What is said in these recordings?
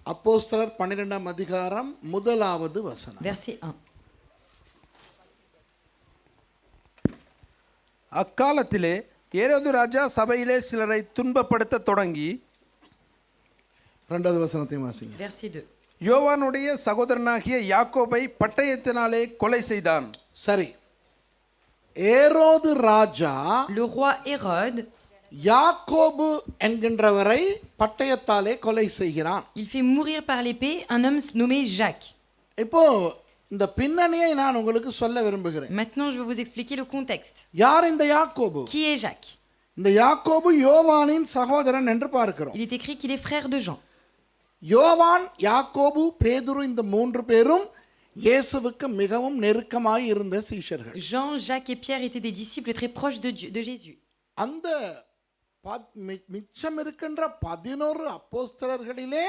அப்போஸ்தலர் 12ஆம் அதிகாரம் முதலாவது வசனம். Verset 1. அக்காலத்திலே ஏரோது ராஜா சபையிலே சிலரை துன்பப்படுத்த தொடங்கி இரண்டாவது வசனத்தையும் வாசிங்க. Verset 2. யோவானுடைய சகோதரனாகிய யாக்கோபை பட்டயத்தினாலே கொலை செய்தான். சரி, ஏரோது ராஜா Le roi Hérode, யாக்கோபு என்கின்றவரை பட்டயத்தாலே கொலை செய்கிறான். il fait mourir par l'épée un homme nommé Jacques. இப்போ இந்த பின்னணியை நான் உங்களுக்கு சொல்ல விரும்புகிறேன். Maintenant, je vais vous expliquer le contexte. யார் இந்த யாக்கோபு? Qui est Jacques? இந்த யாக்கோபு யோவானின் சகோதரன் என்று பார்க்கிறோம். Il est écrit qu'il est frère de Jean. யோவான், யாக்கோபு, பேதுரு இந்த மூன்று பேரும் இயேசுவுக்கு மிகவும் நெருக்கமாய் இருந்த சீஷர்கள். Jean, Jacques et Pierre étaient des disciples très proches de Jésus. அந்த மிச்சம் இருக்கின்ற 11 அப்போஸ்தலர்களிலே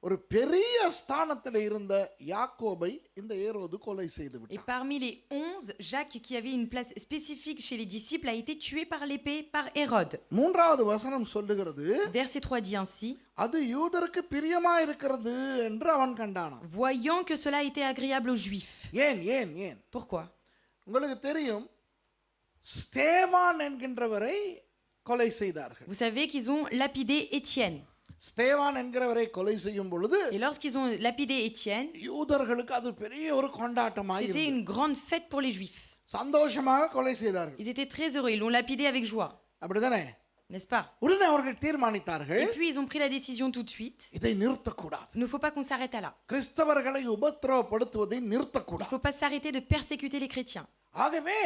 ஒரு பெரிய ஸ்தானத்தில் இருந்த யாக்கோபை இந்த ஏரோது கொலை செய்து Et விட்டான். parmi les 11, Jacques, qui avait une place spécifique chez les disciples, a été tué par l'épée par Hérode. மூன்றாவது வசனம் சொல்லுகிறது, Verset 3 dit ainsi: அது யூதருக்கு பிரியமா இருக்கிறது என்று அவன் கண்டானாம். voyant que cela était agréable aux Juifs. ஏன் ஏன் ஏன் Pourquoi? உங்களுக்கு தெரியும், ஸ்தேவான் என்கின்றவரை கொலை செய்தார்கள். Vous savez qu'ils ont lapidé Étienne. ஸ்தேவான் என்கிறவரை கொலை செய்யும் பொழுது Et lorsqu'ils ont lapidé Étienne, யூதர்களுக்கு அது பெரிய ஒரு கொண்டாட்டமாய் c'était இருந்தது. une grande fête pour les Juifs. சந்தோஷமாக கொலை செய்தார்கள். Ils étaient très heureux, ils l'ont lapidé avec joie, அப்படிதானே? n'est-ce pas? உடனே அவர்கள் தீர்மானித்தார்கள், Et puis ils ont pris la décision tout de suite. இதை நிறுத்தக்கூடாது. Il ne faut pas qu'on s'arrête à là. கிறிஸ்தவர்களை உபத்திரவப்படுத்துவதை Il ne நிறுத்தக்கூடாது. faut pas s'arrêter de persécuter les chrétiens. ஆகவே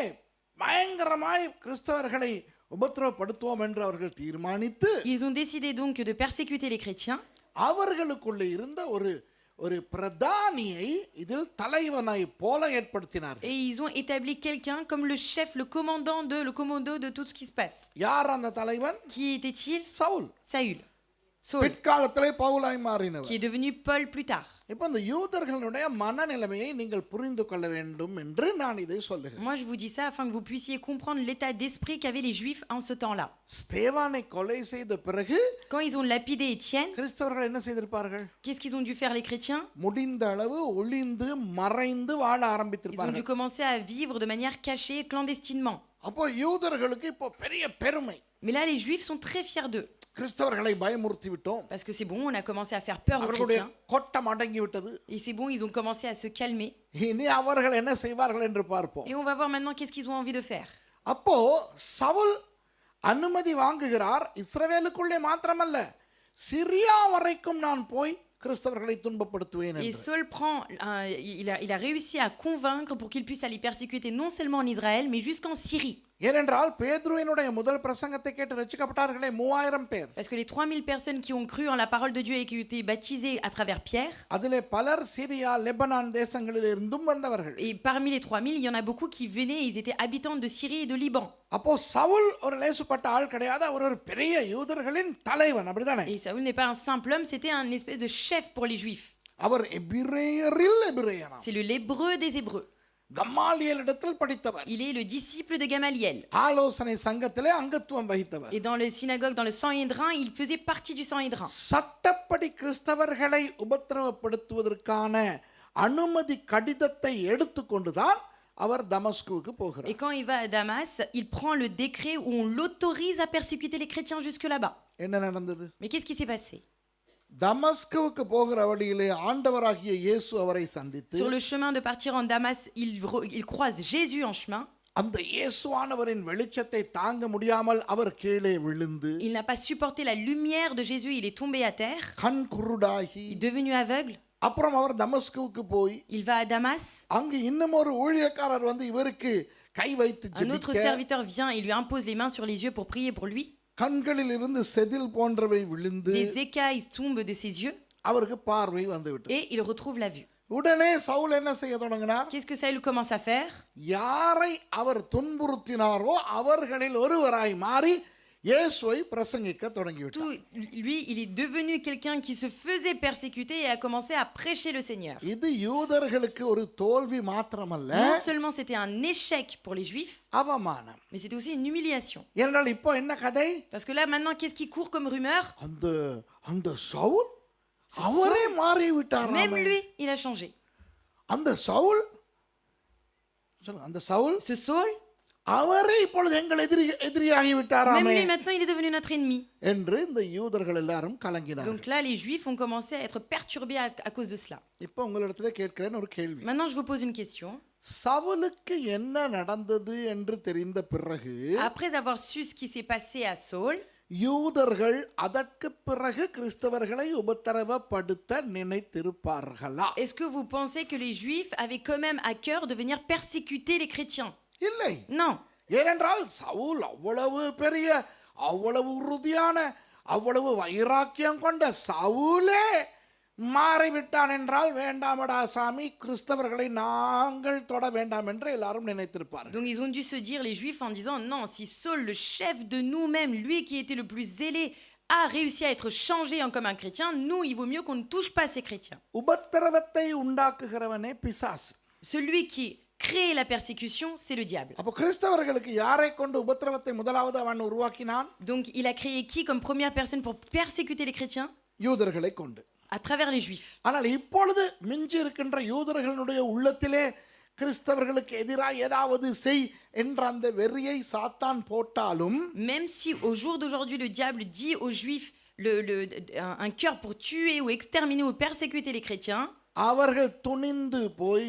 பயங்கரமாய் கிறிஸ்தவர்களை உபத்திரவப்படுத்துவோம் என்று அவர்கள் தீர்மானித்து Ils ont décidé donc de persécuter les chrétiens. அவர்களுக்குள்ளே இருந்த ஒரு ஒரு பிரதானியை இதில் தலைவனை போல ஏற்படுத்தினார்கள். Et ils ont établi quelqu'un comme le chef, le commando de tout ce qui se passe. யார் அந்த தலைவன்? Qui était-il? Saul. Saül. Saul, பிற்காலத்திலே பவுலாய் qui மாறினவர். est devenu Paul plus tard. இப்போ இந்த யூதர்களுடைய மனநிலைமையை நீங்கள் புரிந்து கொள்ள வேண்டும் என்று நான் இதை சொல்லுகிறேன். Moi, je vous dis ça afin que vous puissiez comprendre l'état d'esprit qu'avaient les Juifs en ce temps-là. ஸ்தேவானை கொலை செய்த பிறகு Quand ils ont lapidé Étienne, கிறிஸ்தவர்கள் என்ன செய்திருப்பார்கள்? qu'est-ce qu'ils ont dû faire les chrétiens? முடிந்த அளவு ஒளிந்து மறைந்து வாழ Ils ont dû ஆரம்பித்திருப்பார்கள். commencer à vivre de manière cachée, clandestinement. அப்போ யூதர்களுக்கு இப்போ பெரிய பெருமை, Mais là, les Juifs sont très fiers d'eux. கிறிஸ்தவர்களை பயமுறுத்தி விட்டோம், Parce que c'est bon, on a commencé à faire peur aux அவர்களுடைய chrétiens. கொட்டம் அடங்கி விட்டது, Et c'est bon, ils ont commencé à se calmer. இனி அவர்கள் என்ன செய்வார்கள் என்று பார்ப்போம். Et on va voir maintenant qu'est-ce qu'ils ont envie de faire. அப்போ சவுல் அனுமதி வாங்குகிறார். இஸ்ரவேலுக்குள்ளே மாத்திரமல்ல, சிரியா வரைக்கும் நான் போய் கிறிஸ்தவர்களை துன்பப்படுத்துவேன் Et என்று. Saul il a réussi à convaincre pour qu'il puisse aller persécuter non seulement en Israël, mais jusqu'en Syrie. ஏனென்றால் பேதுருவினுடைய முதல் பிரசங்கத்தை கேட்டு ரட்சிக்கப்பட்டார்களே 3000 பேர். Parce que les 3000 personnes qui ont cru en la parole de Dieu et qui ont été baptisées à travers Pierre, அதிலே பலர் Syria, Lebanon தேசங்களில் இருந்தும் வந்தவர்கள். et parmi les 3000, il y en a beaucoup qui venaient, ils étaient habitants de Syrie et de Liban. அப்போ சவுல் ஒரு லேசுப்பட்ட ஆள் கிடையாது, அவர் ஒரு பெரிய யூதர்களின் தலைவன், அப்படிதானே? Et Saül n'est pas un simple homme, c'était un espèce de chef pour les Juifs. அவர் எபிரேயரில் எபிரேயனாம். C'est l'hébreu des Hébreux. கம்மாலியல் இடத்தில் படித்தவர். Il est le disciple de Gamaliel. ஆலோசனை சங்கத்திலே அங்கத்துவம் வகித்தவர். Et dans les synagogues, dans le Sanhédrin, il faisait partie du Sanhédrin. சட்டப்படி கிறிஸ்தவர்களை உபத்திரவப்படுத்துவதற்கான அனுமதி கடிதத்தை எடுத்துக்கொண்டுதான் அவர் தமஸ்குவுக்கு போகிறார். Et quand il va à Damas, il prend le décret où on l'autorise à persécuter les chrétiens jusque là-bas. என்ன நடந்தது? Mais qu'est-ce qui s'est passé? தமஸ்குவுக்கு போகிற வழியிலே ஆண்டவராகிய இயேசு அவரை சந்தித்து, Sur le chemin de partir en Damas, il croise Jésus en chemin. அந்த இயேசுவானவரின் வெளிச்சத்தை தாங்க முடியாமல் அவர் கீழே விழுந்து Il n'a pas supporté la lumière de Jésus, il est tombé à terre. கண் குருடாகி, Il est devenu aveugle. அப்புறம் அவர் தமஸ்குவுக்கு போய் Il va à Damas. அங்கு இன்னும் ஒரு ஊழியக்காரர் வந்து இவருக்கு கை வைத்து Un autre ஜெபிக்க, serviteur vient et lui impose les mains sur les yeux pour prier pour lui. கண்களில் இருந்து செதில் போன்றவை விழுந்து Des écailles tombent de ses yeux அவருக்கு பார்வை வந்து விட்டது. et il retrouve la vue. உடனே சவுல் என்ன செய்ய தொடங்கினார்? Qu'est-ce que Saül commence à faire? யாரை அவர் துன்புறுத்தினாரோ அவர்களில் ஒருவராய் மாறி இயேசுவை பிரசங்கிக்க தொடங்கிவிட்டார். Lui, il est devenu quelqu'un qui se faisait persécuter et a commencé à prêcher le Seigneur. இது யூதர்களுக்கு ஒரு தோல்வி மாத்திரமல்ல, Non seulement c'était un échec pour les Juifs, அவமானம். mais c'était aussi une humiliation. ஏனென்றால் இப்போ என்ன கதை? Parce que là, maintenant, qu'est-ce qui court comme rumeur? அந்த சவுல் அவரே மாறி Même விட்டாராமே. lui, il a changé. அந்த சவுல் சொல்லுங்க, அந்த சவுல் Ce Saul, அவரே இப்பொழுது எங்கள் எதிரியாகி même விட்டாராமே lui maintenant, il est devenu notre ennemi. என்று இந்த யூதர்கள் எல்லாரும் கலங்கினார். Donc là, les Juifs ont commencé à être perturbés à cause de cela. இப்போ உங்களிடத்துல கேட்கிறேன் ஒரு கேள்வி. Maintenant, je vous pose une question. சவுலுக்கு என்ன நடந்தது என்று தெரிந்த பிறகு Après avoir su ce qui s'est passé à Saul, யூதர்கள் அதற்கு பிறகு கிறிஸ்தவர்களை உபத்திரவப்படுத்த நினைத்திருப்பார்களா? est-ce que vous pensez que les Juifs avaient quand même à cœur de venir persécuter les chrétiens? இல்லை. Non. ஏனென்றால் சவுல் அவ்வளவு பெரிய, அவ்வளவு உறுதியான, அவ்வளவு வைராக்கியம் கொண்ட சவுலே மாறிவிட்டான் என்றால் வேண்டாமடா சாமி, கிறிஸ்தவர்களை நாங்கள் தொட வேண்டாம் என்று எல்லாரும் நினைத்திருப்பார்கள். Donc ils ont dû se dire, les Juifs, en disant, non, si Saul, le chef de nous-mêmes, lui qui était le plus zélé, a réussi à être changé en comme un chrétien, nous, il vaut mieux qu'on ne touche pas ces chrétiens. உபத்திரவத்தை உண்டாக்குகிறவனே பிசாசு. Celui qui crée la persécution, c'est le diable. அப்போ கிறிஸ்தவர்களுக்கு யாரை கொண்டு உபத்திரவத்தை முதலாவது அவன் உருவாக்கினான்? Donc il a créé qui comme première personne pour persécuter les chrétiens? யூதர்களை கொண்டு. À travers les Juifs. ஆனால் இப்பொழுது மிஞ்சி இருக்கின்ற யூதர்களுடைய உள்ளத்திலே கிறிஸ்தவர்களுக்கு எதிராக ஏதாவது செய் என்ற அந்த வெறியை சாத்தான் போட்டாலும் Même si au jour d'aujourd'hui, le diable dit aux Juifs un cœur pour tuer ou exterminer ou persécuter les chrétiens, அவர்கள் துணிந்து போய்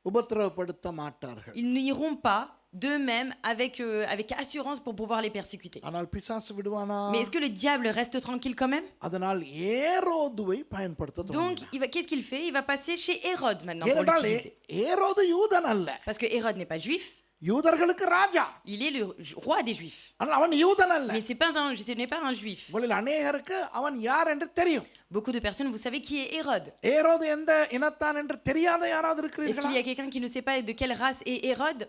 உபத்திரவப்படுத்த மாட்டார்கள். ils n'iront pas d'eux-mêmes avec assurance pour pouvoir les persécuter. ஆனால் பிசாசு விடுவானா? Mais est-ce que le diable reste tranquille quand même? அதனால் ஏரோதுவை பயன்படுத்த Donc, தொடங்கினார். qu'est-ce qu'il fait? Il va passer chez Hérode maintenant pour ஏனென்றால் l'utiliser. ஏரோது யூதன் அல்ல, Parce que Hérode n'est pas juif, யூதர்களுக்கு ராஜா. il est le roi des Juifs. ஆனால் அவன் யூதன் அல்ல. Mais ce n'est pas un juif. உங்களில் அநேகருக்கு அவன் யார் என்று தெரியும். Beaucoup de personnes, vous savez qui est Hérode? ஏரோது எந்த இனத்தான் என்று தெரியாத யாராவது Est-ce இருக்கிறீர்களா? qu'il y a quelqu'un qui ne sait pas de quelle race est Hérode?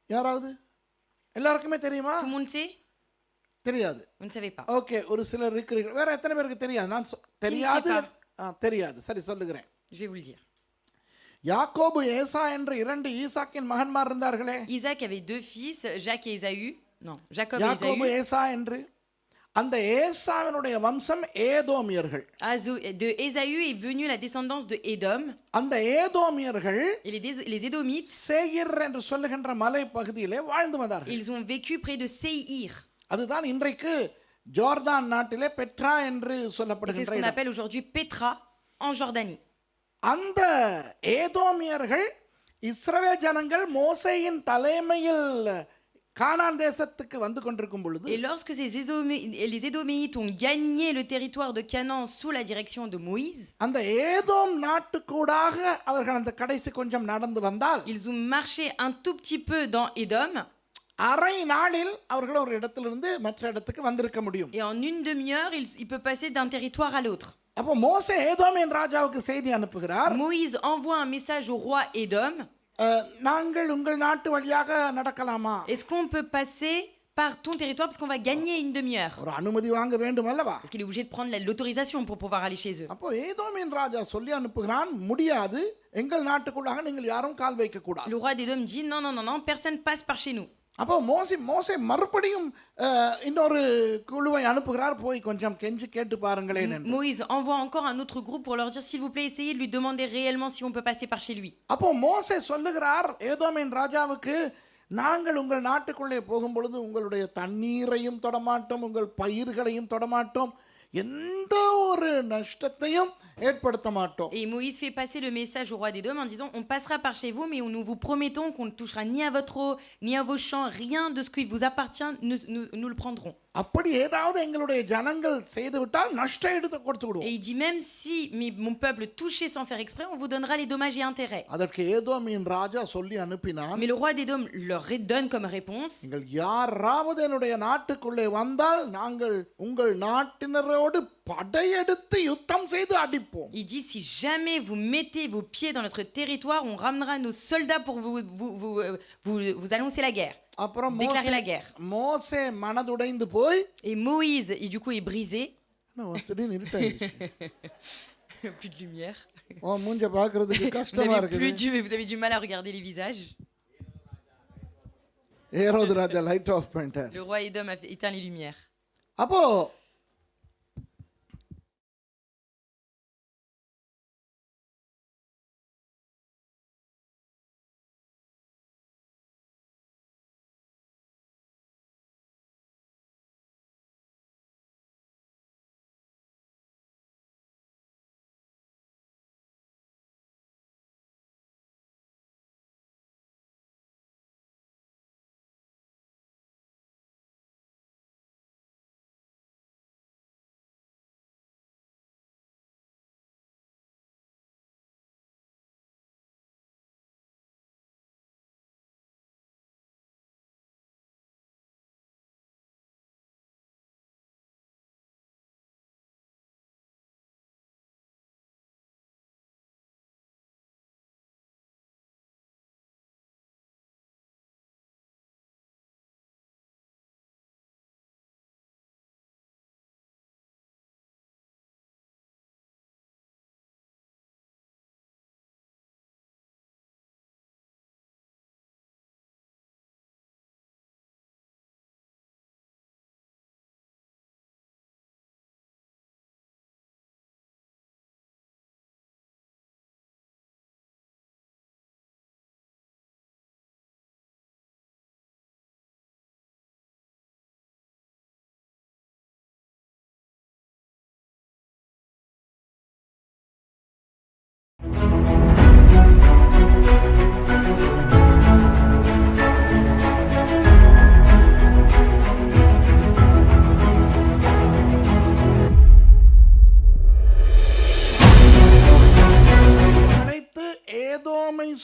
யாராவது? எல்லாருக்குமே தெரியுமா? Tout le monde sait? தெரியாது. Vous ne savez pas. Okay, ஒரு சிலர் இருக்கிறீர்கள். வேற எத்தனை பேருக்கு தெரியாது? நான் தெரியாது. தெரியாது. சரி, சொல்லுகிறேன். Je vais vous le dire. யாக்கோபு ஏசா என்று இரண்டு ஈசாக்கின் மகன்மார் இருந்தார்களே. Isaac avait deux fils, Jacques et Ésaü. Non, Jacob et யாக்கோபு Ésaü. ஏசா என்று அந்த ஏசாவினுடைய வம்சம் ஏதோமியர்கள். De Ésaü est venue la descendance de Édom. அந்த ஏதோமியர்கள் Et les Édomites, சேயீர் என்று சொல்லுகின்ற மலை பகுதியிலே வாழ்ந்து வந்தார்கள். ils ont vécu près de Séïr. அதுதான் இன்றைக்கு ஜோர்தான் நாட்டிலே பெட்ரா என்று Et c'est ce சொல்லப்படுகின்ற qu'on இடம். appelle aujourd'hui Petra, en Jordanie. அந்த ஏதோமியர்கள் இஸ்ரவேல் ஜனங்கள் மோசேயின் தலைமையில் கானான் தேசத்துக்கு வந்து கொண்டிருக்கும் பொழுது Et lorsque les Édoméites ont gagné le territoire de Canaan sous la direction de Moïse, அந்த ஏதோம் நாட்டுக்கூடாக அவர்கள் அந்த கடைசி கொஞ்சம் நடந்து வந்தால் ils ont marché un tout petit peu dans Édom. அரை நாளில் அவர்கள் ஒரு இடத்திலிருந்து மற்ற இடத்துக்கு வந்திருக்க முடியும். Et en une demi-heure, il peut passer d'un territoire à l'autre. அப்போ மோசே ஏதோமின் ராஜாவுக்கு செய்தி அனுப்புகிறார். Moïse envoie un message au roi Édom. நாங்கள் உங்கள் நாட்டு வழியாக நடக்கலாமா? Est-ce qu'on peut passer par ton territoire parce qu'on va gagner une demi-heure? ஒரு அனுமதி வாங்க வேண்டும் அல்லவா? Parce qu'il est obligé de prendre l'autorisation pour pouvoir aller chez eux. அப்போ ஏதோமின் ராஜா சொல்லி அனுப்புகிறான், முடியாது, எங்கள் நாட்டுக்குள்ளாக நீங்கள் யாரும் கால் வைக்க கூடாது. Le roi d'Édom dit non, non, non, non, personne passe par chez nous. அப்போ மோசே மறுபடியும் இன்னொரு குழுவை அனுப்புகிறார், போய் கொஞ்சம் கெஞ்சி கேட்டு பாருங்களேன் என்று. Moïse envoie encore un autre groupe pour leur dire s'il vous plaît, essayez de lui demander réellement si on peut passer par chez lui. அப்போ மோசே சொல்லுகிறார் ஏதோமின் ராஜாவுக்கு, நாங்கள் உங்கள் நாட்டுக்குள்ளே போகும் பொழுது உங்களுடைய தண்ணீரையும் தொடமாட்டோம், உங்கள் பயிர்களையும் தொடமாட்டோம், எந்த ஒரு நஷ்டத்தையும் ஏற்படுத்த மாட்டோம். Et Moïse fait passer le message au roi d'Édom en disant on passera par chez vous, mais nous vous promettons qu'on ne touchera ni à votre eau, ni à vos champs, rien de ce qui vous appartient, nous le prendrons. அப்படி ஏதாவது எங்களுடைய ஜனங்கள் செய்துவிட்டால் நஷ்ட ஈடு கொடுத்து விடுவோம். Et il dit même si mon peuple touchait sans faire exprès, on vous donnera les dommages et intérêts. அதற்கு ஏதோமின் ராஜா சொல்லி அனுப்பினான், Mais le roi d'Édom leur donne comme réponse நீங்கள் யாராவது என்னுடைய நாட்டுக்குள்ளே வந்தால் நாங்கள் உங்கள் நாட்டினரோடு படையெடுத்து யுத்தம் செய்து அடிப்போம். il dit si jamais vous mettez vos pieds dans notre territoire, on ramènera nos soldats pour vous annoncer la guerre. அப்புறம் Déclarer la guerre. மோசே மனதுடைந்து போய் Et Moïse, du coup, est brisé. திடீர்னு இருட்டாயிடுச்சு. Plus de lumière. மூஞ்ச பாக்குறதுக்கு Vous கஷ்டமா avez இருக்குது. vous avez du mal à regarder les visages. Herod ராஜா light off பண்ணிட்டார். Le roi Édom a éteint les lumières. அப்போ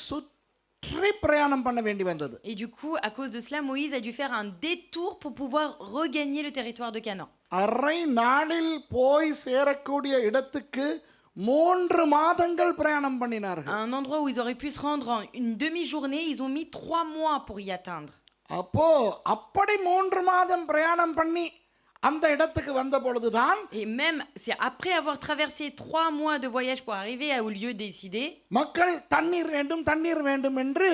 சுற்றி பிரயாணம் பண்ண வேண்டி வந்தது. Et du coup, à cause de cela, Moïse a dû faire un détour pour pouvoir regagner le territoire de Canaan. அரை நாளில் போய் சேரக்கூடிய இடத்துக்கு 3 மாதங்கள் பிரயாணம் À பண்ணினார்கள். un endroit où ils auraient pu se rendre en une demi-journée, ils ont mis 3 mois pour y atteindre. அப்போ அப்படி 3 மாதம் பிரயாணம் பண்ணி அந்த இடத்துக்கு வந்த பொழுதுதான் Et même, c'est après avoir traversé 3 mois de voyage pour arriver au lieu décidé மக்கள் தண்ணீர் வேண்டும் தண்ணீர் வேண்டும் என்று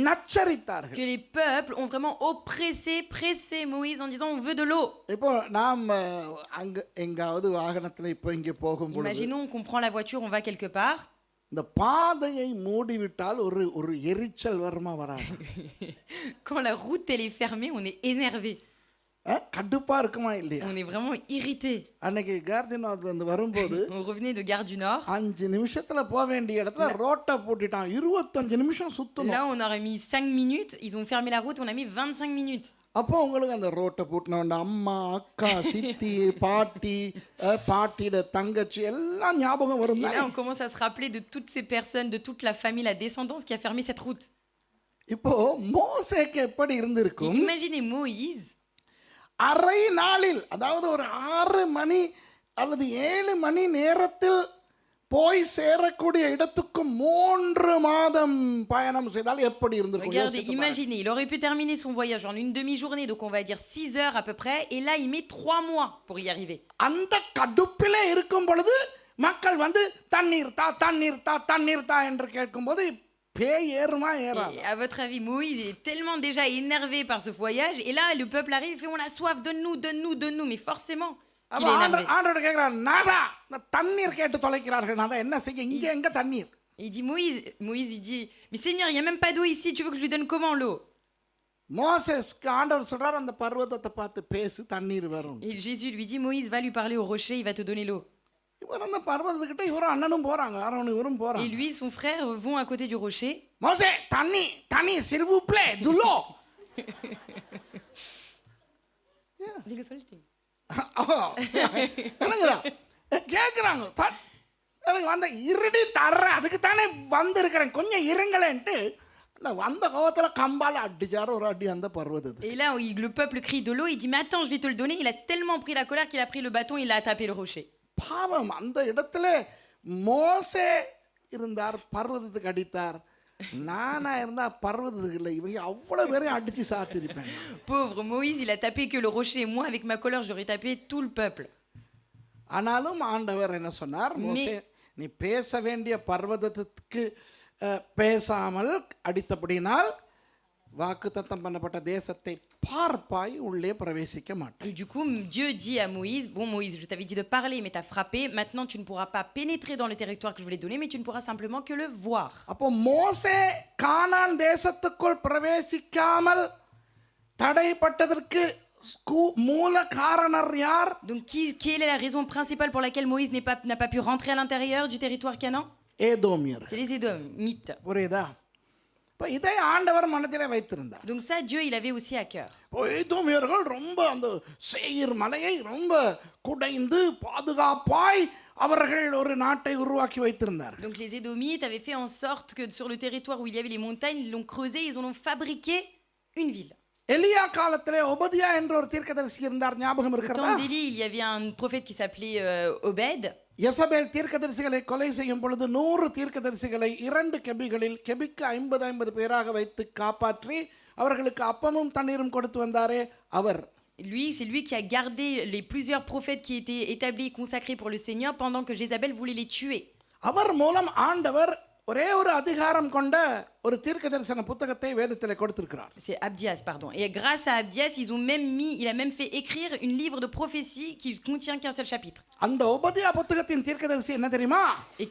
நச்சரித்தார்கள். que les peuples ont vraiment pressé Moïse en disant on veut de l'eau. இப்போ நாம் அங்க எங்காவது வாகனத்துல இப்போ இங்கே போகும் பொழுது Imaginons qu'on prend la voiture, on va quelque part. இந்த பாதையை மூடிவிட்டால் ஒரு எரிச்சல் வருமா வராது? Quand la route elle est fermée, on est énervé. கடுப்பா இருக்குமா இல்லையா? On est vraiment irrité. அன்னைக்கு கார்தினாத்துல இருந்து வரும்போது On revenait de Gare du Nord. 5 நிமிஷத்துல போக வேண்டிய இடத்துல ரோட்டை போட்டுட்டான். 25 நிமிஷம் சுத்தணும். Là, on aurait mis 5 minutes. Ils ont fermé la route, on a mis 25 minutes. அப்போ உங்களுக்கு அந்த ரோட்டை போட்டுனவன் அம்மா அக்கா சித்தி பாட்டி பாட்டியோட தங்கச்சி எல்லாம் ஞாபகம் வரும். Et là, on commence à se rappeler de toutes ces personnes, de toute la famille, la descendance qui a fermé cette route. இப்போ மோசேக்கு எப்படி Et இருந்திருக்கும்? imaginez Moïse, அரை நாளில் அதாவது ஒரு 6 மணி அல்லது 7 மணி நேரத்தில் போய் சேரக்கூடிய இடத்துக்கு 3 மாதம் பயணம் செய்தால் எப்படி இருந்திருக்கும்? regardez, யோசித்து பாருங்க. imaginez, il aurait pu terminer son voyage en une demi-journée, donc on va dire 6 heures à peu près, et là, il met 3 mois pour y arriver. அந்த கடுப்பிலே இருக்கும் பொழுது மக்கள் வந்து தண்ணீர் தா தண்ணீர் தா தண்ணீர் தா என்று கேட்கும்போது பேய் ஏறுமா ஏறாது? Et à votre avis, Moïse il est tellement déjà énervé par ce voyage, et là, le peuple arrive et fait on a soif, donne-nous, mais forcément qu'il அப்ப est énervé. ஆண்டவர் கேட்கிறார், நாதா இந்த தண்ணீர் கேட்டு தொலைக்கிறார்கள், நாதா என்ன செய்ய, இங்க எங்க தண்ணீர்? Et il dit Moïse il dit mais Seigneur, il n'y a même pas d'eau ici, tu veux que je lui donne comment l'eau? மோசேஸ்க்கு ஆண்டவர் சொல்றார், அந்த பர்வதத்தை பார்த்து பேசு தண்ணீர் வரும். Et Jésus lui dit Moïse, va lui parler au rocher, il va te donner l'eau. இவர் அந்த பர்வதத்துக்கிட்ட இவரும் அண்ணனும் போறாங்க, ஆரோனும் இவரும் Et போறாங்க. lui, son frère vont à côté du rocher. மோசே தண்ணி s'il vous plaît துலோ. என்னங்கடா கேக்குறாங்க, எனக்கு வந்த இருடி தர்றேன், அதுக்கு தானே வந்திருக்கிறேன், கொஞ்சம் இருங்களேன்ட்டு அந்த வந்த கோவத்துல கம்பால அடிச்சாரு ஒரு அடி அந்த பர்வதத்துக்கு. Et là, le peuple crie de l'eau, il dit mais attends, je vais te le donner. Il a tellement pris la colère qu'il a pris le bâton, il a tapé le rocher. பாவம், அந்த இடத்துல மோசே இருந்தார், பர்வதத்துக்கு அடித்தார். நானா இருந்தா பர்வதத்துக்கு இல்லை, இவங்க அவ்வளவு பேரையும் அடிச்சு சாத்திருப்பேன். Pauvre Moïse, il a tapé que le rocher, et moi avec ma colère j'aurais tapé tout le peuple. ஆனாலும் ஆண்டவர் என்ன சொன்னார், மோசே நீ பேச வேண்டிய பர்வதத்துக்கு பேசாமல் அடித்தபடினால் வாக்குத்தத்தம் பண்ணப்பட்ட தேசத்தை பார்ப்பாய், உள்ளே பிரவேசிக்க மாட்டாய். Et du coup, Dieu dit à Moïse, bon Moïse, je t'avais dit de parler, mais t'as frappé. Maintenant, tu ne pourras pas pénétrer dans le territoire que je voulais donner, mais tu ne pourras simplement que le voir. அப்போ மோசே கானான் தேசத்துக்குள் பிரவேசிக்காமல் தடைப்பட்டதற்கு மூல காரணர் யார்? Donc, quelle est la raison principale pour laquelle Moïse n'a pas pu rentrer à l'intérieur du territoire Canaan? ஏதோமியர். C'est les Édomites. புரியுதா? இப்போ இதை ஆண்டவர் மனதிலே வைத்திருந்தார். Donc ça, Dieu, il avait aussi à cœur. ஏதோமியர்கள் ரொம்ப அந்த சேயீர் மலையை ரொம்ப குடைந்து பாதுகாப்பாய் அவர்கள் ஒரு நாட்டை உருவாக்கி வைத்திருந்தார்கள். Donc les Édomites avaient fait en sorte que sur le territoire où il y avait les montagnes, ils l'ont creusé, ils en ont fabriqué une ville. எலியா காலத்திலே ஒபதியா என்ற ஒரு தீர்க்கதரிசி இருந்தார், ஞாபகம் Au இருக்கிறதா? temps d'Élie, il y avait un prophète qui s'appelait Obed. யெசபேல் தீர்க்கதரிசிகளை கொலை செய்யும் பொழுது 100 தீர்க்கதரிசிகளை 2 கெபிகளில் கெபிக்கு 50 பேராக வைத்து காப்பாற்றி அவர்களுக்கு அப்பமும் தண்ணீரும் கொடுத்து வந்தாரே அவர். Lui, c'est lui qui a gardé les plusieurs prophètes qui étaient établis et consacrés pour le Seigneur pendant que Jézabel voulait les tuer. அவர் மூலம் ஆண்டவர் ஒரே ஒரு அதிகாரம் கொண்ட ஒரு தீர்க்கதரிசன புத்தகத்தை வேதத்திலே கொடுத்திருக்கிறார். C'est Abdias, pardon. Et grâce à Abdias, il a même fait écrire une livre de prophétie qui contient qu'un seul chapitre. அந்த உபதியா புத்தகத்தின் தீர்க்கதரிசி என்ன தெரியுமா? Et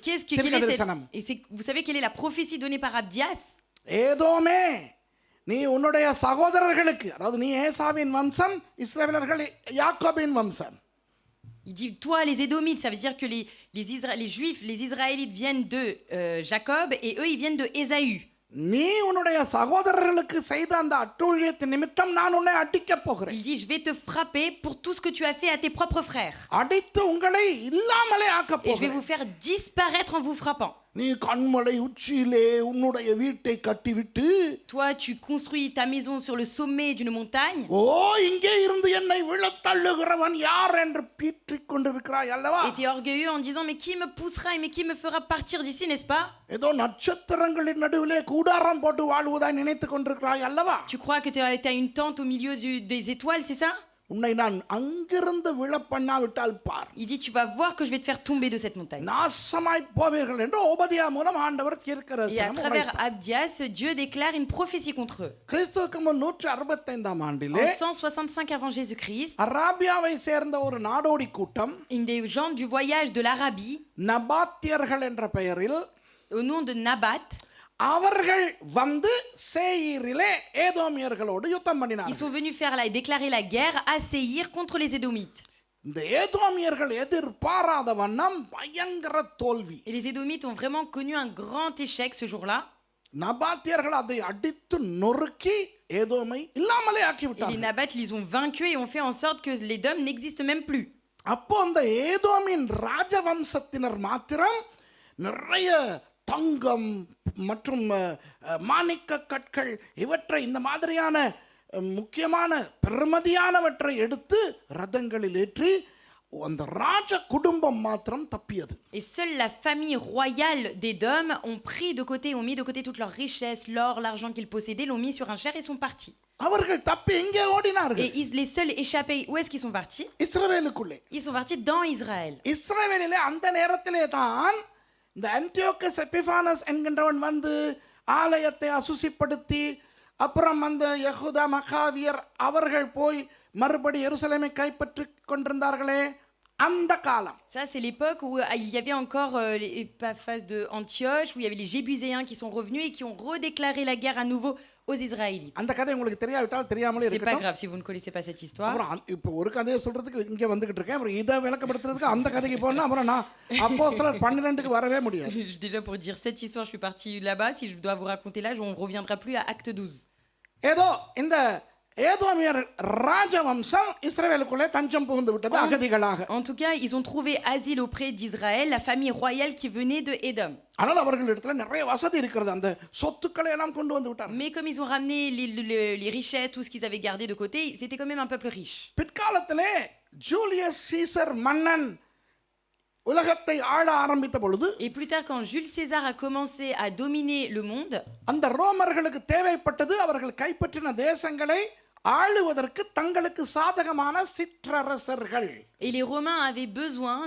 vous savez quelle est la prophétie donnée par Abdias? ஏதோமே நீ உன்னுடைய சகோதரர்களுக்கு, அதாவது நீ ஏசாவின் வம்சம், இஸ்ரவேலர்கள் யாக்கோபின் வம்சம். Il dit, toi, les Édomites, ça veut dire que les Juifs, les Israélites viennent de Jacob et eux, ils viennent de Ésaü. நீ உன்னுடைய சகோதரர்களுக்கு செய்த அந்த அட்டூழியத்தின் நிமித்தம் நான் உன்னை அடிக்கப் போகிறேன். Il dit, je vais te frapper pour tout ce que tu as fait à tes propres frères. அடித்து உங்களை இல்லாமலே ஆக்கப் Et je vais போகிறேன். vous faire disparaître en vous frappant. நீ கண்மலை உச்சியிலே உன்னுடைய வீட்டை கட்டிவிட்டு Toi, tu construis ta maison sur le sommet d'une montagne. ஓ இங்கே இருந்து என்னை விழத்தள்ளுகிறவன் யார் என்று பீற்றிக் கொண்டிருக்கிறாய் அல்லவா? Et tu es orgueilleux en disant, mais qui me poussera et mais qui me fera partir d'ici, n'est-ce pas? ஏதோ நட்சத்திரங்களின் நடுவிலே கூடாரம் போட்டு வாழ்வதாய் நினைத்துக் கொண்டிருக்கிறாய் அல்லவா? Tu crois que tu as une tente au milieu des étoiles, c'est ça? உன்னை நான் அங்கிருந்து விழ பண்ணாவிட்டால் பார், Il dit, tu vas voir que je vais te faire tomber de cette montagne. நாசமாய் போவீர்கள் என்று ஓபதியா மூலம் ஆண்டவர் Et à தீர்க்கதரிசனம் travers உரைத்தார். Abdias, Dieu déclare une prophétie contre eux. கிறிஸ்துவுக்கு முன் 165 ஆண்டிலே En 165 avant Jésus-Christ, அராபியாவை சேர்ந்த ஒரு நாடோடி கூட்டம் une des gens du voyage de l'Arabie, நபாத்தியர்கள் என்ற பெயரில் au nom de Nabat, அவர்கள் வந்து சேயீரிலே ஏதோமியர்களோடு யுத்தம் ils பண்ணினார்கள். sont venus déclarer la guerre à Séhir contre les Édomites. இந்த ஏதோமியர்கள் எதிர்பாராத வண்ணம் பயங்கர தோல்வி. Et les Édomites ont vraiment connu un grand échec ce jour-là. நபாத்தியர்கள் அதை அடித்து நொறுக்கி ஏதோமை இல்லாமலே ஆக்கி Et les விட்டார்கள். Nabates les ont vaincus et ont fait en sorte que les Dômes n'existent même plus. அப்போ அந்த ஏதோமின் ராஜவம்சத்தினர் மாத்திரம் நிறைய தங்கம் மற்றும் மாணிக்க கற்கள் இவற்றை இந்த மாதிரியான முக்கியமான பெருமதியானவற்றை எடுத்து ரதங்களில் ஏற்றி அந்த ராஜ குடும்பம் மாத்திரம் தப்பியது. Et seule la famille royale des Dômes ont pris de côté, ont mis de côté toute leur richesse, l'or, l'argent qu'ils possédaient, l'ont mis sur un char et sont partis. அவர்கள் தப்பி எங்கே ஓடினார்கள்? Et les seuls échappés, où est-ce qu'ils sont partis? இஸ்ரவேலுக்குள்ளே. Ils sont partis dans Israël. இஸ்ரவேலிலே அந்த நேரத்திலே தான் இந்த Antiochus எபிஃபானஸ் என்கின்றவன் வந்து ஆலயத்தை அசுசிப்படுத்தி அப்புறம் அந்த யெகூதா மக்காவியர் அவர்கள் போய் மறுபடி எருசலேமை கைப்பற்றி கொண்டிருந்தார்களே அந்த காலம். Ça, c'est l'époque où il y avait encore l'Épaphras de Antioche, où il y avait les Jébuséens qui sont revenus et qui ont redéclaré la guerre à nouveau aux Israélites. அந்த கதை உங்களுக்கு தெரியாவிட்டால் தெரியாமலே C'est pas இருக்கட்டும். grave si vous ne connaissez pas cette histoire. அப்புறம் இப்போ ஒரு கதையை சொல்றதுக்கு இங்கே வந்துகிட்டு இருக்கேன். அப்புறம் இதை விளக்கப்படுத்துறதுக்கு அந்த கதைக்கு போனா அப்புறம் நான் அப்போஸ்தலர் 12க்கு வரவே முடியாது. Déjà pour dire cette histoire, je suis partie là-bas. Si je dois vous raconter là, on ne reviendra plus à Acte 12. ஏதோ இந்த ஏதோமியர் ராஜவம்சம் இஸ்ரவேலுக்குள்ளே தஞ்சம் புகுந்து விட்டது அகதிகளாக. En tout cas, ils ont trouvé asile auprès d'Israël, la famille royale qui venait de Édom. ஆனால் அவர்களிடத்துல நிறைய வசதி இருக்கிறது. அந்த சொத்துக்களை எல்லாம் கொண்டு வந்து விட்டார்கள். Mais comme ils ont ramené les richesses, tout ce qu'ils avaient gardé de côté, c'était quand même un peuple riche. பிற்காலத்திலே ஜூலியஸ் சீசர் மன்னன் உலகத்தை ஆள ஆரம்பித்த பொழுது Et plus tard, quand Jules César a commencé à dominer le monde, அந்த ரோமர்களுக்கு தேவைப்பட்டது அவர்கள் கைப்பற்றின தேசங்களை ஆளுவதற்கு தங்களுக்கு சாதகமான சிற்றரசர்கள். et les Romains avaient besoin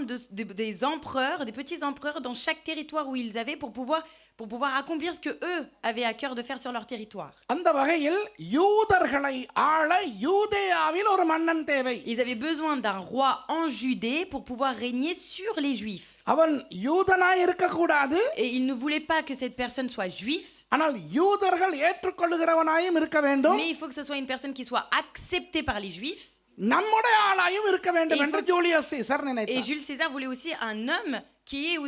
des empereurs, des petits empereurs dans chaque territoire où ils avaient pour pouvoir accomplir ce que eux avaient à cœur de faire sur leur territoire. அந்த வகையில் யூதர்களை ஆள யூதேயாவில் ஒரு மன்னன் தேவை. Ils avaient besoin d'un roi en Judée pour pouvoir régner sur les Juifs. அவன் யூதனாய் இருக்க கூடாது. Et ils ne voulaient pas que cette personne soit juif. ஆனால் யூதர்கள் ஏற்றுக்கொள்ளுகிறவனாயும் இருக்க வேண்டும். Mais il faut que ce soit une personne qui soit acceptée par les Juifs. நம்முடைய ஆளாயும் இருக்க வேண்டும் என்று ஜூலியஸ் சீசர் Et நினைத்தார். Jules César voulait aussi un homme qui est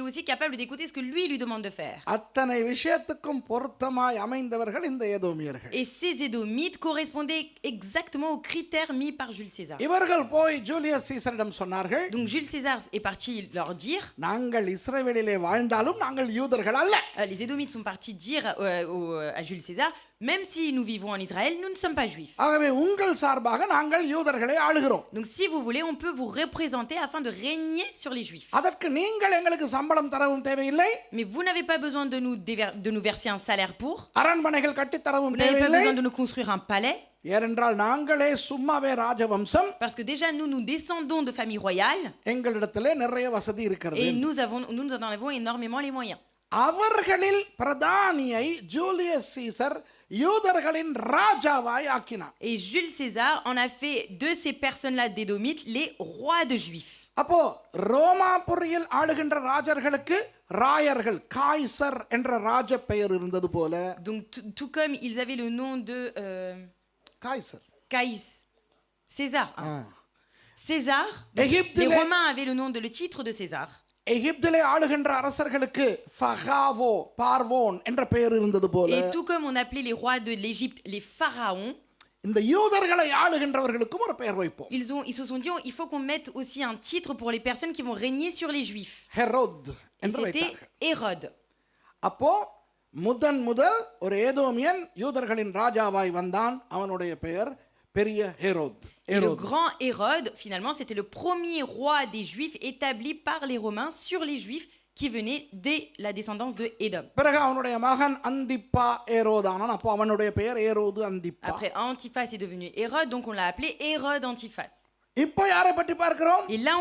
aussi capable d'écouter ce que lui demande de faire. அத்தனை விஷயத்துக்கும் பொருத்தமாய் அமைந்தவர்கள் இந்த ஏதோமியர்கள். Et ces Édomites correspondaient exactement aux critères mis par Jules César. இவர்கள் போய் Julius சீசரிடம் சொன்னார்கள், Donc Jules César est parti leur dire, நாங்கள் இஸ்ரவேலிலே வாழ்ந்தாலும் நாங்கள் யூதர்கள் அல்ல. les Édomites sont partis dire à Jules César, même si nous vivons en Israël, nous ne sommes pas juifs. ஆகவே உங்கள் சார்பாக நாங்கள் யூதர்களை ஆளுகிறோம். Donc si vous voulez, on peut vous représenter afin de régner sur les Juifs. அதற்கு நீங்கள் எங்களுக்கு சம்பளம் தரவும் தேவையில்லை. Mais vous n'avez pas besoin de nous verser un salaire pour. அரண்மனைகள் கட்டி தரவும் Vous n'avez pas தேவையில்லை. besoin de nous construire un palais. ஏனென்றால் நாங்களே சும்மாவே ராஜவம்சம். Parce que déjà, nous descendons de famille royale. எங்களிடத்திலே நிறைய வசதி இருக்கிறது. Et nous en avons énormément les moyens. அவர்களில் பிரதானியை ஜூலியஸ் சீசர் யூதர்களின் ராஜாவாய் ஆக்கினார். Et Jules César en a fait de ces personnes-là d'Édomites les rois de Juifs. அப்போ ரோமாபுரியில் ஆளுகின்ற ராஜர்களுக்கு ராயர்கள் காய்சர் என்ற ராஜ பெயர் இருந்தது போல. Donc tout comme ils avaient le nom de காய்சர் César. César. Les எகிப்திலே Romains avaient le titre de César. எகிப்திலே ஆளுகின்ற அரசர்களுக்கு ஃபகாவோ பார்வோன் என்ற பெயர் இருந்தது போல Et tout comme on appelait les rois de l'Égypte les pharaons, இந்த யூதர்களை ஆளுகின்றவர்களுக்கும் ஒரு பெயர் வைப்போம். ils se sont dit il faut qu'on mette aussi un titre pour les personnes qui vont régner sur les Juifs. Herod Et என்று c'était வைத்தார்கள். Hérode. அப்போ முதல் ஒரு ஏதோமியன் யூதர்களின் ராஜாவாய் வந்தான். அவனுடைய பெயர் பெரிய Herod. Et le grand Hérode, finalement, c'était le premier roi des Juifs établi par les Romains sur les Juifs qui venaient de la descendance de Édom. பிறகு அவனுடைய மகன் அந்திப்பா ஏரோதானான். அப்போ அவனுடைய பெயர் ஏரோது அந்திப்பா. Après, Antiphas est devenu Hérode, donc on l'a appelé Hérode Antiphas. இப்போ யாரை பற்றி பார்க்கிறோம்? Et là,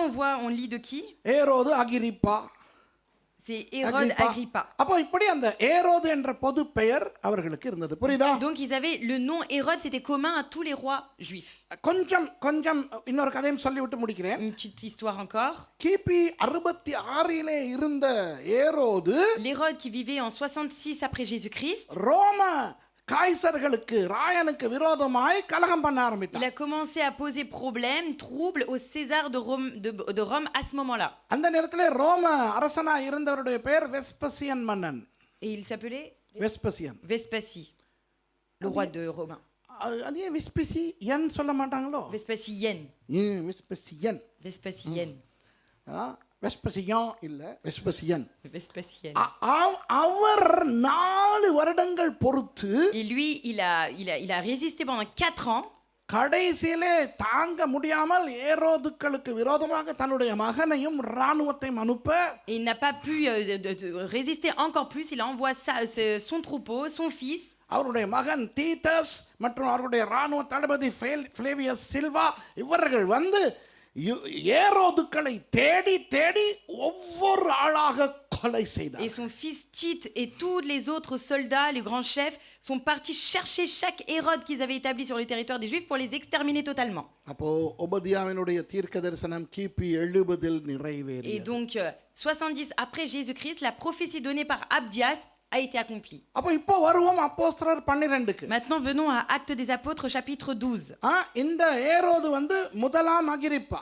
on lit de qui? Herod Agrippa. C'est Hérode Agrippa. அப்போ இப்படி அந்த ஏரோது என்ற பொது பெயர் அவர்களுக்கு இருந்தது. புரியுதா? Donc ils avaient le nom Hérode, c'était commun à tous les rois juifs. கொஞ்சம் இன்னொரு கதையும் சொல்லிவிட்டு முடிக்கிறேன். Une petite histoire encore. கிபி 66 இருந்த ஏரோது L'Hérode qui vivait en 66 après Jésus-Christ, ரோம காய்சர்களுக்கு ராயனுக்கு விரோதமாய் கலகம் பண்ண il ஆரம்பித்தான். a commencé à poser problème, trouble au César de Rome à ce moment-là. அந்த நேரத்திலே ரோம அரசனாய் இருந்தவருடைய பெயர் வெஸ்பசியன் மன்னன். Et il s'appelait வெஸ்பசியன். Vespasien, le roi de Romain. அது ஏன் வெஸ்பசியன் சொல்ல மாட்டாங்களோ? Vespasien. வெஸ்பசியன். Vespasien. வெஸ்பசியன் இல்ல வெஸ்பசியன். Vespasien. அவர் 4 வருடங்கள் பொறுத்து Et lui, il a résisté pendant 4 ans. கடைசியிலே தாங்க முடியாமல் ஏரோதுக்களுக்கு விரோதமாக தன்னுடைய மகனையும் இராணுவத்தையும் அனுப்ப Et il n'a pas pu de résister encore plus. Il envoie son troupeau, son fils. அவருடைய மகன் தீத்தஸ் மற்றும் அவருடைய இராணுவ தளபதி ஃபிளேவியஸ் சில்வா இவர்கள் வந்து ஏரோதுக்களை தேடி தேடி ஒவ்வொரு ஆளாக கொலை செய்தார். Et son fils Tite et tous les autres soldats, les grands chefs, sont partis chercher chaque Hérode qu'ils avaient établi sur le territoire des Juifs pour les exterminer totalement. அப்போ ஒபதியாவினுடைய தீர்க்க தரிசனம் கிபி 70 Et நிறைவேறியது. donc, 70 après Jésus-Christ, la prophétie donnée par Abdias a été accomplie. அப்போ இப்போ வருவோம் அப்போஸ்தலர் 12க்கு. Maintenant, venons à Actes des Apôtres, chapitre 12. இந்த ஏரோது வந்து முதலாம் Agrippa.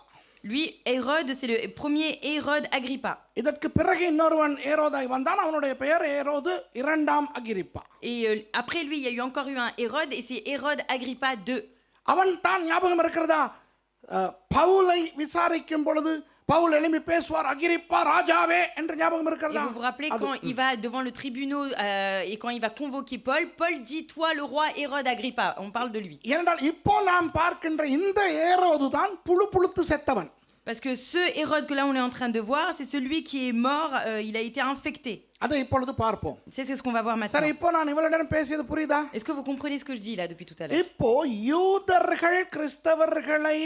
Lui, Hérode, c'est le premier Hérode Agrippa. இதற்கு பிறகு இன்னொருவன் ஏரோதாய் வந்தான். அவனுடைய பெயர் ஏரோது இரண்டாம் Agrippa. Et après lui, il y a eu encore un Hérode, et c'est Hérode Agrippa II. அவன் தான் ஞாபகம் இருக்கிறதா? பவுலை விசாரிக்கும் பொழுது பவுல் எழும்பி பேசுவார், அகிரிப்பா ராஜாவே என்று ஞாபகம் Et இருக்கிறதா? vous vous rappelez quand il va devant le tribunal et quand il va convoquer Paul dit toi le roi Hérode Agrippa. On parle de lui. ஏனென்றால் இப்போ நாம் பார்க்கின்ற இந்த ஏரோது தான் புழுத்து செத்தவன். Parce que ce Hérode que là on est en train de voir, c'est celui qui est mort, il a été infecté. அதை இப்பொழுது பார்ப்போம். C'est ce qu'on va voir maintenant. சரி, இப்போ நான் இவ்வளவு நேரம் பேசியது புரியுதா? Est-ce que vous comprenez ce que je dis là depuis tout à l'heure? இப்போ யூதர்கள் கிறிஸ்தவர்களை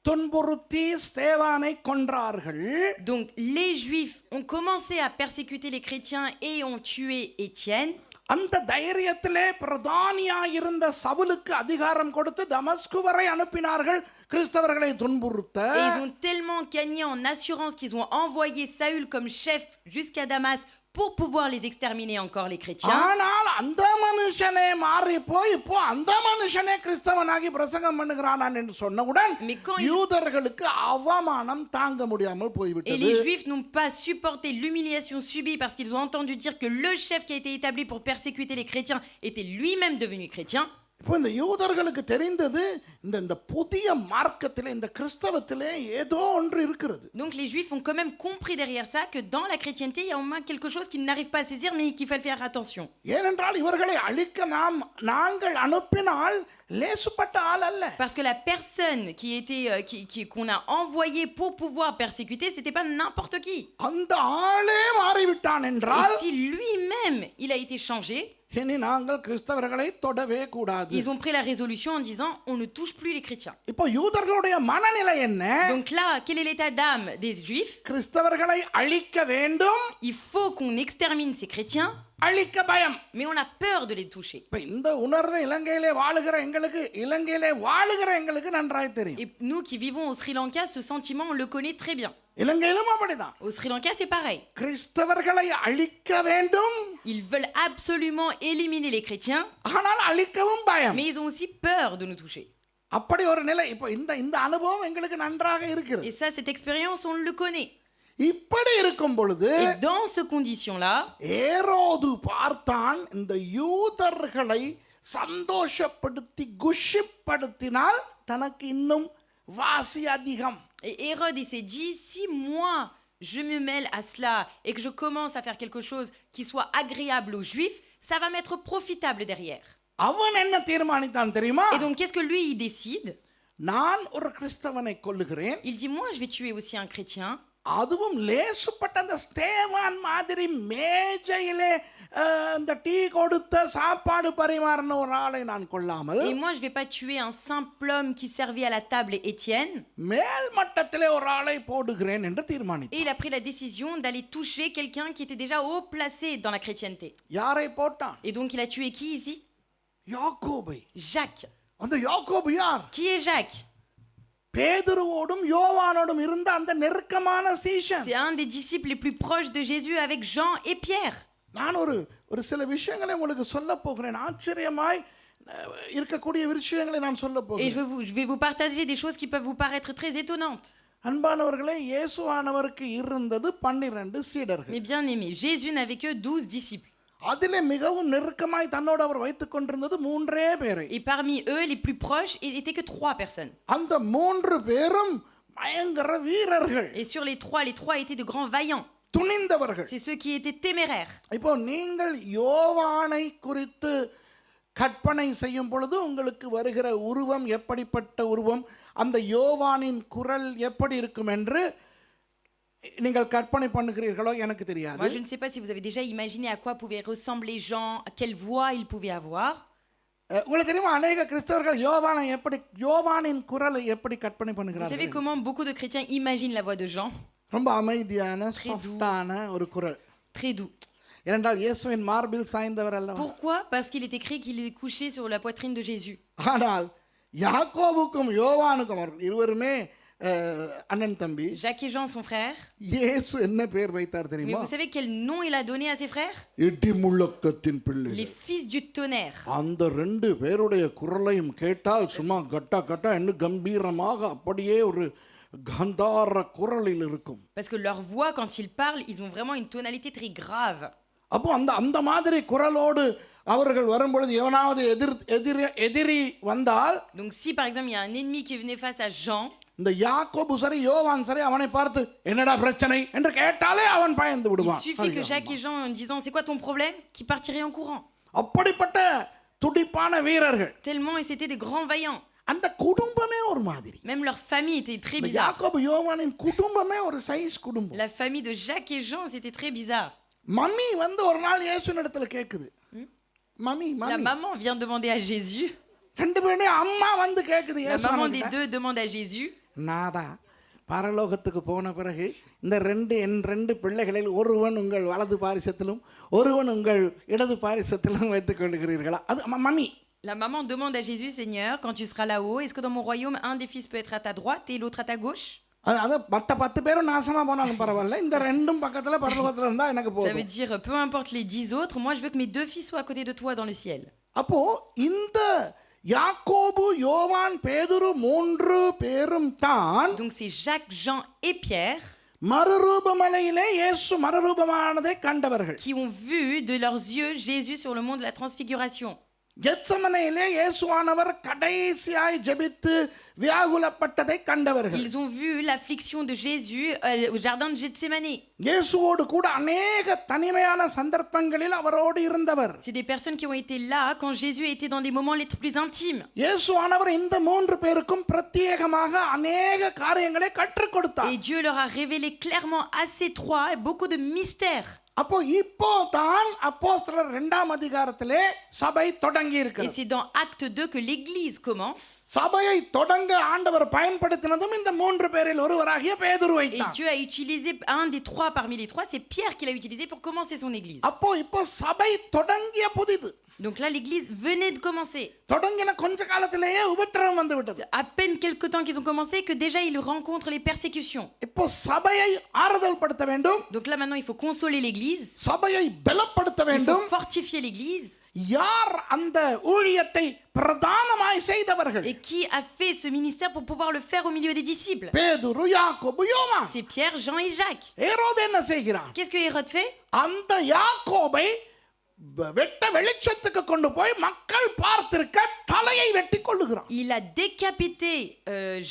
துன்புறுத்தி ஸ்தேவானை கொன்றார்கள். Donc les Juifs ont commencé à persécuter les chrétiens et ont tué Étienne. அந்த தைரியத்திலே பிரதானியாயிருந்த சவுலுக்கு அதிகாரம் கொடுத்து தமஸ்கு வரை அனுப்பினார்கள் கிறிஸ்தவர்களை துன்புறுத்த. Et ils ont tellement gagné en assurance qu'ils ont envoyé Saül comme chef jusqu'à Damas pour pouvoir les exterminer encore les chrétiens. ஆனால் அந்த மனுஷனே மாறி போய் இப்போ அந்த மனுஷனே கிறிஸ்தவனாகி பிரசங்கம் பண்ணுகிறான் என்று சொன்னவுடன் யூதர்களுக்கு அவமானம் தாங்க முடியாமல் Et போய்விட்டது. les Juifs n'ont pas supporté l'humiliation subie parce qu'ils ont entendu dire que le chef qui a été établi pour persécuter les chrétiens était lui-même devenu chrétien. இப்போ இந்த யூதர்களுக்கு தெரிந்தது இந்த புதிய மார்க்கத்திலே இந்த கிறிஸ்தவத்திலே ஏதோ ஒன்று இருக்கிறது. Donc les Juifs ont quand même compris derrière ça que dans la chrétienté, il y a au moins quelque chose qu'ils n'arrivent pas à saisir mais qu'il faut faire attention. ஏனென்றால் இவர்களை அழிக்க நாங்கள் அனுப்பினால் லேசுப்பட்ட ஆள் அல்ல. Parce que la personne qu'on a envoyée pour pouvoir persécuter, c'était pas n'importe qui. அந்த ஆளே மாறிவிட்டான் என்றால் Et si lui-même, il a été changé, இனி நாங்கள் கிறிஸ்தவர்களை தொடவே கூடாது. ils ont pris la résolution en disant on ne touche plus les chrétiens. இப்போ யூதர்களுடைய மனநிலை என்ன? Donc là, quel est l'état d'âme des Juifs? கிறிஸ்தவர்களை அழிக்க வேண்டும், Il faut qu'on extermine ces chrétiens, அழிக்க பயம். mais on a peur de les toucher. இப்ப இந்த உணர்வு இலங்கையிலே வாழுகிற எங்களுக்கு நன்றாய் தெரியும். Et nous qui vivons au Sri Lanka, ce sentiment, on le connaît très bien. இலங்கையிலும் அப்படிதான். Au Sri Lanka, c'est pareil. கிறிஸ்தவர்களை அழிக்க வேண்டும், Ils veulent absolument éliminer les chrétiens, ஆனால் அழிக்கவும் பயம். mais ils ont aussi peur de nous toucher. அப்படி ஒரு நிலை இப்போ இந்த அனுபவம் எங்களுக்கு நன்றாக இருக்கிறது. Et ça, cette expérience, on le connaît. இப்படி இருக்கும் பொழுது Et dans ces conditions-là, ஏரோது பார்த்தான், இந்த யூதர்களை சந்தோஷப்படுத்தி குஷிப்படுத்தினால் தனக்கு இன்னும் வாசி அதிகம். et Hérode il s'est dit, si moi je me mêle à cela et que je commence à faire quelque chose qui soit agréable aux Juifs, ça va m'être profitable derrière. அவன் என்ன தீர்மானித்தான் தெரியுமா? Et donc qu'est-ce que lui il décide? நான் ஒரு கிறிஸ்தவனை கொல்லுகிறேன், Il dit, moi je vais tuer aussi un chrétien. அதுவும் லேசுப்பட்ட அந்த ஸ்தேவான் மாதிரி மேஜையிலே இந்த டீ கொடுத்த சாப்பாடு பரிமாறின ஒரு ஆளை நான் கொள்ளாமல், Et moi je vais pas tuer un simple homme qui servait à la table Étienne. மேல் மட்டத்திலே ஒரு ஆளை போடுகிறேன் என்று Et தீர்மானித்தான். il a pris la décision d'aller toucher quelqu'un qui était déjà haut placé dans la chrétienté. யாரை போட்டான்? Et donc il a tué qui ici? யாக்கோபை. Jacques. அந்த யாக்கோபு யார்? Qui est Jacques? பேதுருவோடும் யோவானோடும் இருந்த அந்த நெருக்கமான சீஷன். C'est un des disciples les plus proches de Jésus avec Jean et Pierre. நான் ஒரு சில விஷயங்களை உங்களுக்கு சொல்ல போகிறேன். ஆச்சரியமாய் இருக்கக்கூடிய விஷயங்களை நான் சொல்ல Et போகிறேன். je vais vous partager des choses qui peuvent vous paraître très étonnantes. அன்பானவர்களே, இயேசுவானவருக்கு இருந்தது 12 சீடர்கள். Mais bien aimés, Jésus n'avait que 12 disciples. அதிலே மிகவும் நெருக்கமாய் தன்னோடு அவர் வைத்துக் கொண்டிருந்தது 3 பேரை. Et parmi eux, les plus proches, il n'était que 3 personnes. அந்த 3 பேரும் பயங்கர வீரர்கள், Et sur les 3 étaient de grands vaillants. துணிந்தவர்கள். C'est ceux qui étaient téméraires. இப்போ நீங்கள் யோவானை குறித்து கற்பனை செய்யும் பொழுது உங்களுக்கு வருகிற உருவம் எப்படிப்பட்ட உருவம், அந்த யோவானின் குரல் எப்படி இருக்கும் என்று நீங்கள் கற்பனை பண்ணுகிறீர்களோ எனக்கு தெரியாது. Moi, je ne sais pas si vous avez déjà imaginé à quoi pouvait ressembler Jean, à quelle voix il pouvait avoir. உங்களுக்கு தெரியுமா, அநேக கிறிஸ்தவர்கள் யோவானின் குரலை எப்படி கற்பனை Vous savez பண்ணுகிறார்கள்? comment beaucoup de chrétiens imaginent la voix de Jean? ரொம்ப அமைதியான சாஃப்டான ஒரு குரல். Très doux. ஏனென்றால் இயேசுவின் மார்பில் சாய்ந்தவர் அல்லவா. Pourquoi? Parce qu'il est écrit qu'il est couché sur la poitrine de Jésus. ஆனால் யாக்கோபுக்கும் யோவானுக்கும் அவர்கள் இருவருமே அண்ணன் தம்பி. Jacques et Jean, son frère. இயேசு என்ன பேர் வைத்தார் Mais தெரியுமா? vous savez quel nom il a donné à ses frères? இடி முழக்கத்தின் பிள்ளை. Les fils du tonnerre. அந்த 2 பேருடைய குரலையும் கேட்டால் சும்மா கட்டா கட்டா என்ன கம்பீரமாக அப்படியே ஒரு கந்தார குரலில் இருக்கும். Parce que leur voix, quand ils parlent, ils ont vraiment une tonalité très grave. அப்போ அந்த மாதிரி குரலோடு அவர்கள் வரும்பொழுது எவனாவது எதிரி வந்தால், Donc si par exemple il y a un ennemi qui venait face à Jean, இந்த யாக்கோபு சரி யோவான் சரி அவனை பார்த்து என்னடா பிரச்சனை என்று கேட்டாலே அவன் பயந்து il விடுவான். suffit que Jacques et Jean en disant c'est quoi ton problème, qui partiraient en courant. அப்படிப்பட்ட துடிப்பான வீரர்கள். Tellement et c'était des grands vaillants. அந்த குடும்பமே ஒரு மாதிரி. Même leur famille était très இந்த bizarre. யாக்கோபு யோவானின் குடும்பமே ஒரு சைஸ் குடும்பம். La famille de Jacques et Jean, c'était très bizarre. Mummy வந்து ஒரு நாள் இயேசுவின் இடத்துல கேக்குது. Mummy La maman vient demander à Jésus. 2 பேருமே அம்மா வந்து கேக்குது La maman des இயேசுவின். 2 demande à Jésus. நாதா, பரலோகத்துக்கு போன பிறகு இந்த 2 பிள்ளைகளில் ஒருவன் உங்கள் வலது பாரிசத்திலும் ஒருவன் உங்கள் இடது பாரிசத்திலும் வைத்துக் கொள்ளுகிறீர்களா? அது mummy. La maman demande à Jésus, Seigneur, quand tu seras là-haut, est-ce que dans mon royaume, un des fils peut être à ta droite et l'autre à ta gauche? அது மற்ற 10 பேரும் நாசமா போனாலும் பரவாயில்ல, இந்த 2 பக்கத்துல பரலோகத்துல இருந்தா எனக்கு Ça போதும். veut dire, peu importe les 10 autres, moi je veux que mes 2 fils soient à côté de toi dans le ciel. அப்போ இந்த யாக்கோபு யோவான் பேதுரு 3 பேரும் தான் Donc c'est Jacques, Jean et Pierre மறுரூபமலையிலே இயேசு மறுரூபமானதை கண்டவர்கள். qui ont vu de leurs yeux Jésus sur le mont de la transfiguration. கெத்சமனையிலே இயேசுவானவர் கடைசியாய் ஜெபித்து வியாகுலப்பட்டதை கண்டவர்கள். Ils ont vu l'affliction de Jésus au jardin de Gethsémani. இயேசுவோடு கூட அநேக தனிமையான சந்தர்ப்பங்களில் அவரோடு இருந்தவர். C'est des personnes qui ont été là quand Jésus était dans des moments les plus intimes. இயேசுவானவர் இந்த 3 பேருக்கும் பிரத்யேகமாக அநேக காரியங்களை கற்றுக் கொடுத்தார். Et Dieu leur a révélé clairement à ces 3 beaucoup de mystères. அப்போ இப்போ தான் அப்போஸ்தலர் 2ஆம் அதிகாரத்திலே சபை தொடங்கி Et இருக்கிறது. c'est dans Acte 2 que l'Église commence. சபையை தொடங்க ஆண்டவர் பயன்படுத்தினதும் இந்த 3 பேரில் ஒருவராகிய பேதுருவை Et தான். Dieu a utilisé un des 3 parmi les 3, c'est Pierre qui l'a utilisé pour commencer son Église. அப்போ இப்போ சபை தொடங்கிய புதிது. Donc là, l'église venait de commencer. தொடங்கின கொஞ்ச காலத்திலேயே உபத்திரவம் வந்து விட்டது. À peine quelques temps qu'ils ont commencé que déjà ils rencontrent les persécutions. இப்போ சபையை ஆறுதல் படுத்த வேண்டும், Donc là maintenant il faut consoler l'église, சபையை பலப்படுத்த il faut வேண்டும். fortifier l'église. யார் அந்த ஊழியத்தை பிரதானமாய் செய்தவர்கள்? Et qui a fait ce ministère pour pouvoir le faire au milieu des disciples? பேதுரு, யாக்கோபு, யோவான். C'est Pierre, Jean et Jacques. ஏரோது என்ன செய்கிறான்? Qu'est-ce que Hérode fait? அந்த யாக்கோபை வெட்ட வெளிச்சத்துக்கு கொண்டு போய் மக்கள் பார்த்திருக்க தலையை வெட்டி கொள்ளுகிறான். Il a décapité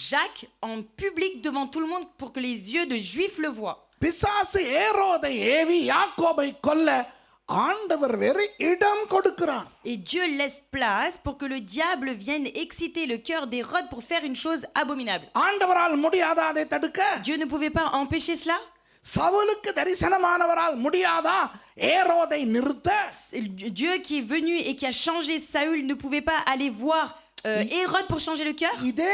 Jacques en public devant tout le monde pour que les yeux de juifs le voient. பிசாசு ஏரோதை ஏவி யாக்கோபை கொல்ல ஆண்டவர் வேறு இடம் கொடுக்கிறார். Et Dieu laisse place pour que le diable vienne exciter le cœur d'Hérode pour faire une chose abominable. ஆண்டவரால் முடியாதா அதை தடுக்க? Dieu ne pouvait pas empêcher cela? சவுலுக்கு தரிசனமானவரால் முடியாதா ஏரோதை நிறுத்த? Dieu qui est venu et qui a changé Saül ne pouvait pas aller voir Hérode pour changer le cœur? இதே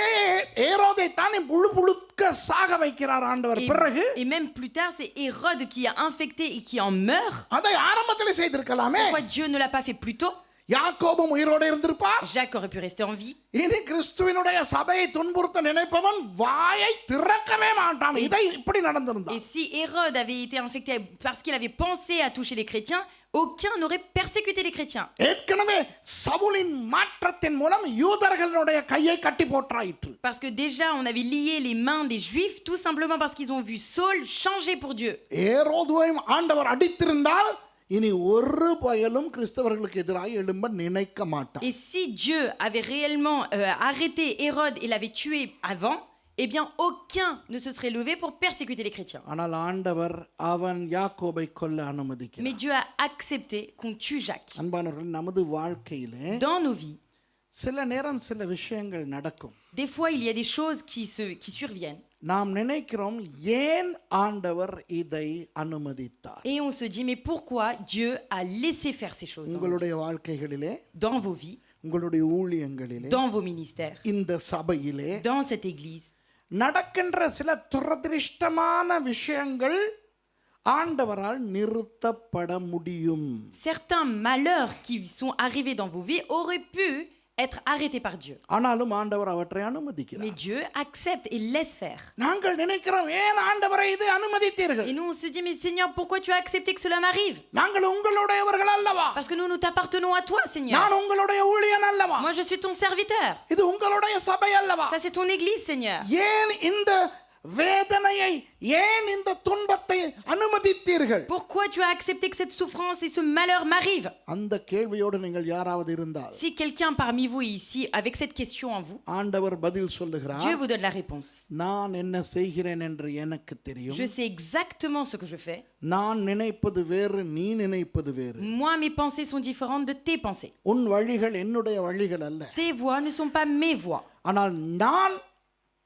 ஏரோதை தானே புழு புழுக்க சாக வைக்கிறார் ஆண்டவர். பிறகு Et même plus tard, c'est Hérode qui a infecté et qui en meurt. அதை ஆரம்பத்திலே செய்திருக்கலாமே. Pourquoi Dieu ne l'a pas fait plus tôt? யாக்கோபும் உயிரோடு இருந்திருப்பார். Jacques aurait pu rester en vie. இனி கிறிஸ்துவினுடைய சபையை துன்புறுத்த நினைப்பவன் வாயை திறக்கவே மாட்டான். இதை இப்படி நடந்திருந்தான். Et si Hérode avait été infecté parce qu'il avait pensé à toucher les chrétiens, aucun n'aurait persécuté les chrétiens. ஏற்கனவே சவுலின் மாற்றத்தின் மூலம் யூதர்களுடைய கையை கட்டி போட்டாயிற்று. Parce que déjà, on avait lié les mains des Juifs tout simplement parce qu'ils ont vu Saul changer pour Dieu. ஏரோதுவையும் ஆண்டவர் அடித்திருந்தால் இனி ஒரு பயலும் கிறிஸ்தவர்களுக்கு எதிராக எழும்ப நினைக்க மாட்டான். Et si Dieu avait réellement arrêté Hérode et l'avait tué avant, eh bien aucun ne se serait levé pour persécuter les chrétiens. ஆனால் ஆண்டவர் அவன் யாக்கோபை கொல்ல அனுமதிக்கிறார். Mais Dieu a accepté qu'on tue Jacques. அன்பானவர்களே, நமது வாழ்க்கையிலே Dans nos vies, சில நேரம் சில விஷயங்கள் நடக்கும். des fois il y a des choses qui surviennent. நாம் நினைக்கிறோம் ஏன் ஆண்டவர் இதை அனுமதித்தார்? Et on se dit mais pourquoi Dieu a laissé faire ces choses உங்களுடைய வாழ்க்கைகளிலே, dans vos vies, உங்களுடைய ஊழியங்களிலே, dans vos ministères, இந்த சபையிலே dans cette église? நடக்கின்ற சில துரதிருஷ்டமான விஷயங்கள் ஆண்டவரால் நிறுத்தப்பட முடியும். Certains malheurs qui sont arrivés dans vos vies auraient pu être arrêtés par Dieu. ஆனாலும் ஆண்டவர் அவற்றை Mais அனுமதிக்கிறார். Dieu accepte et laisse faire. நாங்கள் நினைக்கிறோம் ஏன் ஆண்டவரை இதை அனுமதித்தீர்கள்? Et nous on se dit mais Seigneur, pourquoi tu as accepté que cela m'arrive? நாங்கள் உங்களுடையவர்கள் அல்லவா? Parce que nous t'appartenons à toi, Seigneur. நான் உங்களுடைய ஊழியன் அல்லவா? Moi je suis ton serviteur. இது உங்களுடைய சபை அல்லவா? Ça c'est ton église, Seigneur. ஏன் இந்த வேதனையை, ஏன் இந்த துன்பத்தை அனுமதித்தீர்கள்? Pourquoi tu as accepté que cette souffrance et ce malheur m'arrivent? அந்த கேள்வியோடு நீங்கள் யாராவது இருந்தால் Si quelqu'un parmi vous est ici avec cette question en vous, ஆண்டவர் பதில் சொல்லுகிறார். Dieu vous donne la réponse. நான் என்ன செய்கிறேன் என்று எனக்கு தெரியும். Je sais exactement ce que je fais. நான் நினைப்பது வேறு, நீ நினைப்பது வேறு. Moi, mes pensées sont différentes de tes pensées. உன் வழிகள் என்னுடைய வழிகள் அல்ல. Tes voies ne sont pas mes voies. ஆனால் நான்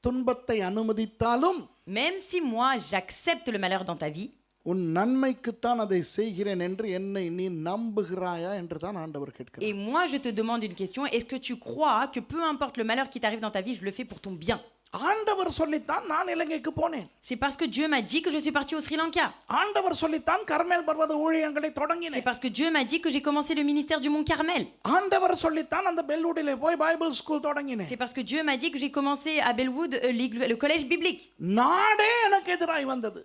துன்பத்தை அனுமதித்தாலும் Même si moi, j'accepte le malheur dans ta vie, உன் நன்மைக்குத்தான் அதை செய்கிறேன் என்று என்னை நீ நம்புகிறாயா என்று தான் ஆண்டவர் கேட்கிறார். et moi je te demande une question, est-ce que tu crois que peu importe le malheur qui t'arrive dans ta vie, je le fais pour ton bien? ஆண்டவர் சொல்லித்தான் நான் இலங்கைக்கு போனேன். C'est parce que Dieu m'a dit que je suis parti au Sri Lanka. ஆண்டவர் சொல்லித்தான் கர்மேல் பர்வத ஊழியங்களை C'est தொடங்கினேன். parce que Dieu m'a dit que j'ai commencé le ministère du Mont Carmel. ஆண்டவர் சொல்லித்தான் அந்த பெல்வுடிலே போய் பைபிள் ஸ்கூல் தொடங்கினேன். C'est parce que Dieu m'a dit que j'ai commencé à Bellwood le collège biblique. நாடே எனக்கு எதிராய் வந்தது.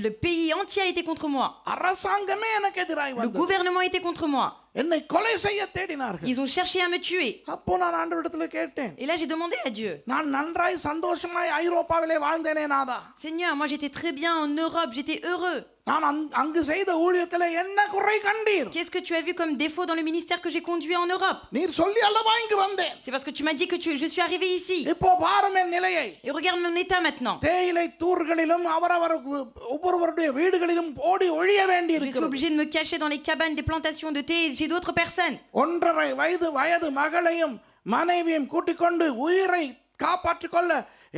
Le pays entier a été contre moi. அரசாங்கமே எனக்கு எதிராய் Le வந்தது. gouvernement a été contre moi. என்னை கொலை செய்ய தேடினார்கள். Ils ont cherché à me tuer. அப்போ நான் ஆண்டவரிடத்தில் கேட்டேன். Et là j'ai demandé à Dieu, நான் நன்றாய் சந்தோஷமாய் ஐரோப்பாவிலே வாழ்ந்தேனே நாதா. Seigneur, moi j'étais très bien en Europe, j'étais heureux. நான் அங்கு செய்த ஊழியத்திலே என்ன குறை கண்டீர்? Qu'est-ce que tu as vu comme défaut dans le ministère que j'ai conduit en Europe? நீர் சொல்லி அல்லவா இங்கு வந்தேன். C'est parce que tu m'as dit que je suis arrivé ici. இப்போ பாரும் என் நிலையை. Et regarde mon état maintenant. தேயிலை தூர்களிலும் அவரவர் ஒவ்வொருவருடைய வீடுகளிலும் ஓடி ஒழிய Je suis வேண்டியிருக்கிறது. obligé de me cacher dans les cabanes des plantations de thé chez d'autres personnes. 1.5 வயது மகளையும் மனைவியும் கூட்டிக் கொண்டு உயிரை காப்பாற்றிக் கொள்ள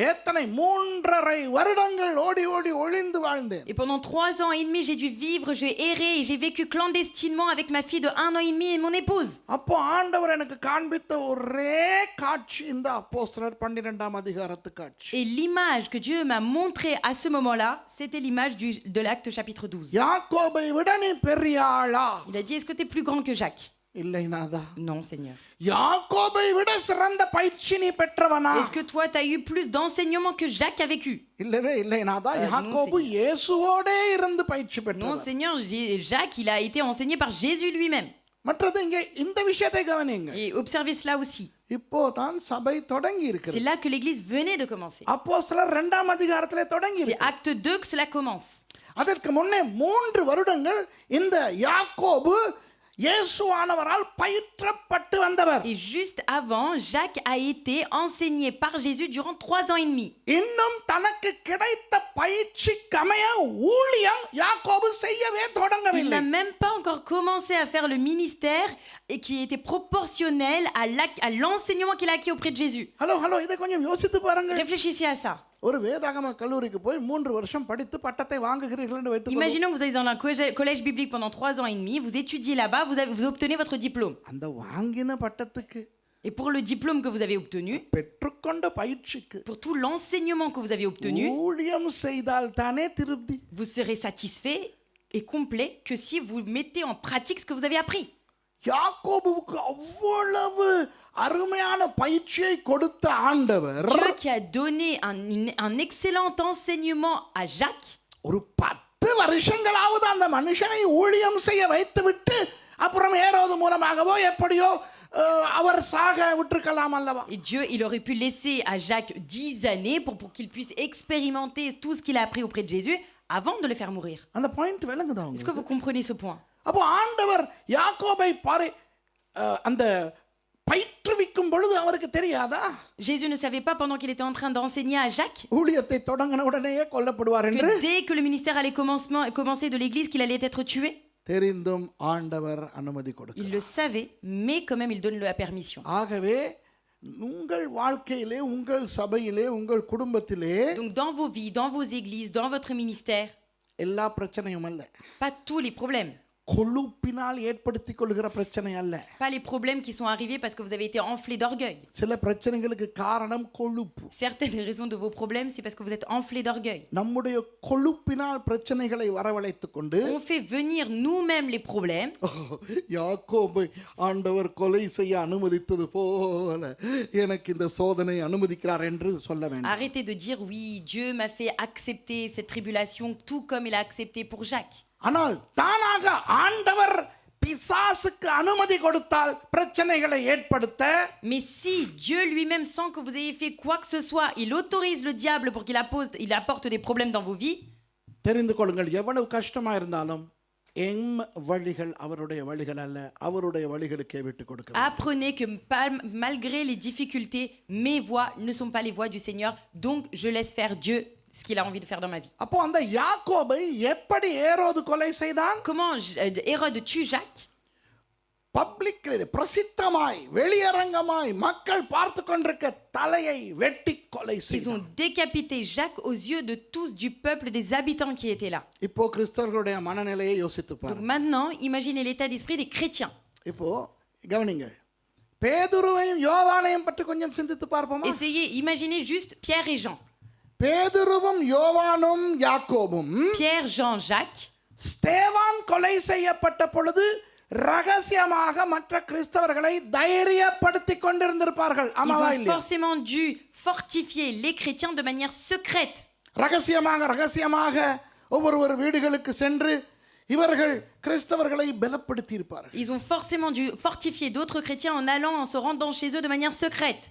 எத்தனை 3.5 வருடங்கள் ஓடி ஓடி ஒளிந்து வாழ்ந்தேன். Et pendant 3 ans et demi, j'ai dû vivre, j'ai erré et j'ai vécu clandestinement avec ma fille de 1 an et demi et mon épouse. அப்போ ஆண்டவர் எனக்கு காண்பித்த ஒரே காட்சி இந்த அப்போஸ்தலர் 12ஆம் அதிகாரத்து காட்சி. Et l'image que Dieu m'a montrée à ce moment-là, c'était l'image de l'Acte chapitre 12. யாக்கோபை விட நீ பெரிய ஆளா? Il a dit, est-ce que tu es plus grand que Jacques? இல்லை நாதா. Non, Seigneur. யாக்கோபை விட சிறந்த பயிற்சி நீ பெற்றவனா? Est-ce que toi, tu as eu plus d'enseignements que Jacques a vécu? இல்லவே இல்லை நாதா. non, யாக்கோபு இயேசுவோடே இருந்து பயிற்சி Non, பெற்றவன். Seigneur, Jacques, il a été enseigné par Jésus lui-même. மற்றது இங்கே இந்த விஷயத்தை கவனிங்க. Et observez cela aussi. இப்போ தான் சபை தொடங்கி C'est இருக்கிறது. là que l'Église venait de commencer. அப்போஸ்தலர் 2ஆம் அதிகாரத்திலே தொடங்கி C'est இருக்கு. acte 2 que cela commence. அதற்கு முன்னே 3 வருடங்கள் இந்த யாக்கோபு இயேசுவானவரால் பயிற்றப்பட்டு வந்தவர். Et juste avant, Jacques a été enseigné par Jésus durant 3 ans et demi. இன்னும் தனக்கு கிடைத்த பயிற்சிக்கமைய ஊழியம் யாக்கோபு செய்யவே Il தொடங்கவில்லை. n'a même pas encore commencé à faire le ministère et qui était proportionnel à l'enseignement qu'il a acquis auprès de Jésus. Hello இதை கொஞ்சம் யோசித்து பாருங்க. Réfléchissez à ça. ஒரு வேதாகம கல்லூரிக்கு போய் 3 வருஷம் படித்து பட்டத்தை வாங்குகிறீர்கள் என்று வைத்துக்கொள்வோம். Imaginons que vous allez dans un collège biblique pendant 3 ans et demi, vous étudiez là-bas, vous obtenez votre diplôme. அந்த வாங்கின பட்டத்துக்கு Et pour le diplôme que vous avez obtenu, பெற்றுக்கொண்ட பயிற்சிக்கு pour tout l'enseignement que vous avez obtenu, ஊழியம் செய்தால் தானே திருப்தி. vous serez satisfait et complet que si vous mettez en pratique ce que vous avez appris. யாக்கோபுவுக்கு அவ்வளவு அருமையான பயிற்சியை கொடுத்த ஆண்டவர் Dieu qui a donné un excellent enseignement à Jacques, ஒரு 10 வருஷங்களாவது அந்த மனுஷனை ஊழியம் செய்ய வைத்துவிட்டு அப்புறம் ஏரோது மூலமாகவோ எப்படியோ அவர் சாக விட்டுருக்கலாம் அல்லவா? et Dieu, il aurait pu laisser à Jacques 10 années pour qu'il puisse expérimenter tout ce qu'il a appris auprès de Jésus avant de le faire mourir. அந்த பாயிண்ட் விளங்குதா Est-ce உங்களுக்கு? que vous comprenez ce point? அப்போ ஆண்டவர் யாக்கோபை பாரு அந்த பயிற்றுவிக்கும் பொழுது அவருக்கு தெரியாதா Jésus ne savait pas pendant qu'il était en train d'enseigner à Jacques ஊழியத்தை தொடங்கின உடனேயே கொல்லப்படுவார் என்று? que dès que le ministère allait commencer de l'église, qu'il allait être tué? தெரிந்தும் ஆண்டவர் அனுமதி Il கொடுக்கிறார். le savait, mais quand même il donne la permission. ஆகவே உங்கள் வாழ்க்கையிலே, உங்கள் சபையிலே, உங்கள் குடும்பத்திலே Donc dans vos vies, dans vos églises, dans votre ministère, எல்லா பிரச்சனையும் அல்ல, pas tous les problèmes. கொழுப்பினால் ஏற்படுத்திக் கொள்கிற பிரச்சனை அல்ல. Pas les problèmes qui sont arrivés parce que vous avez été enflé d'orgueil. சில பிரச்சனைகளுக்கு காரணம் கொழுப்பு. Certaines raisons de vos problèmes, c'est parce que vous êtes enflé d'orgueil. நம்முடைய கொழுப்பினால் பிரச்சனைகளை வரவழைத்துக் கொண்டு On fait venir nous-mêmes les problèmes. யாக்கோபை ஆண்டவர் கொலை செய்ய அனுமதித்தது போல எனக்கு இந்த சோதனை அனுமதிக்கிறார் என்று சொல்ல வேண்டும். Arrêtez de dire oui, Dieu m'a fait accepter cette tribulation tout comme il a accepté pour Jacques. ஆனால் தானாக ஆண்டவர் பிசாசுக்கு அனுமதி கொடுத்தால் பிரச்சனைகளை ஏற்படுத்த, Mais si Dieu lui-même, sans que vous ayez fait quoi que ce soit, il autorise le diable pour qu'il apporte des problèmes dans vos vies, தெரிந்து கொள்ளுங்கள், எவ்வளவு கஷ்டமா இருந்தாலும் எம் வழிகள் அவருடைய வழிகள் அல்ல, அவருடைய வழிகளுக்கே விட்டு கொடுக்க. apprenez que malgré les difficultés, mes voies ne sont pas les voies du Seigneur, donc je laisse faire Dieu ce qu'il a envie de faire dans ma vie. அப்போ அந்த யாக்கோபை எப்படி ஏரோது கொலை செய்தான்? Comment Hérode tue Jacques? Publicly, பிரசித்தமாய், வெளியரங்கமாய் மக்கள் பார்த்து கொண்டிருக்க தலையை வெட்டி கொலை Ils செய்தான். ont décapité Jacques aux yeux de tous du peuple, des habitants qui étaient là. இப்போ கிறிஸ்தவர்களுடைய மனநிலையை யோசித்து Donc பாருங்க. maintenant, imaginez l'état d'esprit des chrétiens. இப்போ கவனிங்க, பேதுருவையும் யோவானையும் பற்றி கொஞ்சம் சிந்தித்து பார்ப்போமா? Essayez, imaginez juste Pierre et Jean. பேதுருவும் யோவானும் யாக்கோபும் Pierre, Jean, Jacques. ஸ்தேவான் கொலை செய்யப்பட்ட பொழுது ரகசியமாக மற்ற கிறிஸ்தவர்களை தைரியப்படுத்திக் கொண்டிருந்திருப்பார்கள். Ils ஆமாவா ont இல்லையா? forcément dû fortifier les chrétiens de manière secrète. ரகசியமாக ஒவ்வொரு வீடுகளுக்கு சென்று இவர்கள் கிறிஸ்தவர்களை பலப்படுத்தி இருப்பார்கள். Ils ont forcément dû fortifier d'autres chrétiens en allant, en se rendant chez eux de manière secrète.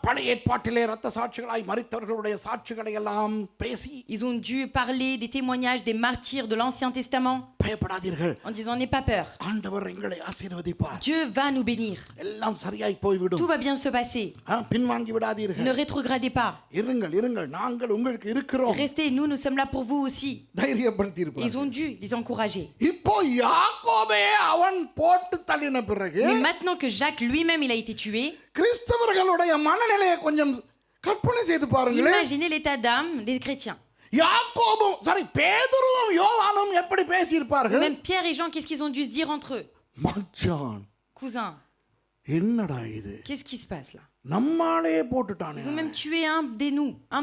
பழைய ஏற்பாட்டிலே இரத்த சாட்சிகளாய் மரித்தவர்களுடைய சாட்சிகளை எல்லாம் பேசி, Ils ont dû parler des témoignages des martyrs de l'Ancien Testament பயப்படாதீர்கள், en disant n'aie pas peur. ஆண்டவர் எங்களை ஆசீர்வதிப்பார், Dieu va nous bénir. எல்லாம் சரியாய் போய்விடும், Tout va bien se passer. பின்வாங்கி விடாதீர்கள், Ne rétrogradez pas. இருங்கள், நாங்கள் உங்களுக்கு இருக்கிறோம், Restez, nous sommes là pour vous aussi. தைரியப்படுத்தி Ils இருப்பார்கள். ont dû les encourager. இப்போ யாக்கோபே அவன் போட்டு தள்ளின பிறகு Mais maintenant que Jacques lui-même il a été tué, கிறிஸ்தவர்களுடைய மனநிலையை கொஞ்சம் கற்பனை செய்து பாருங்களேன். imaginez l'état d'âme des chrétiens. யாக்கோபும் பேதுருவும் யோவானும் எப்படி பேசியிருப்பார்கள்? Même Pierre et Jean, qu'est-ce qu'ils ont dû se dire entre eux? மச்சான், Cousin, என்னடா இது, qu'est-ce qui se passe là? நம்மாலே போட்டுட்டானே. Ils ont même tué un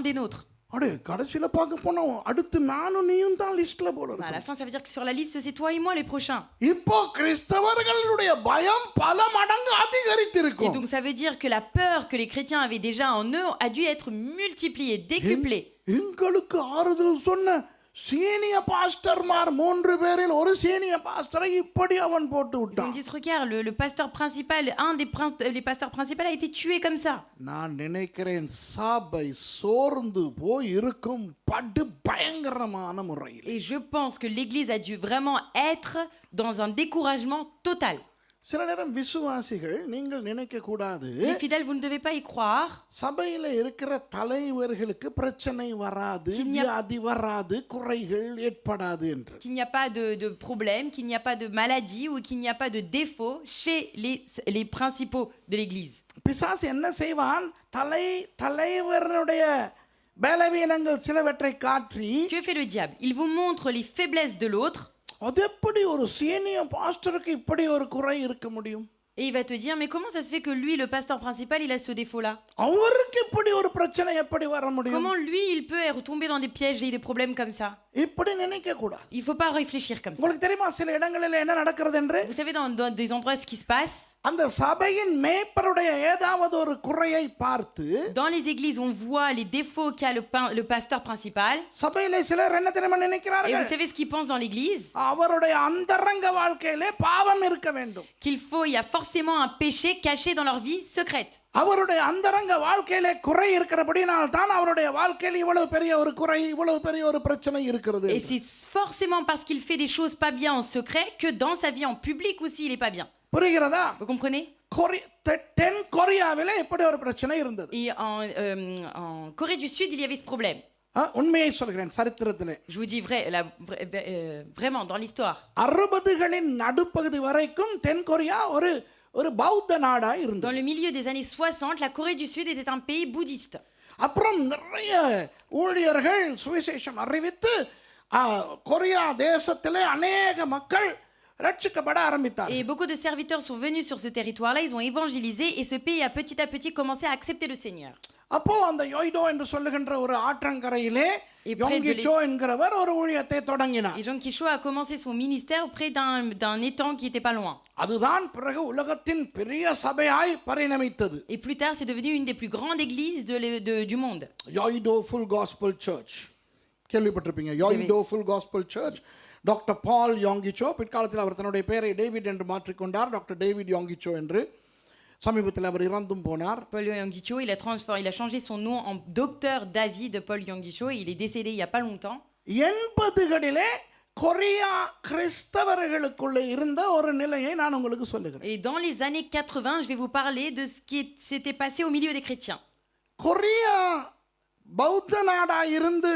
des nôtres. அடே கடைசியில பார்க்க போனோம் அடுத்து நானும் நீயும் தான் லிஸ்ட்ல போல Bah, à இருக்கு. la fin, ça veut dire que sur la liste, c'est toi et moi les prochains. இப்போ கிறிஸ்தவர்களுடைய பயம் பல மடங்கு Et அதிகரித்திருக்கும். donc, ça veut dire que la peur que les chrétiens avaient déjà en eux a dû être multipliée, décuplée. எங்களுக்கு ஆறுதல் சொன்ன சீனிய பாஸ்டர்மார் 3 பேரில் ஒரு சீனிய பாஸ்டரை இப்படி அவன் போட்டு Ils ont விட்டான். dit, regarde, le pasteur principal, les pasteurs principaux a été tué comme ça. நான் நினைக்கிறேன் சபை சோர்ந்து போய் இருக்கும் படு பயங்கரமான முறையில். Et je pense que l'Église a dû vraiment être dans un découragement total. சில நேரம் விசுவாசிகள் நீங்கள் நினைக்க கூடாது Les fidèles, vous ne devez pas y croire சபையில இருக்கிற தலைவர்களுக்கு பிரச்சனை வராது Qu'il n'y a- வியாதி வராது குறைகள் ஏற்படாது என்று. qu'il n'y a pas de problème, qu'il n'y a pas de maladie ou qu'il n'y a pas de défaut chez les principaux de l'Église. பிசாசு என்ன செய்வான் தலைவருடைய பலவீனங்கள் சிலவற்றை காற்றி Que fait le diable? Il vous montre les faiblesses de l'autre அது எப்படி ஒரு senior பாஸ்டருக்கு இப்படி ஒரு குறை இருக்க முடியும் et il va te dire, mais comment ça se fait que lui, le pasteur principal, il a ce défaut-là? அவருக்கு இப்படி ஒரு பிரச்சனை எப்படி வர முடியும் Comment lui, il peut retomber dans des pièges et des problèmes comme ça? இப்படி நினைக்க கூடாது. Il faut pas réfléchir comme ça. உங்களுக்கு தெரியுமா சில இடங்களில் என்ன நடக்கிறது என்று? Vous savez, dans des endroits, ce qui se passe, அந்த சபையின் மேய்ப்பருடைய ஏதாவது ஒரு குறையை பார்த்து dans les églises, on voit les défauts qu'a le pasteur principal. சபையிலே சிலர் என்ன தெரியுமா Et நினைக்கிறார்கள்? vous savez ce qu'ils pensent dans l'église? அவருடைய அந்தரங்க வாழ்க்கையிலே பாவம் இருக்க வேண்டும். Il y a forcément un péché caché dans leur vie secrète. அவருடைய அந்தரங்க வாழ்க்கையிலே குறை இருக்கிறபடினால் தான் அவருடைய வாழ்க்கையில் இவ்வளவு பெரிய ஒரு குறை இவ்வளவு பெரிய ஒரு பிரச்சனை இருக்கிறது. Et c'est forcément parce qu'il fait des choses pas bien en secret que dans sa vie en public aussi, il est pas bien. புரிகிறதா? Vous comprenez? தென் கொரியாவிலே இப்படி ஒரு பிரச்சனை இருந்தது. Et en Corée du Sud, il y avait ce problème. உண்மையை சொல்கிறேன் சரித்திரத்திலே Je vous dis vraiment, dans l'histoire. 60களின் நடுப்பகுதி வரைக்கும் தென் Korea ஒரு பௌத்த நாடா Dans இருந்தது. le milieu des années 60, la Corée du Sud était un pays bouddhiste. அப்புறம் நிறைய ஊழியர்கள் சுவிசேஷம் அறிவித்து கொரியா தேசத்திலே அநேக மக்கள் ரட்சிக்கப்பட ஆரம்பித்தார்கள். Et beaucoup de serviteurs sont venus sur ce territoire-là, ils ont évangélisé et ce pays a petit à petit commencé à accepter le Seigneur. அப்போ அந்த யோய்டோ என்று சொல்லுகின்ற ஒரு ஆற்றங்கரையிலே Et près de யோங்கிச்சோ என்கிறவர் ஒரு ஊழியத்தை தொடங்கினார். Et Jean Quichot a commencé son ministère auprès d'un étang qui était pas loin. அதுதான் பிறகு உலகத்தின் பெரிய சபையாய் பரிணமித்தது. Et plus tard, c'est devenu une des plus grandes églises du monde. Yoido full gospel church கேள்விப்பட்டிருப்பீங்க. Yoido full gospel church. Doctor Paul Yonggi Cho பிற்காலத்தில் அவர் தன்னுடைய பெயரை டேவிட் என்று மாற்றிக்கொண்டார். டாக்டர் டேவிட் யோங்கிச்சோ என்று. சமீபத்தில் அவர் இறந்தும் போனார். Paul Yonggi-cho, il a changé son nom en docteur David Paul Yonggi-cho. Il est décédé il y a pas longtemps. 80களிலே கொரியா கிறிஸ்தவர்களுக்குள்ளே இருந்த ஒரு நிலையை நான் உங்களுக்கு சொல்லுகிறேன். Et dans les années 80, je vais vous parler de ce qui s'était passé au milieu des chrétiens. Korea பௌத்த நாடாய் இருந்து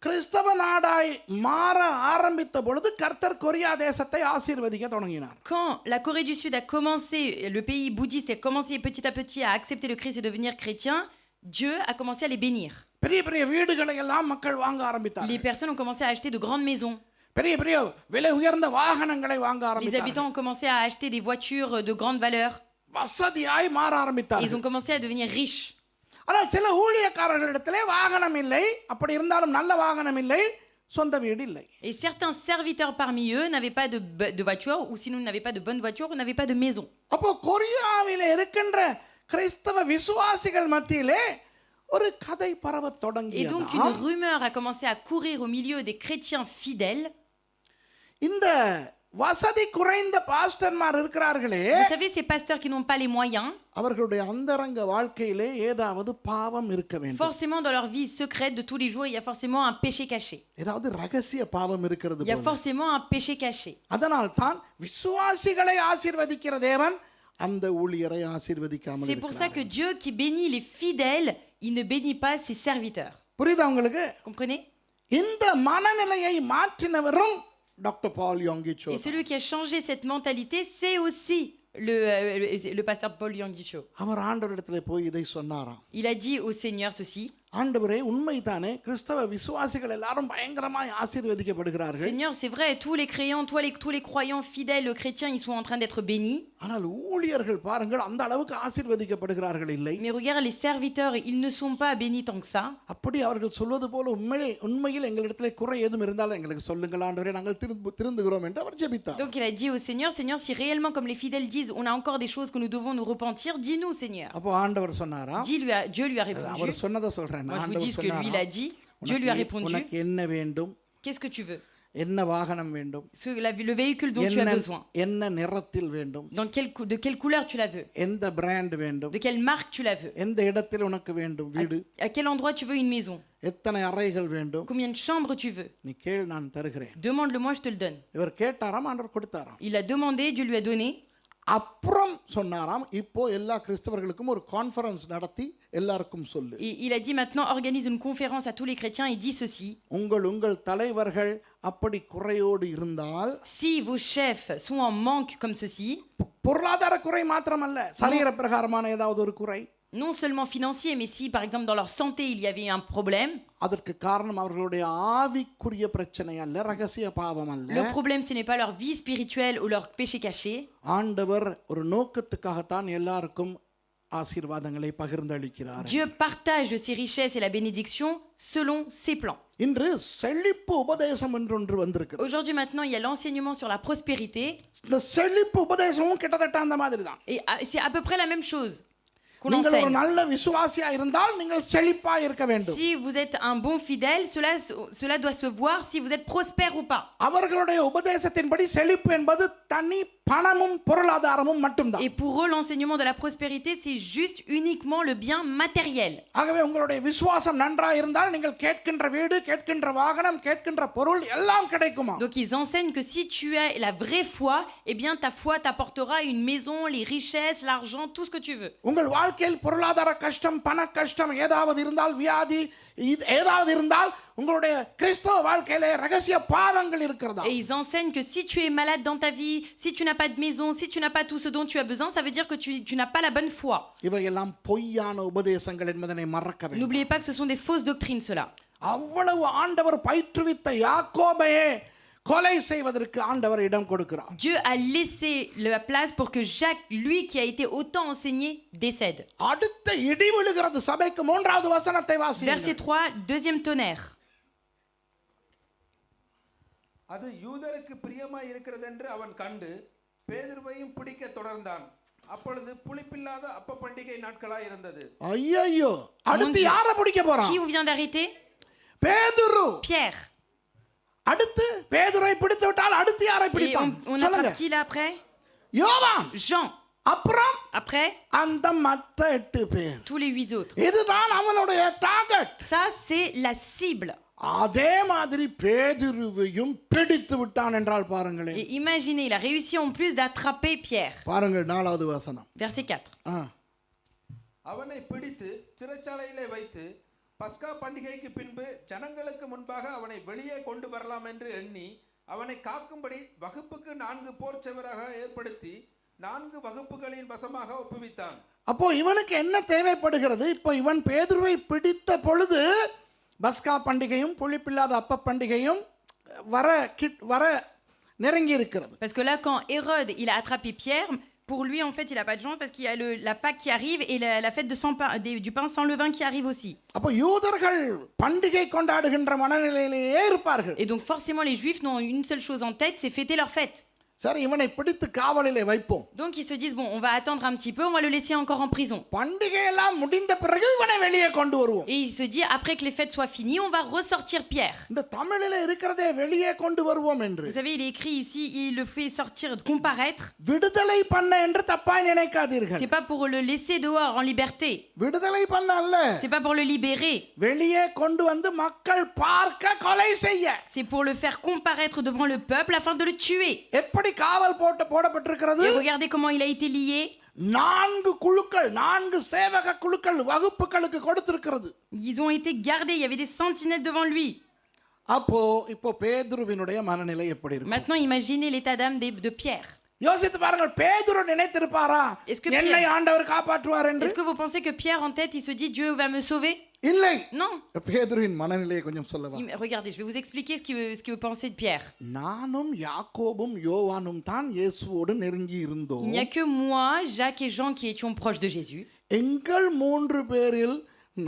கிறிஸ்தவ நாடாய் மாற ஆரம்பித்த பொழுது கர்த்தர் கொரியா தேசத்தை ஆசீர்வதிக்க தொடங்கினார். Quand la Corée du Sud a commencé, le pays bouddhiste a commencé petit à petit à accepter le Christ et devenir chrétien, Dieu a commencé à les bénir. பெரிய பெரிய வீடுகளை எல்லாம் மக்கள் வாங்க ஆரம்பித்தார்கள். Les personnes ont commencé à acheter de grandes maisons. பெரிய பெரிய விலை உயர்ந்த வாகனங்களை வாங்க Les ஆரம்பித்தார்கள். habitants ont commencé à acheter des voitures de grande valeur. வசதியாய் மாற Et ils ஆரம்பித்தார்கள். ont commencé à devenir riches. ஆனால் சில ஊழியக்காரர்களிடத்திலே வாகனம் இல்லை, அப்படி இருந்தாலும் நல்ல வாகனம் இல்லை, சொந்த வீடு இல்லை. Et certains serviteurs parmi eux n'avaient pas de voiture, ou sinon n'avaient pas de bonne voiture, ou n'avaient pas de maison. அப்போ கொரியாவிலே இருக்கின்ற கிறிஸ்தவ விசுவாசிகள் மத்தியிலே ஒரு கதை பரவத் Et தொடங்கியது. donc une rumeur a commencé à courir au milieu des chrétiens fidèles. இந்த வசதி குறைந்த பாஸ்டர்மார் இருக்கிறார்களே, Vous savez, ces pasteurs qui n'ont pas les moyens, அவர்களுடைய அந்தரங்க வாழ்க்கையிலே ஏதாவது பாவம் இருக்க வேண்டும். forcément dans leur vie secrète de tous les jours, il y a forcément un péché caché. ஏதாவது ரகசிய பாவம் இருக்கிறது Il y a போல. forcément un péché caché. அதனால் தான் விசுவாசிகளை ஆசீர்வதிக்கிற தேவன் அந்த ஊழியரை ஆசீர்வதிக்காமல் C'est pour ça இருக்கிறார். que Dieu qui bénit les fidèles, il ne bénit pas ses serviteurs. புரியுதா உங்களுக்கு? Comprenez? இந்த மனநிலையை மாற்றினவரும் doctor Paul யோங்கிச்சோ. Et celui qui a changé cette mentalité, c'est aussi le pasteur Paul Yonggi-cho. அவர் ஆண்டவரிடத்திலே போய் இதை சொன்னாராம். Il a dit au Seigneur ceci: ஆண்டவரே, உண்மைதானே கிறிஸ்தவ விசுவாசிகள் எல்லாரும் பயங்கரமாய் ஆசீர்வதிக்கப்படுகிறார்கள். Seigneur, c'est vrai, tous les croyants fidèles chrétiens, ils sont en train d'être bénis. ஆனால் ஊழியர்கள் பாருங்கள் அந்த அளவுக்கு ஆசீர்வதிக்கப்படுகிறார்கள் இல்லை. Mais regarde, les serviteurs, ils ne sont pas bénis tant que ça. அப்படி அவர்கள் சொல்வது போல உண்மையில் எங்களிடத்திலே குறை ஏதும் இருந்தால் எங்களுக்கு சொல்லுங்கள் ஆண்டவரே, நாங்கள் திருந்துகிறோம் என்று அவர் ஜெபித்தார். Donc il a dit au Seigneur, Seigneur, si réellement comme les fidèles disent, on a encore des choses que nous devons nous repentir, dis-nous Seigneur. அப்போ ஆண்டவர் சொன்னாராம், Dieu lui a répondu. அவர் சொன்னதை சொல்றேன். Moi je vous dis ce que lui il a dit. Dieu lui a répondu. உனக்கு என்ன வேண்டும், Qu'est-ce que tu veux? என்ன வாகனம் வேண்டும், Le véhicule dont tu as besoin. என்ன நிறத்தில் வேண்டும், De quelle couleur tu la veux? எந்த பிராண்ட் வேண்டும், De quelle marque tu la veux? எந்த இடத்தில் உனக்கு வேண்டும் வீடு, À quel endroit tu veux une maison? எத்தனை அறைகள் வேண்டும், Combien de chambres tu veux? நீ கேள் நான் தருகிறேன். Demande-le-moi, je te le donne. இவர் கேட்டாராம், ஆண்டவர் கொடுத்தாராம். Il a demandé, Dieu lui a donné. அப்புறம் சொன்னாராம், இப்போ எல்லா கிறிஸ்தவர்களுக்கும் ஒரு கான்ஃபரன்ஸ் நடத்தி எல்லாருக்கும் சொல்லு. Et il a dit maintenant, organise une conférence à tous les chrétiens et dis ceci. உங்கள் தலைவர்கள் அப்படி குறையோடு இருந்தால், Si vos chefs sont en manque comme ceci, பொருளாதார குறை மாத்திரமல்ல, சரீர பிரகாரமான ஏதாவது ஒரு குறை, non seulement financier, mais si par exemple dans leur santé il y avait un problème, அதற்கு காரணம் அவர்களுடைய ஆவிக்குரிய பிரச்சனை அல்ல, ரகசிய பாவம் அல்ல. le problème ce n'est pas leur vie spirituelle ou leur péché caché. ஆண்டவர் ஒரு நோக்கத்துக்காகத்தான் எல்லாருக்கும் ஆசீர்வாதங்களை பகிர்ந்தளிக்கிறார். Dieu partage ses richesses et la bénédiction selon ses plans. இன்று செழிப்பு உபதேசம் என்றொன்று வந்திருக்கு. Aujourd'hui maintenant il y a l'enseignement sur la prospérité. இந்த செழிப்பு உபதேசமும் கிட்டத்தட்ட அந்த மாதிரி தான். Et c'est à peu près la même chose qu'on நீங்கள் ஒரு enseigne. நல்ல விசுவாசியா இருந்தால் நீங்கள் செழிப்பா இருக்க வேண்டும். Si vous êtes un bon fidèle, cela doit se voir si vous êtes prospère ou pas. அவர்களுடைய உபதேசத்தின்படி செழிப்பு என்பது தனி பணமும் பொருளாதாரமும் மட்டும்தான். Et pour eux, l'enseignement de la prospérité, c'est juste uniquement le bien matériel. ஆகவே உங்களுடைய விசுவாசம் நன்றாக இருந்தால் நீங்கள் கேட்கின்ற வீடு, கேட்கின்ற வாகனம், கேட்கின்ற பொருள் எல்லாம் கிடைக்குமா? Donc ils enseignent que si tu as la vraie foi, eh bien ta foi t'apportera une maison, les richesses, l'argent, tout ce que tu veux. உங்கள் வாழ்க்கையில் பொருளாதார கஷ்டம், பண கஷ்டம் ஏதாவது இருந்தால், வியாதி ஏதாவது இருந்தால், உங்களுடைய கிறிஸ்தவ வாழ்க்கையிலே ரகசிய பாவங்கள் இருக்கிறதா? Et ils enseignent que si tu es malade dans ta vie, si tu n'as pas de maison, si tu n'as pas tout ce dont tu as besoin, ça veut dire que tu n'as pas la bonne foi. இவையெல்லாம் பொய்யான உபதேசங்கள் என்பதனை மறக்க வேண்டும். N'oubliez pas que ce sont des fausses doctrines cela. அவ்வளவு ஆண்டவர் பயிற்றுவித்த யாக்கோபையே கொலை செய்வதற்கு ஆண்டவர் இடம் கொடுக்கிறார். Dieu a laissé la place pour que Jacques, lui qui a été autant enseigné, décède. அடுத்த இடி விழுகிறது சபைக்கு. 3வது வசனத்தை வாசியுங்கள். Verset 3, deuxième tonnerre. அது யூதருக்கு பிரியமாய் இருக்கிறது என்று அவன் கண்டு பேதுருவையும் பிடிக்க தொடர்ந்தான். அப்பொழுது புளிப்பில்லாத அப்ப பண்டிகை நாட்களாய் இருந்தது. ஐயோ, அடுத்து யாரை பிடிக்க போறான்? Qui vient d'arrêter? பேதுரு. Pierre. அடுத்து பேதுரை பிடித்து விட்டால் அடுத்து யாரை Et பிடிப்பான்? on சொல்லுங்க. attrape qui là après? யோவான். Jean. அப்புறம் Après, அந்த மத்த 8 பேர். tous les 8 autres. இதுதான் அவனுடைய target. Ça, c'est la cible. அதே மாதிரி பேதுருவையும் பிடித்து விட்டான் என்றால் பாருங்களேன். Et imaginez, il a réussi en plus d'attraper Pierre. பாருங்கள் 4வது வசனம். Verset 4. அவனை பிடித்து சிறைச்சாலையிலே வைத்து பஸ்கா பண்டிகைக்கு பின்பு ஜனங்களுக்கு முன்பாக அவனை வெளியே கொண்டு வரலாம் என்று எண்ணி அவனை காக்கும்படி வகுப்புக்கு 4 போர் செவராக ஏற்படுத்தி 4 வகுப்புகளின் வசமாக ஒப்புவித்தான். அப்போ இவனுக்கு என்ன தேவைப்படுகிறது? இப்போ இவன் பேதுருவை பிடித்த பொழுது பஸ்கா பண்டிகையும் புளிப்பில்லாத அப்ப பண்டிகையும் வர நெருங்கி இருக்கிறது. Parce que là, quand Hérode il a attrapé Pierre, pour lui en fait il a pas de chance parce qu'il y a la Pâque qui arrive et la fête du pain sans levain qui arrive aussi. அப்போ யூதர்கள் பண்டிகை கொண்டாடுகின்ற மனநிலையிலேயே இருப்பார்கள். Et donc forcément les Juifs n'ont une seule chose en tête, c'est fêter leur fête. சரி, இவனை பிடித்து காவலிலே வைப்போம். Donc ils se disent bon, on va attendre un petit peu, on va le laisser encore en prison. பண்டிகை எல்லாம் முடிந்த பிறகு இவனை வெளியே கொண்டு வருவோம். Et il se dit après que les fêtes soient finies, on va ressortir Pierre. இந்த தமிழிலே இருக்கிறதே வெளியே கொண்டு வருவோம் என்று. Vous savez, il est écrit ici, il le fait sortir, comparaître. விடுதலை பண்ண என்று தப்பாய் நினைக்காதீர்கள். C'est pas pour le laisser dehors en liberté. விடுதலை பண்ண அல்ல. C'est pas pour le libérer. வெளியே கொண்டு வந்து மக்கள் பார்க்க கொலை செய்ய. C'est pour le faire comparaître devant le peuple afin de le tuer. எப்படி காவல் போடப்பட்டிருக்கிறது? Et regardez comment il a été lié. 4 குழுக்கள், 4 சேவக குழுக்கள் வகுப்புகளுக்கு கொடுத்திருக்கிறது. Ils ont été gardés, il y avait des sentinelles devant lui. இப்போ பேதுருவினுடைய மனநிலை எப்படி இருக்கும்? Maintenant, imaginez l'état d'âme de Pierre. யோசித்து பாருங்கள், பேதுரு நினைத்திருப்பாரா என்னை ஆண்டவர் காப்பாற்றுவார் என்று? Est-ce que vous pensez que Pierre en tête, il se dit Dieu va me sauver? இல்லை. Non. பேதுருவின் மனநிலையை கொஞ்சம் சொல்லவா? Regardez, je vais vous expliquer ce que vous pensez de Pierre. நானும் யாக்கோபும் யோவானும் தான் இயேசுவோடு நெருங்கி Il இருந்தோம். n'y a que moi, Jacques et Jean qui étions proches de Jésus. எங்கள் 3 பேரில்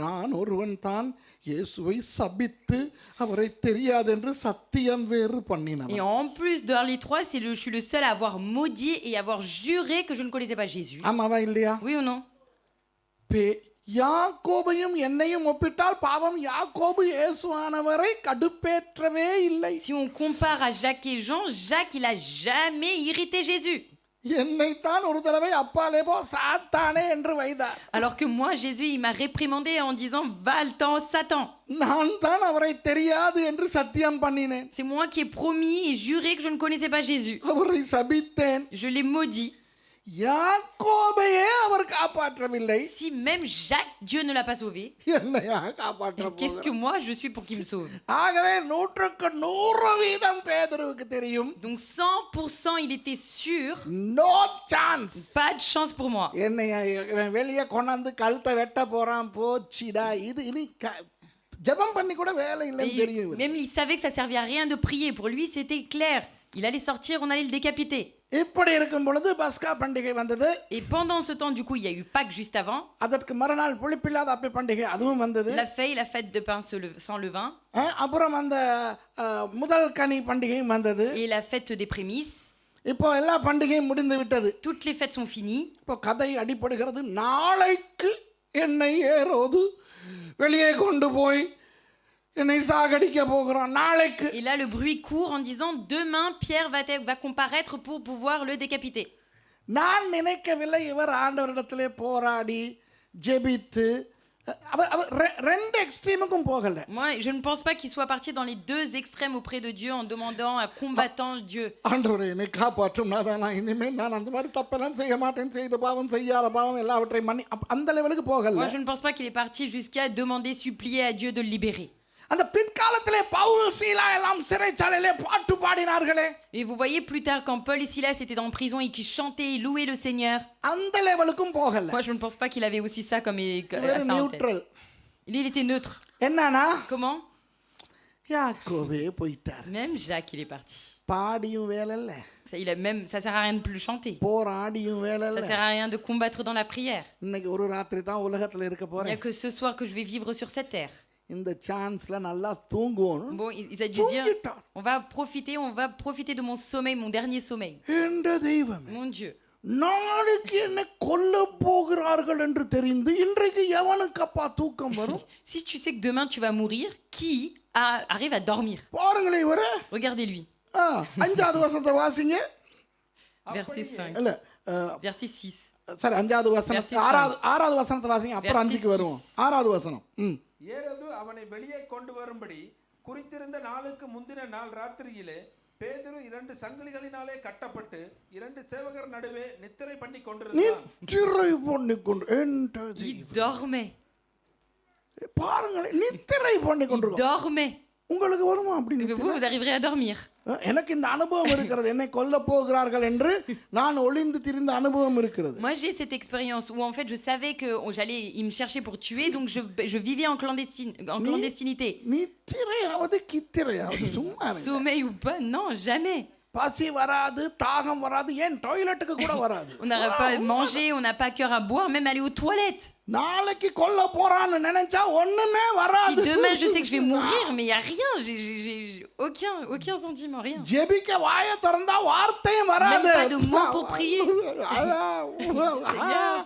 நான் ஒருவன் தான் இயேசுவை சபித்து அவரை தெரியாதென்று சத்தியம் வேறு பண்ணினவன். Et en plus, dans les trois, je suis le seul à avoir maudit et avoir juré que je ne connaissais pas Jésus. ஆமாவா இல்லையா? Oui ou non? யாக்கோபையும் என்னையும் ஒப்பிட்டால் பாவம் யாக்கோபு இயேசுவானவரை கடுப்பேற்றவே இல்லை. Si on compare à Jacques et Jean, Jacques, il a jamais irrité Jésus. என்னைத்தான் ஒரு தடவை அப்பாலே போ சாத்தானே என்று வைத்தார். Alors que moi, Jésus, il m'a réprimandé en disant « Va-t'en, Satan !» நான் தான் அவரை தெரியாது என்று சத்தியம் பண்ணினேன். C'est moi qui ai promis et juré que je ne connaissais pas Jésus. அவரை சபித்தேன். Je l'ai maudit. யாக்கோபையே அவர் காப்பாற்றவில்லை. Si même Jacques, Dieu ne l'a pas sauvé, என்னையா காப்பாற்ற qu'est-ce que moi je suis pour qu'il me sauve? ஆகவே 100% பேதுருவுக்கு தெரியும். Donc 100% il était sûr, no chance. pas de chance pour moi. என்னையா வெளியே கொண்டாந்து கழுத்தை வெட்ட போறான் போச்சிடா. இது இனி ஜெபம் பண்ணி கூட வேலை இல்லைன்னு தெரியும். Même il savait que ça servait à rien de prier. Pour lui, c'était clair. Il allait sortir, on allait le décapiter. இப்படி இருக்கும் பொழுது பஸ்கா பண்டிகை வந்தது. Et pendant ce temps, du coup, il y a eu Pâques juste avant. அதற்கு மறுநாள் புளிப்பில்லாத அப்ப பண்டிகை அதுவும் வந்தது. La fête de pain sans levain. அப்புறம் அந்த முதல் கனி பண்டிகையும் வந்தது. Et la fête des prémices. இப்போ எல்லா பண்டிகையும் முடிந்து விட்டது. Toutes les fêtes sont finies. இப்போ கதை அடிபடுகிறது. நாளைக்கு என்னை ஏரோது வெளியே கொண்டு போய் என்னை சாகடிக்க போகிறான் நாளைக்கு. Et là, le bruit court en disant demain, Pierre va comparaître pour pouvoir le décapiter. நான் நினைக்கவில்லை இவர் ஆண்டவரிடத்திலே போராடி ஜெபித்து ரெண்டு எக்ஸ்ட்ரீமுக்கும் போகல. Moi, je ne pense pas qu'il soit parti dans les deux extrêmes auprès de Dieu en demandant, en combattant Dieu. ஆண்டவரே என்னை காப்பாற்றும். நான் இனிமேல் நான் அந்த மாதிரி தப்பெல்லாம் செய்ய மாட்டேன். செய்த பாவம் செய்யாத பாவம் எல்லாவற்றையும் மன்னி அந்த லெவலுக்கு போகல. Moi, je ne pense pas qu'il est parti jusqu'à demander, supplier à Dieu de le libérer. அந்த பிற்காலத்திலே பவுல் சீலா எல்லாம் சிறைச்சாலையிலே பாட்டு பாடினார்களே. Et vous voyez plus tard quand Paul et Silas étaient en prison et qu'ils chantaient et louaient le Seigneur. அந்த லெவலுக்கும் போகல. Moi, je ne pense pas qu'il avait aussi ça comme ça en tête. Il était neutre. என்னன்னா? Comment? யாக்கோபே போயிட்டார். Même Jacques, il est parti. பாடியும் வேலை இல்ல. Ça sert à rien de plus chanter. போராடியும் வேலை இல்ல. Ça sert à rien de combattre dans la prière. இன்னைக்கு ஒரு ராத்திரி தான் உலகத்துல இருக்க Il n'y a போறேன். que ce soir que je vais vivre sur cette terre. இந்த சான்ஸ்ல நல்லா தூங்குவோம். Bon, il a dû dire, on va profiter de mon sommeil, mon dernier sommeil. என்ற தெய்வம். Mon Dieu. நாளைக்கு என்ன கொல்ல போகிறார்கள் என்று தெரிந்து இன்றைக்கு எவனுக்கப்பா தூக்கம் வரும்? Si tu sais que demain tu vas mourir, qui arrive à dormir? பாருங்களே இவரே. Regardez-lui. 5வது வசனத்தை வாசிங்க. Verset 5. இல்ல Verset 6. சரி 5வது வசனம் 6வது வசனத்தை வாசிங்க அப்புறம் 5க்கு வருவோம். 6வது வசனம். ஏரோது அவனை வெளியே கொண்டு வரும்படி குறித்திருந்த நாளுக்கு முந்தின நாள் ராத்திரியிலே பேதுரு 2 சங்கிலிகளினாலே கட்டப்பட்டு 2 சேவகர் நடுவே நித்திரை பண்ணி கொண்டிருந்தான். நித்திரை பண்ணி கொண்டு Il dormait. பாருங்களே நித்திரை பண்ணி கொண்டு Dormait. உங்களுக்கு வருமா அப்படி? Vous arriverez à dormir. எனக்கு இந்த அனுபவம் இருக்கிறது. என்னை கொல்ல போகிறார்கள் என்று நான் ஒளிந்து திரிந்த அனுபவம் இருக்கிறது. Moi j'ai cette expérience où en fait je savais que il me cherchait pour tuer, donc je vivais en clandestinité. நித்திரையாவது கித்திரையாவது சும்மா Sommeil ou pas? Non, jamais. பசி வராது, தாகம் வராது, ஏன் டாய்லெட்டுக்கு கூட வராது. On n'arrive pas à manger, on n'a pas cœur à boire, même aller aux toilettes. நாளைக்கு கொல்ல போறான்னு நினைச்சா ஒண்ணுமே வராது. Si demain je sais que je vais mourir, mais il y a rien, j'ai aucun sentiment, rien. ஜெபிக்க வாயை திறந்தா வார்த்தையும் வராது. Même pas de mots pour prier.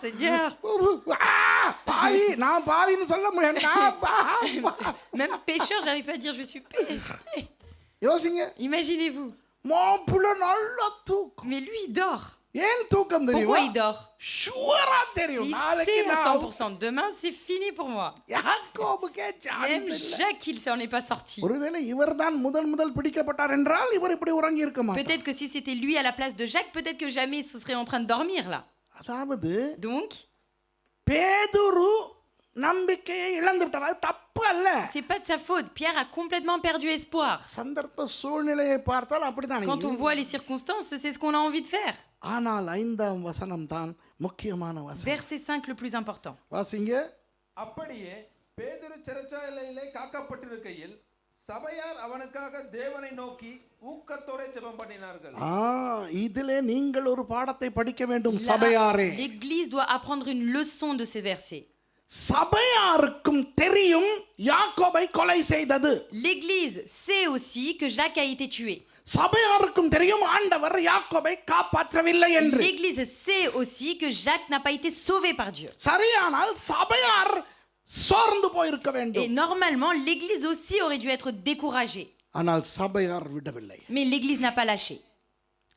Seigneur. பாவி நான் பாவின்னு சொல்ல முடியாது. Même pécheur, j'arrive pas à dire je suis pécheur. யோசிங்க. Imaginez-vous. மாப்புல நல்ல தூக்கம். Mais lui il dort. ஏன் தூக்கம் தெரியுமா? Pourquoi il dort? ஷூரா தெரியும். Il நாளைக்கு sait à நான் 100%. Demain c'est fini pour moi. யாக்கோபுக்கே Même chance இல்ல. Jacques il s'en est pas sorti. ஒருவேளை இவர்தான் முதல் பிடிக்கப்பட்டார் என்றால் இவர் இப்படி உறங்கி இருக்க மாட்டார். Peut-être que si c'était lui à la place de Jacques, peut-être que jamais ce serait en train de dormir là. அதாவது Donc பேதுரு நம்பிக்கையை இழந்து விட்டார். அது தப்பு அல்ல. c'est pas de sa faute. Pierre a complètement perdu espoir. சந்தர்ப்ப சூழ்நிலையை பார்த்தால் அப்படிதான். Quand on voit les circonstances, c'est ce qu'on a envie de faire. ஆனால் 5ஆம் வசனம் தான் முக்கியமான வசனம். Verset 5 le plus important. வாசிங்க. அப்படியே பேதுரு சிறைச்சாலையிலே காக்கப்பட்டிருக்கையில் சபையார் அவனுக்காக தேவனை நோக்கி ஊக்கத்தோட ஜெபம் பண்ணினார்கள். இதிலே நீங்கள் ஒரு பாடத்தை படிக்க வேண்டும் சபையாரே. L'Église doit apprendre une leçon de ces versets. சபையாருக்கும் தெரியும் யாக்கோபை கொலை செய்தது. L'Église sait aussi que Jacques a été tué. சபையாருக்கும் தெரியும் ஆண்டவர் யாக்கோபை காப்பாற்றவில்லை என்று. L'Église sait aussi que Jacques n'a pas été sauvé par Dieu. சரியானால் சபையார் சோர்ந்து போயிருக்க Et வேண்டும். normalement, l'Église aussi aurait dû être découragée. ஆனால் சபையார் விடவில்லை, Mais l'Église n'a pas lâché.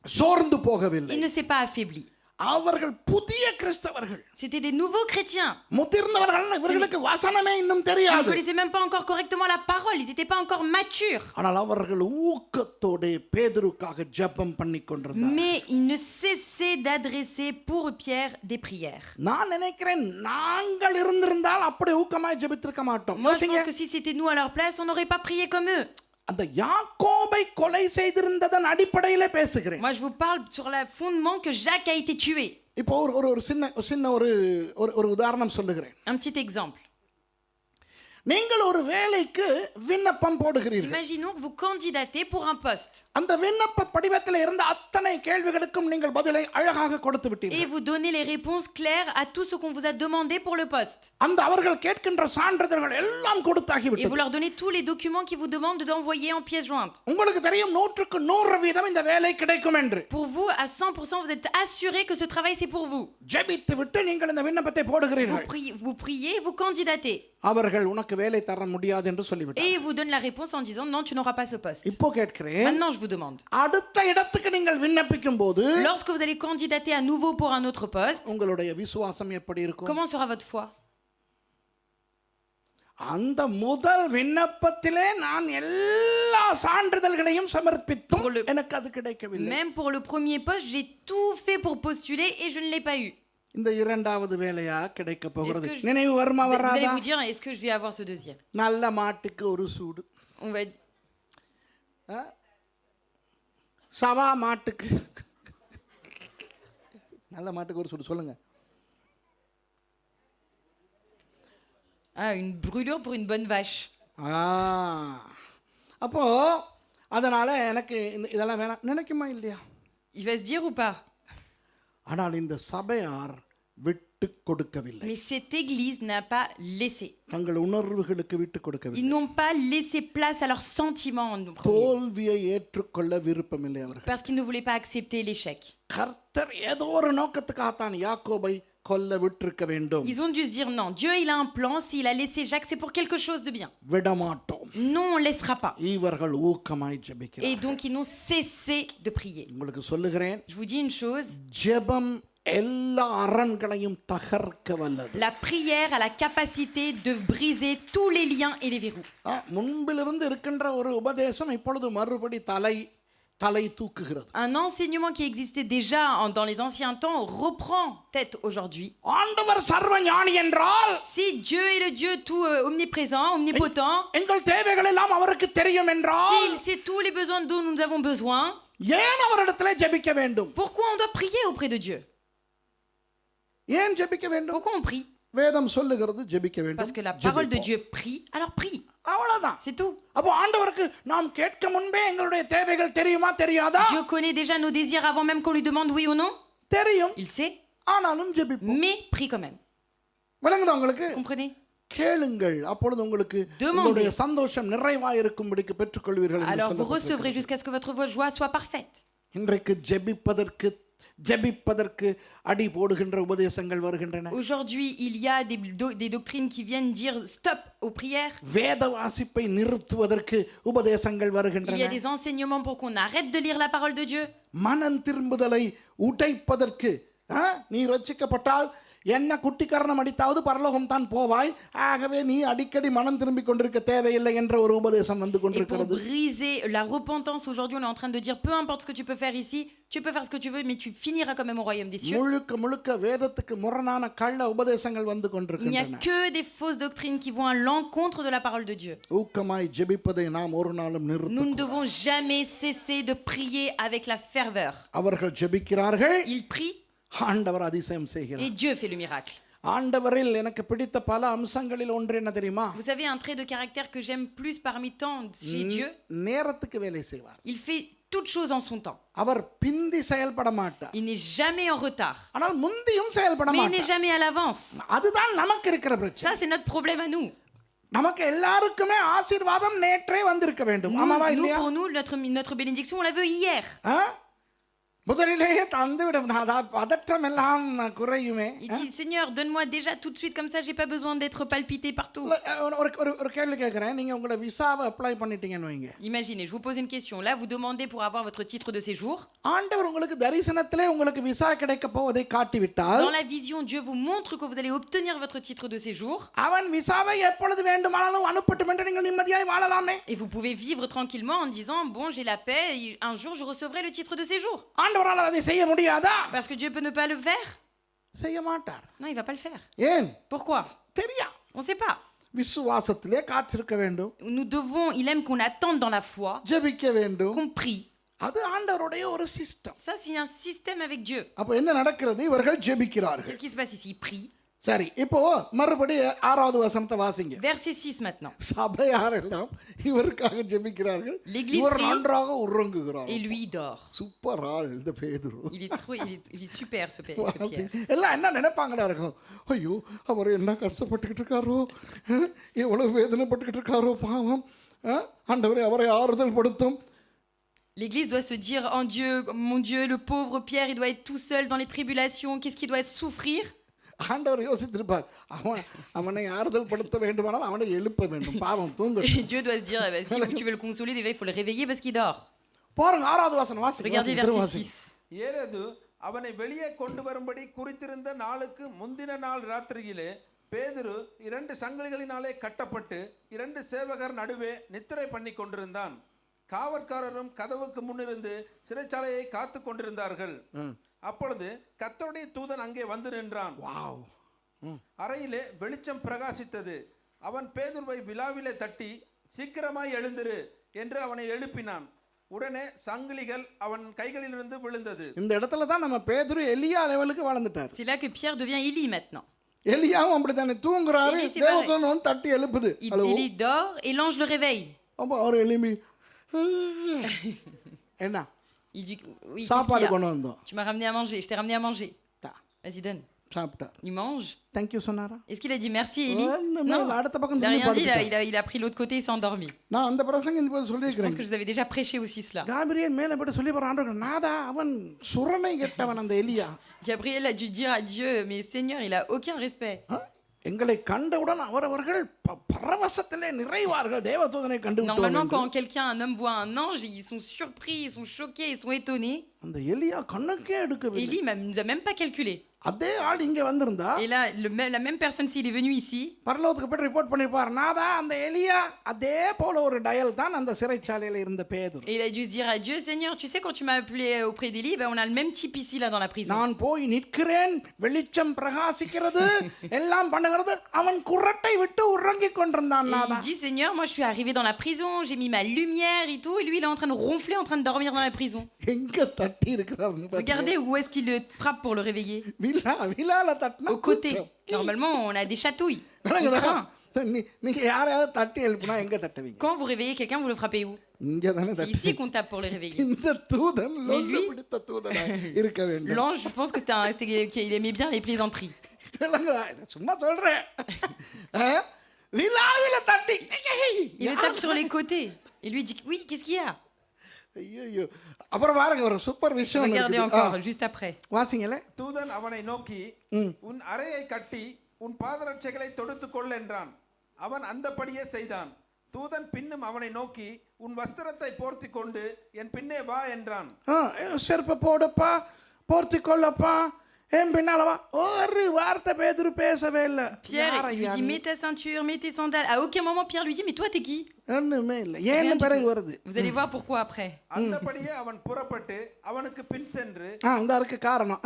சோர்ந்து போகவில்லை. Il ne s'est pas affaibli. அவர்கள் புதிய கிறிஸ்தவர்கள், C'était des nouveaux chrétiens. முதிர்ந்தவர்கள். இவர்களுக்கு வசனமே இன்னும் Ils ne தெரியாது. connaissaient même pas encore correctement la parole. Ils n'étaient pas encore matures. ஆனால் அவர்கள் ஊக்கத்தோட பேதுருக்காக ஜெபம் பண்ணி கொண்டிருந்தார்கள். Mais ils ne cessaient d'adresser pour Pierre des prières. நான் நினைக்கிறேன் நாங்கள் இருந்திருந்தால் அப்படி ஊக்கமாய் ஜெபித்திருக்க மாட்டோம். Moi, je pense que si c'était nous à leur place, on n'aurait pas prié comme eux. அந்த யாக்கோபை கொலை செய்திருந்ததன் அடிப்படையிலே பேசுகிறேன். Moi, je vous parle sur le fondement que Jacques a été tué. இப்போ ஒரு சின்ன ஒரு உதாரணம் சொல்லுகிறேன். Un petit exemple. நீங்கள் ஒரு வேலைக்கு விண்ணப்பம் போடுகிறீர்கள். Imaginons que vous candidatez pour un poste. அந்த விண்ணப்ப படிவத்தில் இருந்த அத்தனை கேள்விகளுக்கும் நீங்கள் பதிலை அழகாக கொடுத்து Et விட்டீர்கள். vous donnez les réponses claires à tout ce qu'on vous a demandé pour le poste. அந்த அவர்கள் கேட்கின்ற சான்றிதழ்கள் எல்லாம் கொடுத்தாகி Et vous விட்டது. leur donnez tous les documents qu'ils vous demandent d'envoyer en pièce jointe. உங்களுக்கு தெரியும் 100% இந்த வேலை கிடைக்கும் என்று. Pour vous, à 100%, vous êtes assuré que ce travail, c'est pour vous. ஜெபித்து விட்டு நீங்கள் இந்த விண்ணப்பத்தை போடுகிறீர்கள். Vous priez, vous candidatez. அவர்கள் உனக்கு வேலை தர முடியாது என்று Et சொல்லிவிட்டார்கள். ils vous donnent la réponse en disant non, tu n'auras pas ce poste. இப்போ கேட்கிறேன், Maintenant, je vous demande. அடுத்த இடத்துக்கு நீங்கள் விண்ணப்பிக்கும் போது Lorsque vous allez candidater à nouveau pour un autre poste, உங்களுடைய விசுவாசம் எப்படி இருக்கும்? comment sera votre foi? அந்த முதல் விண்ணப்பத்திலே நான் எல்லா சான்றிதழ்களையும் சமர்ப்பித்தும் எனக்கு அது கிடைக்கவில்லை. Même pour le premier poste, j'ai tout fait pour postuler et je ne l'ai pas eu. இந்த இரண்டாவது வேலையா கிடைக்க போகிறது. Est-ce que நினைவு வருமா Vous allez வராதா? vous dire, est-ce que je vais avoir ce deuxième? நல்ல மாட்டுக்கு ஒரு சூடு, On va சவா மாட்டுக்கு நல்ல மாட்டுக்கு ஒரு சூடு சொல்லுங்க. une brûlure pour une bonne vache. அப்போ அதனால எனக்கு இதெல்லாம் வேணாம் நினைக்குமா இல்லையா? Il va se dire ou pas? ஆனால் இந்த சபையார் விட்டு கொடுக்கவில்லை. Mais cette église n'a pas laissé. தங்கள் உணர்வுகளுக்கு விட்டு Ils கொடுக்கவில்லை. n'ont pas laissé place à leurs sentiments en premier. தோல்வியை ஏற்றுக்கொள்ள விருப்பமில்லை அவர்கள். Parce qu'ils ne voulaient pas accepter l'échec. கர்த்தர் ஏதோ ஒரு நோக்கத்துக்காகத்தான் யாக்கோபை கொல்ல விட்டிருக்க வேண்டும். Ils ont dû se dire non, Dieu il a un plan, s'il a laissé Jacques, c'est pour quelque chose de bien. விடமாட்டோம். Non, on ne laissera pas. இவர்கள் ஊக்கமாய் Et ஜெபிக்கிறார்கள். donc ils n'ont cessé de prier. உங்களுக்கு சொல்லுகிறேன், Je vous dis une chose, ஜெபம் எல்லா அரண்களையும் தகர்க்க வல்லது. la prière a la capacité de briser tous les liens et les verrous. முன்பிலிருந்து இருக்கின்ற ஒரு உபதேசம் இப்பொழுது மறுபடி தலை தூக்குகிறது. Un enseignement qui existait déjà dans les anciens temps reprend tête aujourd'hui. ஆண்டவர் சர்வ ஞானி என்றால், Si Dieu est le Dieu tout omniprésent, omnipotent, எங்கள் தேவைகள் எல்லாம் அவருக்கு தெரியும் என்றால், s'il sait tous les besoins dont nous avons besoin, ஏன் அவரிடத்திலே ஜெபிக்க வேண்டும்? pourquoi on doit prier auprès de Dieu? ஏன் ஜெபிக்க வேண்டும்? Pourquoi on prie? வேதம் சொல்லுகிறது ஜெபிக்க வேண்டும். Parce que la parole de Dieu prie, alors prie. அவ்வளவுதான். C'est tout. அப்போ ஆண்டவருக்கு நாம் கேட்க முன்பே எங்களுடைய தேவைகள் தெரியுமா தெரியாதா? Dieu connaît déjà nos désirs avant même qu'on lui demande oui ou non. தெரியும். Il sait, ஆனாலும் ஜெபிப்போம். mais prie quand même. விளங்குதா உங்களுக்கு? Comprenez? கேளுங்கள், அப்பொழுது உங்களுக்கு உங்களுடைய சந்தோஷம் நிறைவாய் இருக்கும்படிக்கு பெற்றுக்கொள்வீர்கள் என்று Alors vous சொல்லப்பட்டிருக்கிறது. recevrez jusqu'à ce que votre joie soit parfaite. இன்றைக்கு ஜெபிப்பதற்கு அடி போடுகின்ற உபதேசங்கள் வருகின்றன. Aujourd'hui, il y a des doctrines qui viennent dire stop aux prières. வேத வாசிப்பை நிறுத்துவதற்கு உபதேசங்கள் Il y a வருகின்றன. des enseignements pour qu'on arrête de lire la parole de Dieu. மனம் திரும்புதலை உடைப்பதற்கு, நீ ரட்சிக்கப்பட்டால் என்ன குட்டிக்கரணம் அடித்தாவது பரலோகம் தான் போவாய், ஆகவே நீ அடிக்கடி மனம் திரும்பிக் கொண்டிருக்க தேவையில்லை என்ற ஒரு உபதேசம் வந்து Et pour கொண்டிருக்கிறது. briser la repentance, aujourd'hui on est en train de dire peu importe ce que tu peux faire ici, tu peux faire ce que tu veux, mais tu finiras quand même au royaume des cieux. முழுக்க வேதத்துக்கு முரணான கள்ள உபதேசங்கள் வந்து Il n'y a கொண்டிருக்கின்றன. que des fausses doctrines qui vont à l'encontre de la parole de Dieu. ஊக்கமாய் ஜெபிப்பதை நாம் ஒரு நாளும் Nous ne நிறுத்த. devons jamais cesser de prier avec la ferveur. அவர்கள் ஜெபிக்கிறார்கள், Ils prient ஆண்டவர் அதிசயம் et செய்கிறார். Dieu fait le miracle. ஆண்டவரில் எனக்கு பிடித்த பல அம்சங்களில் ஒன்று என்ன தெரியுமா? Vous savez, un trait de caractère que j'aime plus parmi tant chez Dieu, நேரத்துக்கு வேலை செய்வார். il fait toutes choses en son temps. அவர் பிந்தி செயல்பட மாட்டார். Il n'est jamais en retard. ஆனால் முந்தியும் செயல்பட Mais il n'est மாட்டார். jamais à l'avance. அதுதான் நமக்கு இருக்கிற பிரச்சனை. Ça, c'est notre problème à nous. நமக்கு எல்லாருக்குமே ஆசீர்வாதம் நேற்றே வந்திருக்க வேண்டும். ஆமாவா Nous, இல்லையா? pour nous, notre bénédiction, on la veut hier. ஆ? முதலிலேயே தந்துவிடும், பதற்றம் எல்லாம் குறையுமே. Il dit, Seigneur, donne-moi déjà tout de suite, comme ça, j'ai pas besoin d'être palpité partout. ஒரு கேள்வி கேட்கிறேன். நீங்க உங்களை விசாவை அப்ளை பண்ணிட்டீங்கன்னு வைங்க. Imaginez, je vous pose une question. Là, vous demandez pour avoir votre titre de séjour. ஆண்டவர் உங்களுக்கு தரிசனத்திலே உங்களுக்கு visa கிடைக்க போவதை காட்டிவிட்டால், Dans la vision, Dieu vous montre que vous allez obtenir votre titre de séjour. அவன் விசாவை எப்பொழுது வேண்டுமானாலும் அனுப்பட்டும் என்று நீங்கள் நிம்மதியாய் வாழலாமே. Et vous pouvez vivre tranquillement en disant, bon, j'ai la paix, un jour je recevrai le titre de séjour. ஆண்டவரால் அதை செய்ய முடியாதா? Parce que Dieu peut ne pas le faire? செய்ய மாட்டார். Non, il va pas le faire. ஏன்? Pourquoi? தெரியா. On ne sait pas. விசுவாசத்திலே காத்திருக்க வேண்டும். Nous devons, il aime qu'on attende dans la foi, ஜெபிக்க வேண்டும். qu'on prie. அது ஆண்டவருடைய ஒரு system. Ça, c'est un système avec Dieu. அப்ப என்ன நடக்கிறது? இவர்கள் ஜெபிக்கிறார்கள். Qu'est-ce qui se passe ici? Ils prient. சரி, இப்போ மறுபடி 6வது வசனத்தை வாசிங்க. Verset 6 maintenant. சபையார் எல்லாம் இவருக்காக ஜெபிக்கிறார்கள். L'église இவர் prie. நன்றாக உறங்குகிறார். Et lui, il dort. Super ஆள் இந்த பேதுரு. Il est super, ce Pierre. எல்லாம் என்ன நினைப்பாங்கடா இருக்கும்? ஐயோ, அவர் என்ன கஷ்டப்பட்டுக்கிட்டு இருக்காரோ, எவ்வளவு வேதனைப்பட்டுக்கிட்டு இருக்காரோ, பாவம். ஆண்டவரே அவரை ஆறுதல் படுத்தும். L'église doit se dire, en Dieu, mon Dieu, le pauvre Pierre, il doit être tout seul dans les tribulations. Qu'est-ce qu'il doit souffrir? ஆண்டவர் யோசித்திருப்பார், அவனை ஆறுதல் படுத்த வேண்டுமானால் அவனை எழுப்ப வேண்டும், பாவம் தூங்க. Et Dieu doit se dire, si tu veux le consoler, déjà il faut le réveiller parce qu'il dort. பாருங்க 6வது வசனம் வாசிங்க. Regardez verset 6. ஏரோது அவனை வெளியே கொண்டு வரும்படி குறித்திருந்த நாளுக்கு முந்தின நாள் ராத்திரியிலே பேதுரு 2 சங்கிலிகளினாலே கட்டப்பட்டு 2 சேவகர் நடுவே நித்திரை பண்ணி கொண்டிருந்தான். காவற்காரரும் கதவுக்கு முன்னிருந்து சிறைச்சாலையை காத்து கொண்டிருந்தார்கள். அப்பொழுது கர்த்தருடைய தூதன் அங்கே வந்து நின்றான். வாவ். அறையிலே வெளிச்சம் பிரகாசித்தது. அவன் பேதுருவை விலாவிலே தட்டி, சீக்கிரமாய் எழுந்திரு என்று அவனை எழுப்பினான். உடனே சங்கிலிகள் அவன் கைகளிலிருந்து விழுந்தது. இந்த இடத்துல தான் நம்ம பேதுரு எலியா லெவலுக்கு வளர்ந்துட்டார். C'est là que Pierre devient Élie maintenant. எலியாவும் அப்படித்தானே தூங்குறாரு, தேவதூதன் வந்து தட்டி எழுப்புது. Élie dort et l'ange le réveille. அப்போ அவர் எழும்பி என்ன? Il dit, oui, சாப்பாடு qu'est-ce qu'il கொண்டு y a? வந்தோம். Tu m'as ramené à manger, je t'ai ramené à manger. Vas-y, donne. சாப்பிட்டார். Il mange. தேங்க்யூ சொன்னாரா? Est-ce qu'il a dit merci, Élie? Non, அடுத்த பக்கம் il n'a rien dit, படுத்துட்டார். il a pris l'autre côté et s'est endormi. நான் அந்த பிரசங்கம் இந்த போது Je pense சொல்லியிருக்கிறேன். que je vous avais déjà prêché aussi cela. Gabriel மேலே போட்டு சொல்லி போற ஆண்டவர், நாதா அவன் சுரணை கெட்டவன் அந்த எலியா. Gabriel a dû dire à Dieu, mais Seigneur, il a aucun respect. எங்களை கண்டவுடன் அவர்கள் பரவசத்திலே நிறைவார்கள், தேவதூதனை கண்டு Normalement, விட்டோம். quand quelqu'un, un homme voit un ange, ils sont surpris, ils sont choqués, ils sont étonnés. அந்த எலியா கண்ணுக்கே எடுக்கவில்லை. Élie ne nous a même pas calculé. அதே ஆள் இங்க வந்திருந்தா Et là, la même personne, s'il est venu ici, பரலோகத்துக்கு போய் ரிப்போர்ட் பண்ணிருப்பார், நாதா அந்த எலியா அதே போல ஒரு டயல் தான் அந்த சிறைச்சாலையில இருந்த பேதுரு. et il a dû se dire à Dieu, Seigneur, tu sais, quand tu m'as appelé auprès d'Élie, ben, on a le même type ici, là, dans la prison. நான் போய் நிற்கிறேன், வெளிச்சம் பிரகாசிக்கிறது, எல்லாம் பண்ணுகிறது, அவன் குரட்டை விட்டு உறங்கிக் கொண்டிருந்தான். Et நாதா il dit, Seigneur, moi je suis arrivé dans la prison, j'ai mis ma lumière et tout, et lui il est en train de ronfler, en train de dormir dans la prison. எங்க தட்டி இருக்கிறார்னு பாத்தீங்க? Regardez où est-ce qu'il le frappe pour le réveiller. விலால தட்டினா Au côté. Normalement, on a des chatouilles. On craint. நீங்க யாரையாவது தட்டி எழுப்புனா எங்க தட்டுவீங்க? Quand vous réveillez quelqu'un, vous le frappez où? இங்க தானே C'est தட்டு. ici qu'on tape pour le réveiller. இந்த தூதன் Mais லொல்லு lui- பிடித்த தூதனா இருக்க வேண்டும். L'ange, je pense que qu'il aimait bien les plaisanteries. சும்மா சொல்றேன். விலாவில தட்டி Il le tape sur les côtés. Et lui dit, oui, qu'est-ce qu'il y a? ஐயோ, அப்புறம் பாருங்க ஒரு சூப்பர் விஷயம் Regardez இருக்குது. encore, juste après. வாசிங்களே. தூதன் அவனை நோக்கி, உன் அறையை கட்டி உன் பாதரட்சைகளை தொடுத்துக் கொள் என்றான். அவன் அந்தபடியே செய்தான். தூதன் பின்னும் அவனை நோக்கி, உன் வஸ்திரத்தை போர்த்தி கொண்டு என் பின்னே வா என்றான். செருப்பை போடுப்பா, போர்த்தி கொள்ளப்பா, என் பின்னால வா. ஒரு வார்த்தை பேதுரு பேசவே இல்லை. Pierre lui dit, mets ta ceinture, mets tes sandales. À aucun moment, Pierre lui dit, mais toi, t'es qui? ஒண்ணுமே இல்லை. ஏன்னு பிறகு வருது. Vous allez voir pourquoi après. அந்தபடியே அவன் புறப்பட்டு அவனுக்கு பின் சென்று, இந்த இருக்கு காரணம்.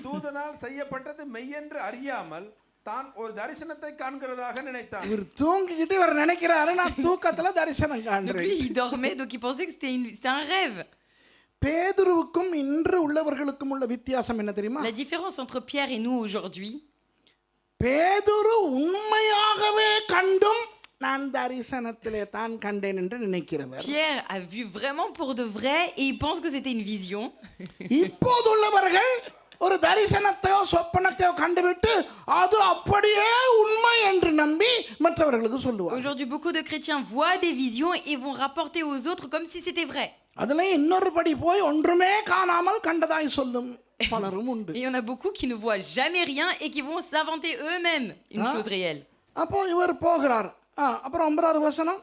தூதனால் செய்யப்பட்டது மெய்யென்று அறியாமல் தான் ஒரு தரிசனத்தை காண்கிறதாக நினைத்தான். இவர் தூங்கிக்கிட்டு இவர் நினைக்கிறாரு, நான் தூக்கத்துல தரிசனம் Donc காண்றேன். lui, il dormait, donc il pensait que c'était un rêve. பேதுருவுக்கும் இன்று உள்ளவர்களுக்கும் உள்ள வித்தியாசம் என்ன தெரியுமா? La différence entre Pierre et nous aujourd'hui, பேதுரு உண்மையாகவே கண்டும் நான் தரிசனத்திலே தான் கண்டேன் என்று நினைக்கிறவர் Pierre a vu vraiment pour de vrai et il pense que c'était une vision. இப்போதுள்ளவர்கள் ஒரு தரிசனத்தையோ சொப்பனத்தையோ கண்டுவிட்டு அது அப்படியே உண்மை என்று நம்பி மற்றவர்களுக்கு சொல்லுவார். Aujourd'hui, beaucoup de chrétiens voient des visions et vont rapporter aux autres comme si c'était vrai. அதுல இன்னொரு படி போய் ஒன்றுமே காணாமல் கண்டதாய் சொல்லும் பலரும் உண்டு. Et il y en a beaucoup qui ne voient jamais rien et qui vont s'inventer eux-mêmes une chose réelle. அப்போ இவர் போகிறார். அப்புறம் 9வது வசனம்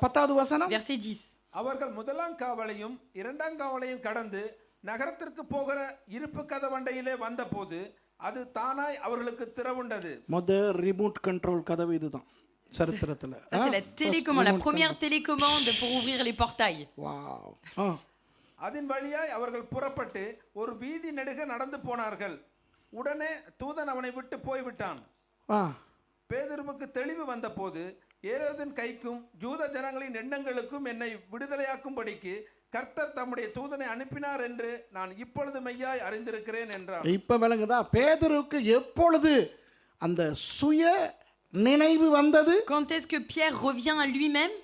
10வது வசனம். Verset 10. அவர்கள் முதலாம் காவலையும் இரண்டாம் காவலையும் கடந்து நகரத்திற்கு போகிற இருப்பு கதவண்டையிலே வந்தபோது அது தானாய் அவர்களுக்கு திறவுண்டது. ரிமோட் கண்ட்ரோல் கதவு இதுதான் சரித்திரத்துல. Ça c'est la télécommande, la première télécommande pour ouvrir les portails. Wow. அதன் வழியாய் அவர்கள் புறப்பட்டு ஒரு வீதி நெடுக நடந்து போனார்கள். உடனே தூதன் அவனை விட்டு போய்விட்டான். பேதுருவுக்கு தெளிவு வந்தபோது ஏரோதின் கைக்கும் ஜூத ஜனங்களின் எண்ணங்களுக்கும் என்னை விடுதலையாக்கும்படிக்கு கர்த்தர் தம்முடைய தூதனை அனுப்பினார் என்று நான் இப்பொழுது மெய்யாய் அறிந்திருக்கிறேன் என்றார். இப்ப விளங்குதா பேதுருவுக்கு எப்பொழுது அந்த சுய நினைவு வந்தது? Quand est-ce que Pierre revient à lui-même?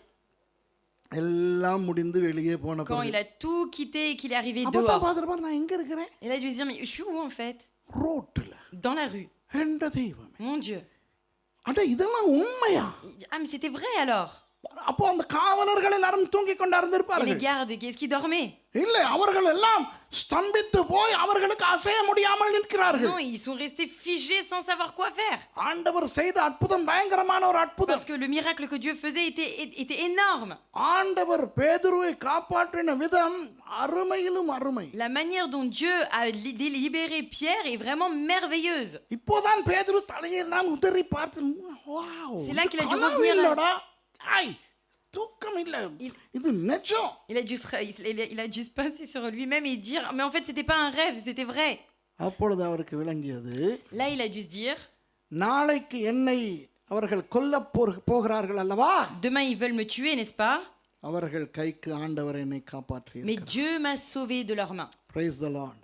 எல்லாம் முடிந்து வெளியே போன Quand il a tout quitté et qu'il est arrivé dehors. நான் எங்க இருக்கிறேன்? Il a dû se dire mais je suis où en fait? ரோட்ல. Dans la rue. என்ற தெய்வமே. Mon Dieu. அட இதெல்லாம் உண்மையா? Ah mais c'était vrai alors. அப்போ அந்த காவலர்கள் எல்லாரும் தூங்கிக் கொண்டு Et les இருந்திருப்பார்கள். gardes, qu'est-ce qu'ils dormaient? இல்ல அவர்கள் எல்லாம் ஸ்தம்பித்து போய் அவர்களுக்கு அசைய முடியாமல் நிற்கிறார்கள். Non, ils sont restés figés sans savoir quoi faire. ஆண்டவர் செய்த அற்புதம் பயங்கரமான ஒரு அற்புதம். Parce que le miracle que Dieu faisait était énorme. ஆண்டவர் பேதுருவை காப்பாற்றின விதம் அருமையிலும் அருமை. La manière dont Dieu a libéré Pierre est vraiment merveilleuse. இப்போதான் பேதுரு தலையெல்லாம் உதறி பார்த்து wow. C'est là qu'il a dû revenir. தூக்கம் இல்ல. இது நிஜம். Il a dû se passer sur lui-même et dire mais en fait c'était pas un rêve, c'était vrai. அப்பொழுது அவருக்கு விளங்கியது. Là il a dû se dire நாளைக்கு என்னை அவர்கள் கொல்ல போகிறார்கள் அல்லவா? demain ils veulent me tuer, n'est-ce pas? அவர்கள் கைக்கு ஆண்டவர் என்னை காப்பாற்றினார். Mais Dieu m'a sauvé de leurs mains. Praise the Lord.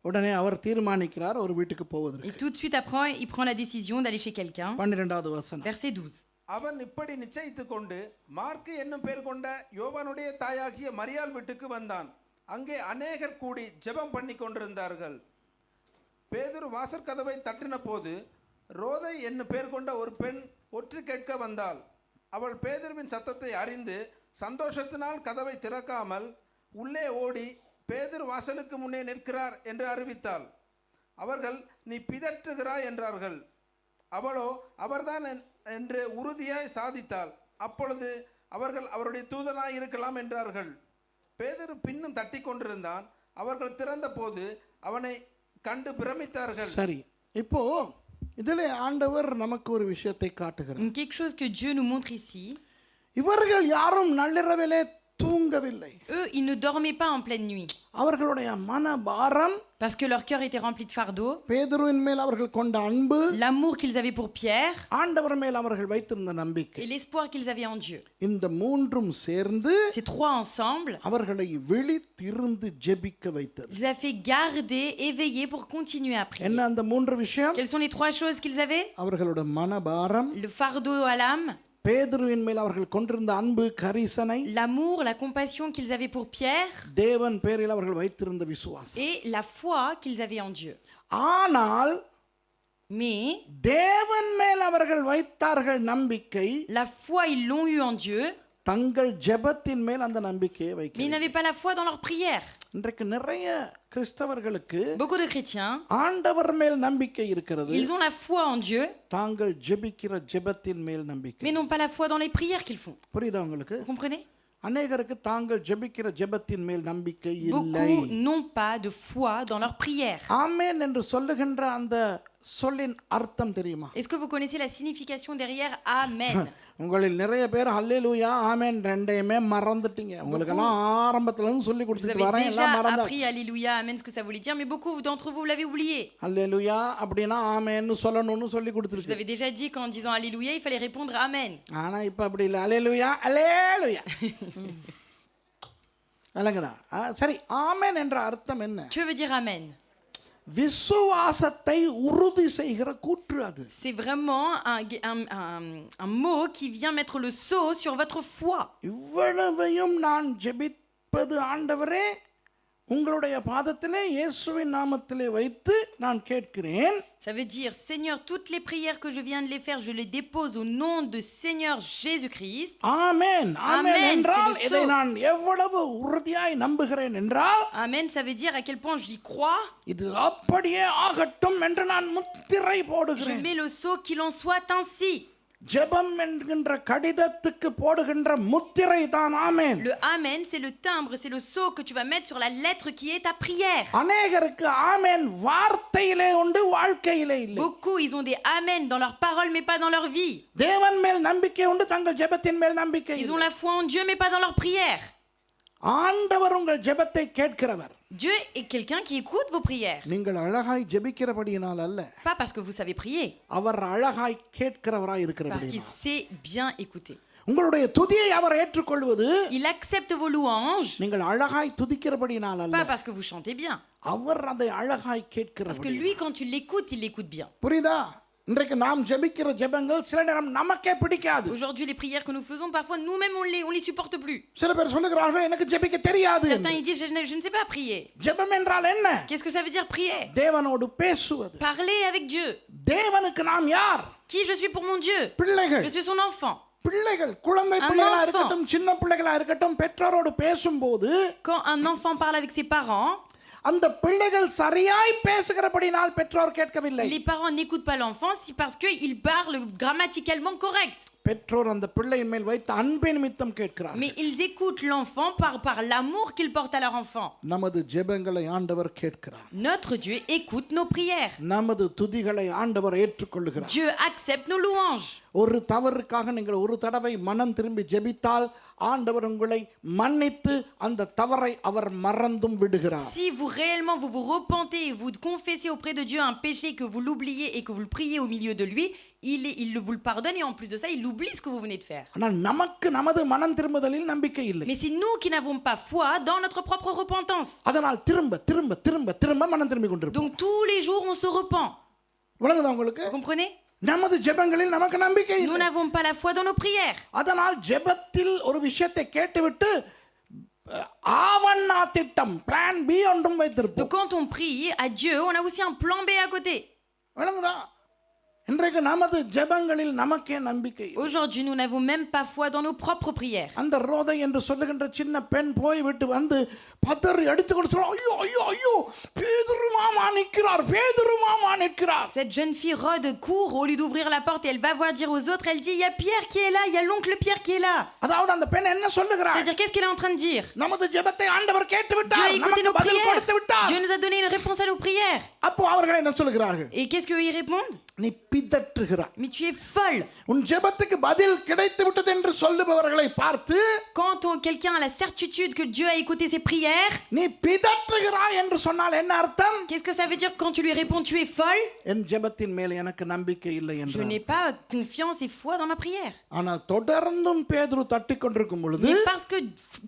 உடனே அவர் தீர்மானிக்கிறார் ஒரு வீட்டுக்கு போவதற்கு. Et tout de suite après il prend la décision d'aller chez quelqu'un. 12வது வசனம். Verset 12. அவன் இப்படி நிச்சயித்துக் கொண்டு மார்க்கு என்னும் பேர் கொண்ட யோவானுடைய தாயாகிய மரியாள் வீட்டுக்கு வந்தான். அங்கே அநேகர் கூடி ஜெபம் பண்ணி கொண்டிருந்தார்கள். பேதுரு வாசற்கதவை தட்டின போது ரோதை என்னும் பேர் கொண்ட ஒரு பெண் ஒற்று கேட்க வந்தாள். அவள் பேதுருவின் சத்தத்தை அறிந்து சந்தோஷத்தினால் கதவை திறக்காமல் உள்ளே ஓடி பேதுரு வாசலுக்கு முன்னே நிற்கிறார் என்று அறிவித்தாள். அவர்கள் நீ பிதற்றுகிறாய் என்றார்கள். அவளோ அவர்தான் என்று உறுதியாய் சாதித்தாள். அப்பொழுது அவர்கள் அவருடைய தூதனாய் இருக்கலாம் என்றார்கள். பேதுரு பின்னும் தட்டி கொண்டிருந்தான். அவர்கள் திறந்த போது அவனை கண்டு பிரமித்தார்கள். சரி, இப்போ இதிலே ஆண்டவர் நமக்கு ஒரு விஷயத்தை காட்டுகிறார். Quelque chose que Dieu nous montre ici. இவர்கள் யாரும் நள்ளிரவிலே தூங்கவில்லை. Eux, ils ne dormaient pas en pleine nuit. அவர்களுடைய மனபாரம் Parce que leur cœur était rempli de fardeau. பேதுருவின் மேல் அவர்கள் கொண்ட அன்பு, L'amour qu'ils avaient pour Pierre. ஆண்டவர் மேல் அவர்கள் வைத்திருந்த நம்பிக்கை. Et l'espoir qu'ils avaient en Dieu. இந்த மூன்றும் சேர்ந்து Ces trois ensemble. அவர்களை விழித்திருந்து ஜெபிக்க வைத்தது. Ils avaient fait garder, éveiller pour continuer à prier. என்ன அந்த மூன்று விஷயம்? Quelles sont les trois choses qu'ils avaient? அவர்களுடைய மனபாரம், Le fardeau à l'âme. பேதுருவின் மேல் அவர்கள் கொண்டிருந்த அன்பு கரிசனை, L'amour, la compassion qu'ils avaient pour Pierre. தேவன் பேரில் அவர்கள் வைத்திருந்த விசுவாசம். Et la foi qu'ils avaient en Dieu. ஆனால் Mais தேவன் மேல் அவர்கள் வைத்தார்கள் நம்பிக்கை, la foi ils l'ont eu en Dieu. தங்கள் ஜெபத்தின் மேல் அந்த நம்பிக்கையை Mais ils வைக்க. n'avaient pas la foi dans leur prière. இன்றைக்கு நிறைய கிறிஸ்தவர்களுக்கு Beaucoup de chrétiens, ஆண்டவர் மேல் நம்பிக்கை இருக்கிறது, ils ont la foi en Dieu, தாங்கள் ஜெபிக்கிற ஜெபத்தின் மேல் நம்பிக்கை. mais n'ont pas la foi dans les prières qu'ils font. புரியுதா உங்களுக்கு? Vous comprenez? அநேகருக்கு தாங்கள் ஜெபிக்கிற ஜெபத்தின் மேல் நம்பிக்கை இல்லை. Beaucoup n'ont pas de foi dans leur prière. ஆமென் என்று சொல்லுகின்ற அந்த சொல்லின் அர்த்தம் தெரியுமா? Est-ce que vous connaissez la signification derrière Amen? உங்களில் நிறைய பேர் ஹல்லேலூயா ஆமென் ரெண்டையுமே மறந்துட்டீங்க. உங்களுக்கு எல்லாம் ஆரம்பத்துல இருந்து சொல்லி Vous கொடுத்துட்டு avez வரேன், déjà எல்லாம் மறந்தா. appris Alléluia, Amen, ce que ça voulait dire, mais beaucoup d'entre vous l'avez oublié. ஹல்லேலூயா அப்படினா ஆமென்னு சொல்லணும்னு சொல்லி Je vous கொடுத்துருக்கு. avais déjà dit qu'en disant Alléluia, il fallait répondre Amen. ஆனா இப்ப அப்படி இல்ல. ஹல்லேலூயா ஹல்லேலூயா. விளங்குதா? சரி, ஆமென் என்ற அர்த்தம் என்ன? Que veut dire Amen? விசுவாசத்தை உறுதி செய்கிற கூற்று அது. C'est vraiment un mot qui vient mettre le sceau sur votre foi. இவ்வளவையும் நான் ஜெபிப்பது ஆண்டவரே உங்களுடைய பாதத்திலே இயேசுவின் நாமத்திலே வைத்து நான் கேட்கிறேன். Ça veut dire, Seigneur, toutes les prières que je viens de les faire, je les dépose au nom de Seigneur Jésus-Christ. ஆமென் ஆமென் Amen, என்றால் c'est le இதை sceau. நான் எவ்வளவு உறுதியாய் நம்புகிறேன் என்றால் Amen, ça veut dire à quel point j'y crois. இது அப்படியே ஆகட்டும் என்று நான் முத்திரை Je போடுகிறேன். mets le sceau qu'il en soit ainsi. ஜெபம் என்கின்ற கடிதத்துக்கு போடுகின்ற முத்திரை தான் ஆமென். Le Amen, c'est le timbre, c'est le sceau que tu vas mettre sur la lettre qui est ta prière. அநேகருக்கு ஆமென் வார்த்தையிலே உண்டு வாழ்க்கையிலே இல்லை. Beaucoup, ils ont des Amen dans leur parole, mais pas dans leur vie. தேவன் மேல் நம்பிக்கை உண்டு, தங்கள் ஜெபத்தின் மேல் நம்பிக்கை Ils ont இல்லை. la foi en Dieu, mais pas dans leur prière. ஆண்டவர் உங்கள் ஜெபத்தை கேட்கிறவர். Dieu est quelqu'un qui écoute vos prières. நீங்கள் அழகாய் ஜெபிக்கிறபடியினால் அல்ல, Pas parce que vous savez prier, அவர் அழகாய் கேட்கிறவராய் parce qu'il இருக்கிறபடியினால். sait bien écouter. உங்களுடைய துதியை அவர் ஏற்றுக்கொள்வது Il accepte vos louanges, நீங்கள் அழகாய் துதிக்கிறபடியினால் அல்ல, pas parce que vous chantez bien. அவர் அதை அழகாய் Parce que கேட்கிறபடி. lui, quand tu l'écoutes, il l'écoute bien. புரியுதா? இன்றைக்கு நாம் ஜெபிக்கிற ஜெபங்கள் சில நேரம் நமக்கே பிடிக்காது. Aujourd'hui, les prières que nous faisons, parfois nous-mêmes, on les supporte plus. சில பேர் சொல்லுகிறார்கள் எனக்கு ஜெபிக்க தெரியாது. Certains, ils disent, je ne sais pas prier. ஜெபம் என்றால் என்ன? Qu'est-ce que ça veut dire prier? தேவனோடு பேசுவது. Parler avec Dieu. தேவனுக்கு நாம் யார்? Qui je suis pour mon Dieu? பிள்ளைகள். Je suis son enfant. பிள்ளைகள், குழந்தை Un பிள்ளைகளா enfant. இருக்கட்டும், சின்ன பிள்ளைகளா இருக்கட்டும், பெற்றோரோடு பேசும்போது Quand un enfant parle avec ses parents, அந்த பிள்ளைகள் சரியாய் பேசுகிறபடினால் பெற்றோர் கேட்கவில்லை. les parents n'écoutent pas l'enfant si parce qu'il parle grammaticalement correct. பெற்றோர் அந்த பிள்ளையின் மேல் வைத்த அன்பின் நிமித்தம் கேட்கிறார். Mais ils écoutent l'enfant par l'amour qu'ils portent à leur enfant. நமது ஜெபங்களை ஆண்டவர் கேட்கிறார். Notre Dieu écoute nos prières. நமது துதிகளை ஆண்டவர் ஏற்றுக்கொள்கிறார். Dieu accepte nos louanges. ஒரு தவறுக்காக நீங்கள் ஒரு தடவை மனம் திரும்பி ஜெபித்தால் ஆண்டவர் உங்களை மன்னித்து அந்த தவறை அவர் மறந்தும் விடுகிறார். Si vous réellement vous repentez et vous confessez auprès de Dieu un péché, que vous l'oubliez et que vous le priez au milieu de lui, il vous le pardonne et en plus de ça, il oublie ce que vous venez de faire. ஆனால் நமக்கு நமது மனம் திரும்புதலில் நம்பிக்கை இல்லை. Mais c'est nous qui n'avons pas foi dans notre propre repentance. அதனால் திரும்ப திரும்ப திரும்ப திரும்ப மனம் திரும்பி கொண்டிருப்போம். Donc tous les jours on se repent. விளங்குதா உங்களுக்கு? Vous comprenez? நமது ஜெபங்களில் நமக்கு நம்பிக்கை Nous இல்லை. n'avons pas la foi dans nos prières. அதனால் ஜெபத்தில் ஒரு விஷயத்தை கேட்டுவிட்டு ஆவண்ணா திட்டம் பிளான் பி ஒன்றும் Donc வைத்திருப்போம். quand on prie à Dieu, on a aussi un plan B à côté. விளங்குதா? இன்றைக்கு நமது ஜெபங்களில் நமக்கே நம்பிக்கை இல்லை. Aujourd'hui, nous n'avons même pas foi dans nos propres prières. அந்த ரோதை என்று சொல்லுகின்ற சின்ன பெண் போய் விட்டு வந்து பதறி அடித்துக்கொண்டு சொல்ல, ஐயோ ஐயோ ஐயோ பேதுரு மாமா நிற்கிறார், பேதுரு மாமா நிற்கிறார். Cette jeune fille Rhodes court au lieu d'ouvrir la porte et elle va voir dire aux autres, elle dit, il y a Pierre qui est là, il y a l'oncle Pierre qui est là. அதாவது அந்த பெண் என்ன சொல்லுகிறார்? C'est-à-dire, qu'est-ce qu'elle est en train de dire? நமது ஜெபத்தை ஆண்டவர் கேட்டு Dieu a விட்டார், écouté நமக்கு nos பதில் கொடுத்து prières. விட்டார். Dieu nous a donné une réponse à nos prières. அப்போ அவர்கள் என்ன சொல்லுகிறார்கள்? Et qu'est-ce qu'eux y répondent? நீ பிதற்றுகிறாய். Mais tu es folle. உன் ஜெபத்துக்கு பதில் கிடைத்து விட்டது என்று சொல்லுபவர்களை பார்த்து Quand quelqu'un a la certitude que Dieu a écouté ses prières, நீ பிதற்றுகிறாய் என்று சொன்னால் என்ன அர்த்தம்? qu'est-ce que ça veut dire quand tu lui réponds tu es folle? என் ஜெபத்தின் மேல் எனக்கு நம்பிக்கை இல்லை Je என்று. n'ai pas confiance et foi dans ma prière. ஆனால் தொடர்ந்தும் பேதுரு தட்டிக் கொண்டிருக்கும் பொழுது Mais parce que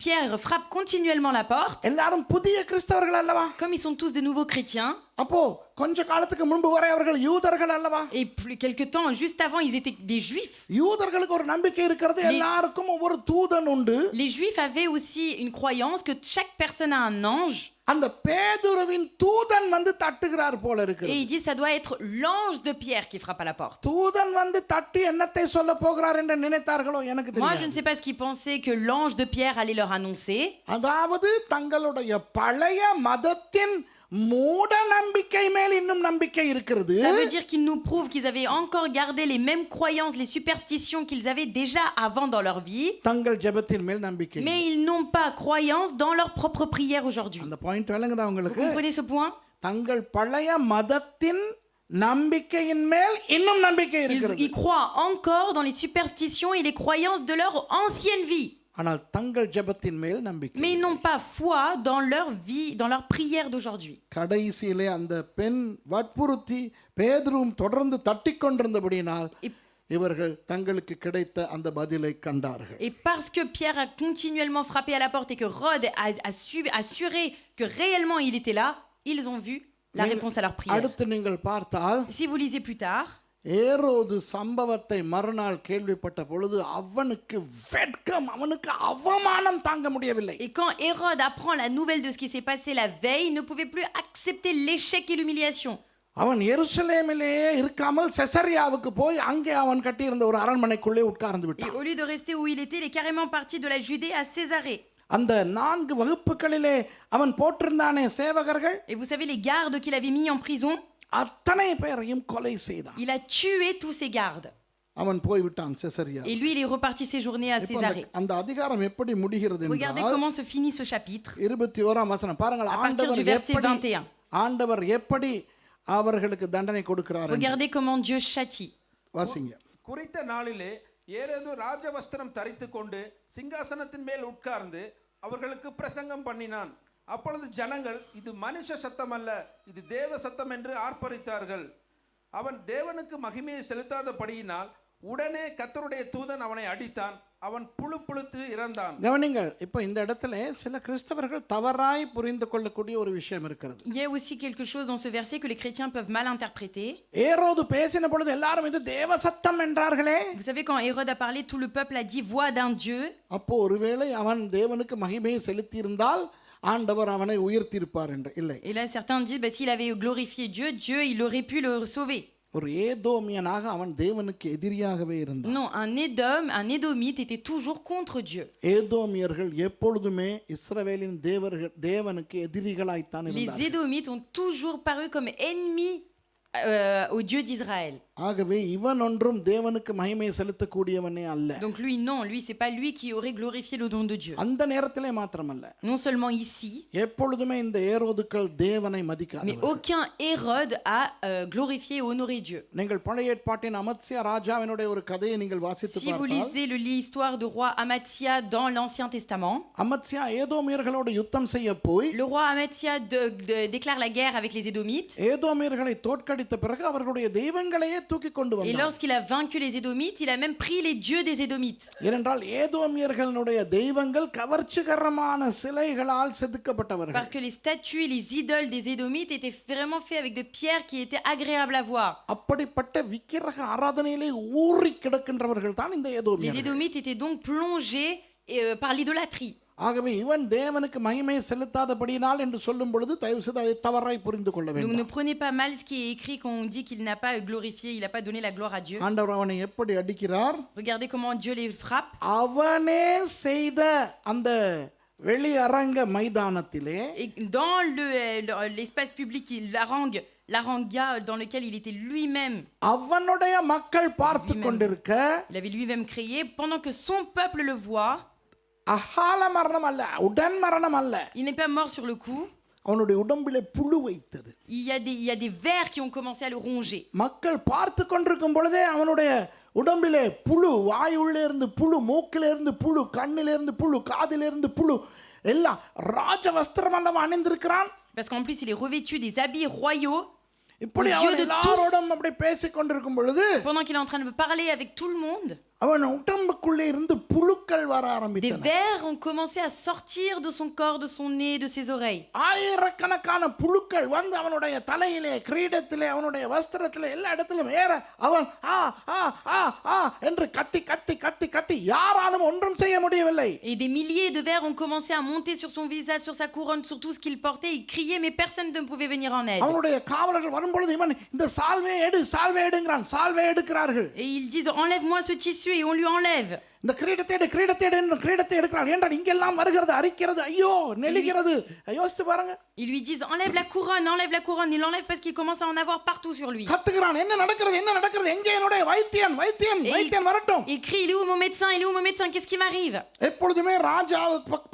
Pierre frappe continuellement la porte, எல்லாரும் புதிய கிறிஸ்தவர்கள் அல்லவா? comme ils sont tous des nouveaux chrétiens, அப்போ கொஞ்ச காலத்துக்கு முன்பு வரை அவர்கள் யூதர்கள் அல்லவா? et plus quelque temps, juste avant, ils étaient des juifs. யூதர்களுக்கு ஒரு நம்பிக்கை இருக்கிறது, எல்லாருக்கும் ஒவ்வொரு தூதன் உண்டு. Les juifs avaient aussi une croyance que chaque personne a un ange. அந்த பேதுருவின் தூதன் வந்து தட்டுகிறார் போல Et இருக்கிறது. il dit ça doit être l'ange de Pierre qui frappe à la porte. தூதன் வந்து தட்டி என்னத்தை சொல்ல போகிறார் என்று நினைத்தார்களோ எனக்கு Moi, je ne தெரியாது. sais pas ce qu'ils pensaient que l'ange de Pierre allait leur annoncer. அதாவது தங்களுடைய பழைய மதத்தின் மூட நம்பிக்கை மேல் இன்னும் நம்பிக்கை இருக்கிறது. Ça veut dire qu'ils nous prouvent qu'ils avaient encore gardé les mêmes croyances, les superstitions qu'ils avaient déjà avant dans leur vie. தங்கள் ஜெபத்தின் மேல் நம்பிக்கை. Mais ils n'ont pas croyance dans leur propre prière aujourd'hui. அந்த point விளங்குதா Vous உங்களுக்கு? comprenez ce point? தங்கள் பழைய மதத்தின் நம்பிக்கையின் மேல் இன்னும் நம்பிக்கை Ils இருக்கிறது. croient encore dans les superstitions et les croyances de leur ancienne vie. ஆனால் தங்கள் ஜெபத்தின் மேல் நம்பிக்கை. Mais ils n'ont pas foi dans leur vie, dans leur prière d'aujourd'hui. கடைசியிலே அந்த பெண் வற்புறுத்தி பேதுருவும் தொடர்ந்து தட்டிக் கொண்டிருந்தபடியினால் இவர்கள் தங்களுக்கு கிடைத்த அந்த பதிலை கண்டார்கள். Et parce que Pierre a continuellement frappé à la porte et que Rhodes a su assuré que réellement il était là, ils ont vu la réponse à leur prière. அடுத்து நீங்கள் பார்த்தால் Si vous lisez plus tard, ஏரோது சம்பவத்தை மறுநாள் கேள்விப்பட்ட பொழுது அவனுக்கு வெட்கம், அவனுக்கு அவமானம் தாங்க முடியவில்லை. et quand Hérode apprend la nouvelle de ce qui s'est passé la veille, il ne pouvait plus accepter l'échec et l'humiliation. அவன் எருசலேமிலேயே இருக்காமல் செசரியாவுக்கு போய் அங்கே அவன் கட்டியிருந்த ஒரு அரண்மனைக்குள்ளே உட்கார்ந்து Et விட்டான். au lieu de rester où il était, il est carrément parti de la Judée à Césarée. அந்த 4 வகுப்புகளிலே அவன் போட்டிருந்தானே சேவகர்கள், Et vous savez, les gardes qu'il avait mis en prison, அத்தனை பேரையும் கொலை செய்தான். il a tué tous ses gardes. அவன் போய் விட்டான் Caesarea. Et lui, il est reparti séjourner à இப்போ Césarée. அந்த அதிகாரம் எப்படி முடிகிறது Regardez என்றால் comment se finit ce chapitre. 21ஆம் வசனம் பாருங்கள். À partir du verset 21. ஆண்டவர் எப்படி அவர்களுக்கு தண்டனை கொடுக்கிறார். Regardez comment Dieu châtie. வாசிங்க. குறித்த நாளிலே ஏரோது ராஜவஸ்திரம் தரித்துக் கொண்டு சிங்காசனத்தின் மேல் உட்கார்ந்து அவர்களுக்கு பிரசங்கம் பண்ணினான். அப்பொழுது ஜனங்கள், இது மனுஷ சத்தம் அல்ல, இது தேவ சத்தம் என்று ஆர்ப்பரித்தார்கள். அவன் தேவனுக்கு மகிமையை செலுத்தாதபடியினால் உடனே கர்த்தருடைய தூதன் அவனை அடித்தான். அவன் புழுத்து இறந்தான். கவனிங்கள், இப்போ இந்த இடத்துல சில கிறிஸ்தவர்கள் தவறாய் புரிந்து கொள்ளக்கூடிய ஒரு விஷயம் இருக்கிறது. Il y a aussi quelque chose dans ce verset que les chrétiens peuvent mal interpréter. ஏரோது பேசின பொழுது எல்லாரும் இது தேவ சத்தம் என்றார்களே. Vous savez, quand Hérode a parlé, tout le peuple a dit voix d'un Dieu. அப்போ ஒருவேளை அவன் தேவனுக்கு மகிமையை செலுத்தியிருந்தால் ஆண்டவர் அவனை உயர்த்தியிருப்பார் என்று. இல்லை, Et là, certains disent, bah, s'il avait glorifié Dieu, Dieu, il aurait pu le sauver. ஒரு ஏதோமியனாக அவன் தேவனுக்கு எதிரியாகவே இருந்தான். Non, un édomite était toujours contre Dieu. ஏதோமியர்கள் எப்பொழுதுமே இஸ்ரவேலின் தேவனுக்கு எதிரிகளாய்த்தான் Les இருந்தார்கள். édomites ont toujours paru comme ennemis au Dieu d'Israël. ஆகவே இவன் ஒன்றும் தேவனுக்கு மகிமையை செலுத்தக்கூடியவனே அல்ல. Donc lui, non, lui, c'est pas lui qui aurait glorifié le nom de Dieu. அந்த நேரத்திலே மாத்திரமல்ல, Non seulement ici, எப்பொழுதுமே இந்த ஏரோதுக்கள் தேவனை mais மதிக்காதவர்கள். aucun Hérode a glorifié et honoré Dieu. நீங்கள் பழைய ஏற்பாட்டின் அமத்சியா ராஜாவினுடைய ஒரு கதையை நீங்கள் வாசித்து Si vous பார்த்தால், lisez l'histoire de roi Amathia dans l'Ancien Testament, அமத்சியா ஏதோமியர்களோடு யுத்தம் செய்ய போய் le roi Amathia déclare la guerre avec les Édomites. ஏதோமியர்களை தோற்கடித்த பிறகு அவர்களுடைய தெய்வங்களையே தூக்கி கொண்டு Et வந்தார். lorsqu'il a vaincu les Édomites, il a même pris les dieux des Édomites. ஏனென்றால் ஏதோமியர்களுடைய தெய்வங்கள் கவர்ச்சிகரமான சிலைகளால் செதுக்கப்பட்டவர்கள். Parce que les statues, les idoles des Édomites étaient vraiment faits avec de pierres qui étaient agréables à voir. அப்படிப்பட்ட விக்கிரக ஆராதனையிலே ஊறி கிடக்கின்றவர்கள் தான் இந்த Les ஏதோமியர்கள். Édomites étaient donc plongés par l'idolâtrie. ஆகவே இவன் தேவனுக்கு மகிமையை செலுத்தாதபடியினால் என்று சொல்லும் பொழுது தயவு செய்து அதை தவறாய் புரிந்து கொள்ள Donc ne வேண்டும். prenez pas mal ce qui est écrit quand on dit qu'il n'a pas glorifié, il n'a pas donné la gloire à Dieu. ஆண்டவர் அவனை எப்படி அடிக்கிறார்? Regardez comment Dieu les frappe. அவனே செய்த அந்த வெளியரங்க மைதானத்திலே Et dans l'espace public, l'aranga dans lequel il était lui-même, அவனுடைய மக்கள் பார்த்து கொண்டிருக்க, il avait lui-même créé, pendant que son peuple le voit, அகால மரணம் அல்ல, உடன் மரணம் அல்ல, il n'est pas mort sur le coup. அவனுடைய உடம்பிலே புழு வைத்தது. Il y a des vers qui ont commencé à le ronger. மக்கள் பார்த்து கொண்டிருக்கும் பொழுதே அவனுடைய உடம்பிலே புழு, வாயுள்ளே இருந்து புழு, மூக்கிலே இருந்து புழு, கண்ணிலே இருந்து புழு, காதிலே இருந்து புழு, எல்லாம் ராஜ வஸ்திரம் அல்லவா அணிந்திருக்கிறான். Parce qu'en plus, il est revêtu des habits royaux. இப்படி அவன் எல்லாரோடும் அப்படி பேசிக் கொண்டிருக்கும் பொழுது Pendant qu'il est en train de parler avec tout le monde, அவன் உடம்புக்குள்ளே இருந்து புழுக்கள் வர des ஆரம்பித்தன. vers ont commencé à sortir de son corps, de son nez, de ses oreilles. ஆயிரக்கணக்கான புழுக்கள் வந்து அவனுடைய தலையிலே, கிரீடத்திலே, அவனுடைய வஸ்திரத்திலே, எல்லா இடத்திலும் ஏற அவன் ஆ ஆ ஆ ஆ என்று கத்தி கத்தி கத்தி கத்தி யாராலும் ஒன்றும் செய்ய முடியவில்லை. Et des milliers de vers ont commencé à monter sur son visage, sur sa couronne, sur tout ce qu'il portait. Il criait, mais personne ne pouvait venir en aide. அவனுடைய காவலர்கள் வரும்பொழுது இவன் இந்த சால்வே எடு சால்வே எடுங்கிறான். சால்வே எடுக்கிறார்கள். Et ils disent, enlève-moi ce tissu, et on lui enlève. இந்த கிரீடத்தை எடு கிரீடத்தை எடு என்று கிரீடத்தை எடுக்கிறார்கள். என்றால் இங்கெல்லாம் வருகிறது, அரிக்கிறது, ஐயோ நெளிகிறது. யோசித்து பாருங்க. Ils lui disent, enlève la couronne, enlève la couronne. Il l'enlève parce qu'il commence à en avoir partout sur lui. கத்துகிறான், என்ன நடக்கிறது என்ன நடக்கிறது, எங்கே என்னுடைய வைத்தியன் வைத்தியன் வைத்தியன் வரட்டும். Il crie, il est où mon médecin, il est où mon médecin, qu'est-ce qui m'arrive? எப்பொழுதுமே ராஜா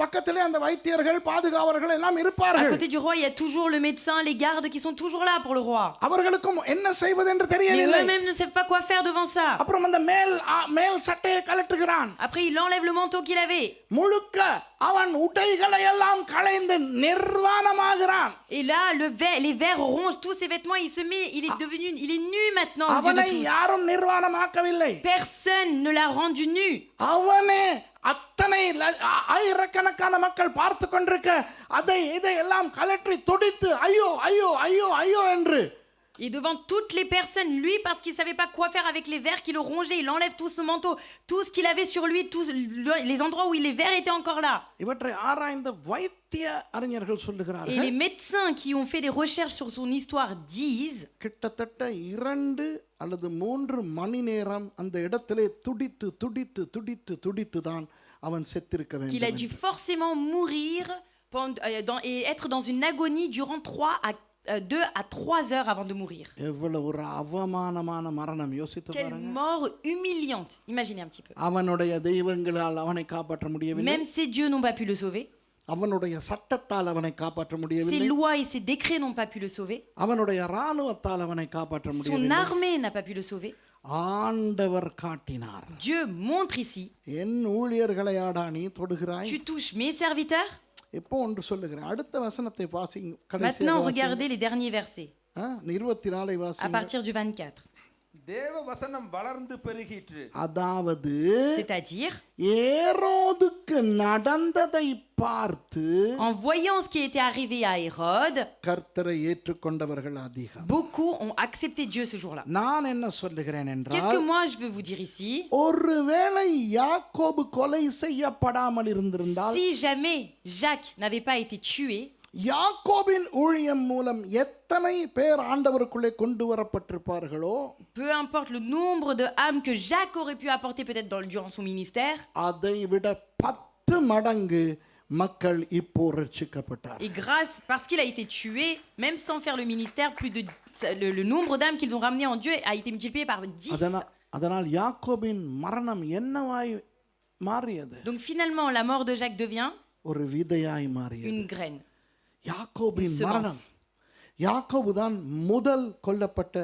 பக்கத்திலே அந்த வைத்தியர்கள் பாதுகாவலர்கள் எல்லாம் À இருப்பார்கள். côté du roi, il y a toujours le médecin, les gardes qui sont toujours là pour le roi. அவர்களுக்கும் என்ன செய்வது என்று Mais தெரியவில்லை. eux-mêmes ne savent pas quoi faire devant ça. அப்புறம் அந்த மேல் சட்டையை கலட்டுகிறான். Après, il enlève le manteau qu'il avait. முழுக்க அவன் உடைகளை எல்லாம் களைந்து நிர்வாணமாகிறான். Et là, les vers rongent tous ses vêtements. Il est nu maintenant aux yeux அவனை de tous. யாரும் நிர்வாணமாக்கவில்லை. Personne ne l'a rendu nu. அவனே அத்தனை எத்தனை ஆயிரக்கணக்கான மக்கள் பார்த்து கொண்டிருக்க அதை இதை எல்லாம் கலற்றி துடித்து ஐயோ ஐயோ ஐயோ ஐயோ என்று Et devant toutes les personnes, lui, parce qu'il ne savait pas quoi faire avec les vers qui le rongeaient, il enlève tout ce manteau, tout ce qu'il avait sur lui, tous les endroits où les vers étaient encore là. இவற்றை ஆராய்ந்த வைத்திய அறிஞர்கள் Et சொல்லுகிறார்கள் les médecins qui ont fait des recherches sur son histoire disent கிட்டத்தட்ட 2 அல்லது 3 மணி நேரம் அந்த இடத்திலே துடித்து துடித்து துடித்து துடித்து தான் அவன் செத்திருக்க qu'il a வேண்டும் dû forcément mourir et être dans une agonie durant 2 à 3 heures avant de mourir. எவ்வளவு ஒரு அவமானமான மரணம் யோசித்து Quelle பாருங்க mort humiliante. Imaginez un petit peu. அவனுடைய தெய்வங்களால் அவனை காப்பாற்ற முடியவில்லை Même ses dieux n'ont pas pu le sauver. அவனுடைய சட்டத்தால் அவனை காப்பாற்ற Ses முடியவில்லை lois et ses décrets n'ont pas pu le sauver. அவனுடைய இராணுவத்தால் அவனை காப்பாற்ற Son முடியவில்லை armée n'a pas pu le sauver. ஆண்டவர் காட்டினார் Dieu montre ici. என் ஊழியர்களை ஆடா நீ தொடுகிறாய் Tu touches mes serviteurs. இப்போ ஒன்று சொல்லுகிறேன் அடுத்த வசனத்தை வாசிங்க Maintenant, கடைசியாக regardez les derniers versets. 24 À வாசிங்க partir du 24. தேவ வசனம் வளர்ந்து பெருகிற்று. அதாவது C'est-à-dire, ஏரோதுக்கு நடந்ததை பார்த்து en voyant ce qui était arrivé à Hérode, கர்த்தரை ஏற்றுக்கொண்டவர்கள் அதிகம் beaucoup ont accepté Dieu ce jour-là. நான் என்ன சொல்லுகிறேன் Qu'est-ce என்றால் que moi je veux vous dire ici? ஒருவேளை யாக்கோபு கொலை செய்யப்படாமல் இருந்திருந்தால் Si jamais Jacques n'avait pas été tué, யாக்கோபின் ஊழியம் மூலம் எத்தனை பேர் ஆண்டவருக்குள்ளே கொண்டு வரப்பட்டிருப்பார்களோ peu importe le nombre de âmes que Jacques aurait pu apporter peut-être durant son ministère, அதை விட 10 மடங்கு மக்கள் இப்போ ரட்சிக்கப்பட்டார் et parce qu'il a été tué, même sans faire le ministère, le nombre d'âmes qu'ils ont ramené en Dieu a été multiplié par 10. அதனால் யாக்கோபின் மரணம் என்னவாய் மாறியது Donc finalement, la mort de Jacques devient ஒரு விதையாய் மாறியது une graine. யாக்கோபின் Une semence. மரணம் யாக்கோபு தான் முதல் கொல்லப்பட்ட